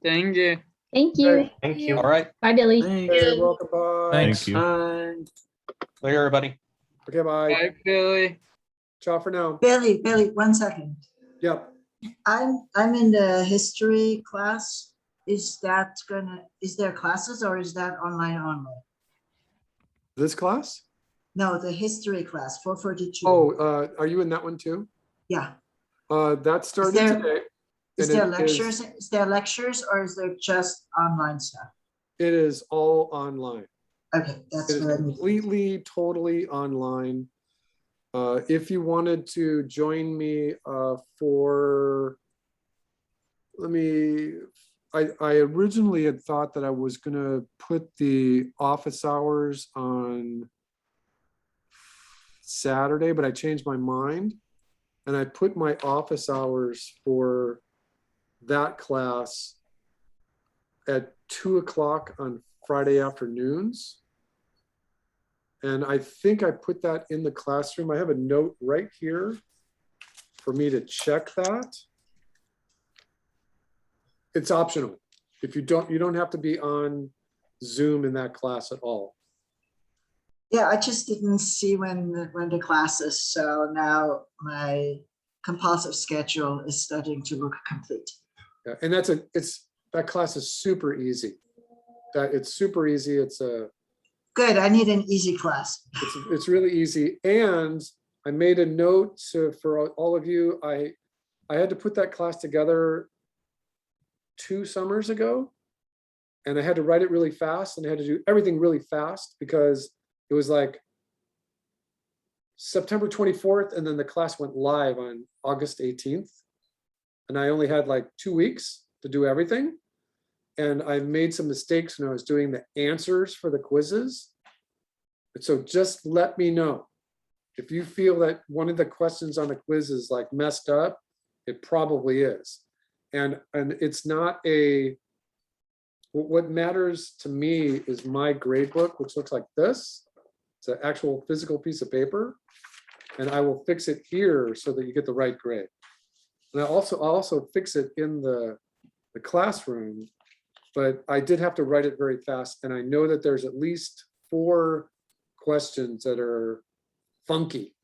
Thank you. Thank you. Thank you. All right. Bye, Billy. Thanks. You're welcome. Bye. Thanks. Thank you. Bye. Later, everybody. Okay, bye. Bye, Billy. Ciao for now. Billy, 1 second. Yep. I'm in the history class. Is there classes or is that online only? This class? No, the history class, 442. Oh, are you in that one too? Yeah. That started there- today. Is And there it is- lectures? Is there lectures or is there just online stuff? It is all online. Okay, that's It is what I need. completely, totally online. If you wanted to join me for, I originally had thought that I was gonna put the office hours on Saturday, but I changed my mind. And I put my office hours for that class at 2 o'clock on Friday afternoons. And I think I put that in the classroom. I have a note right here for me to check that. It's optional. If you don't have to be on Zoom in that class at all. Yeah, I just didn't see when the classes, so now my compulsive schedule is starting to look complete. Yeah, and that class is super easy. It's super easy. Good, I need an easy class. It's really easy. And I made a note for all of you. I had to put that class together 2 summers ago, and I had to write it really fast, and I had to do everything really fast because it was like September 24th, and then the class went live on August 18th. And I only had like 2 weeks to do everything. And I made some mistakes when I was doing the answers for the quizzes. And so just let me know. If you feel that one of the questions on the quiz is like messed up, it probably is. And it's not what matters to me is my grade book, which looks like this. It's an actual physical piece of paper. And I will fix it here so that you get the right grade. And I'll also fix it in the classroom, but I did have to write it very fast. And I know that there's at least 4 questions that are funky.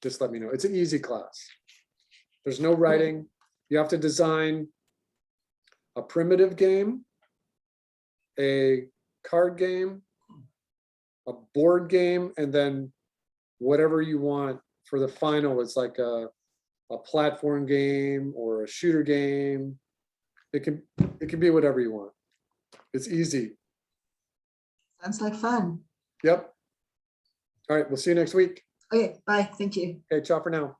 Just let me know. It's an easy class. There's no writing. You have to design a primitive game, a card game, a board game, and then whatever you want for the final. It's like a platform game or a shooter game. It can be whatever you want. It's easy. Sounds like fun. Yep. All right, we'll see you next week. Okay, bye, thank you. Okay, ciao for now.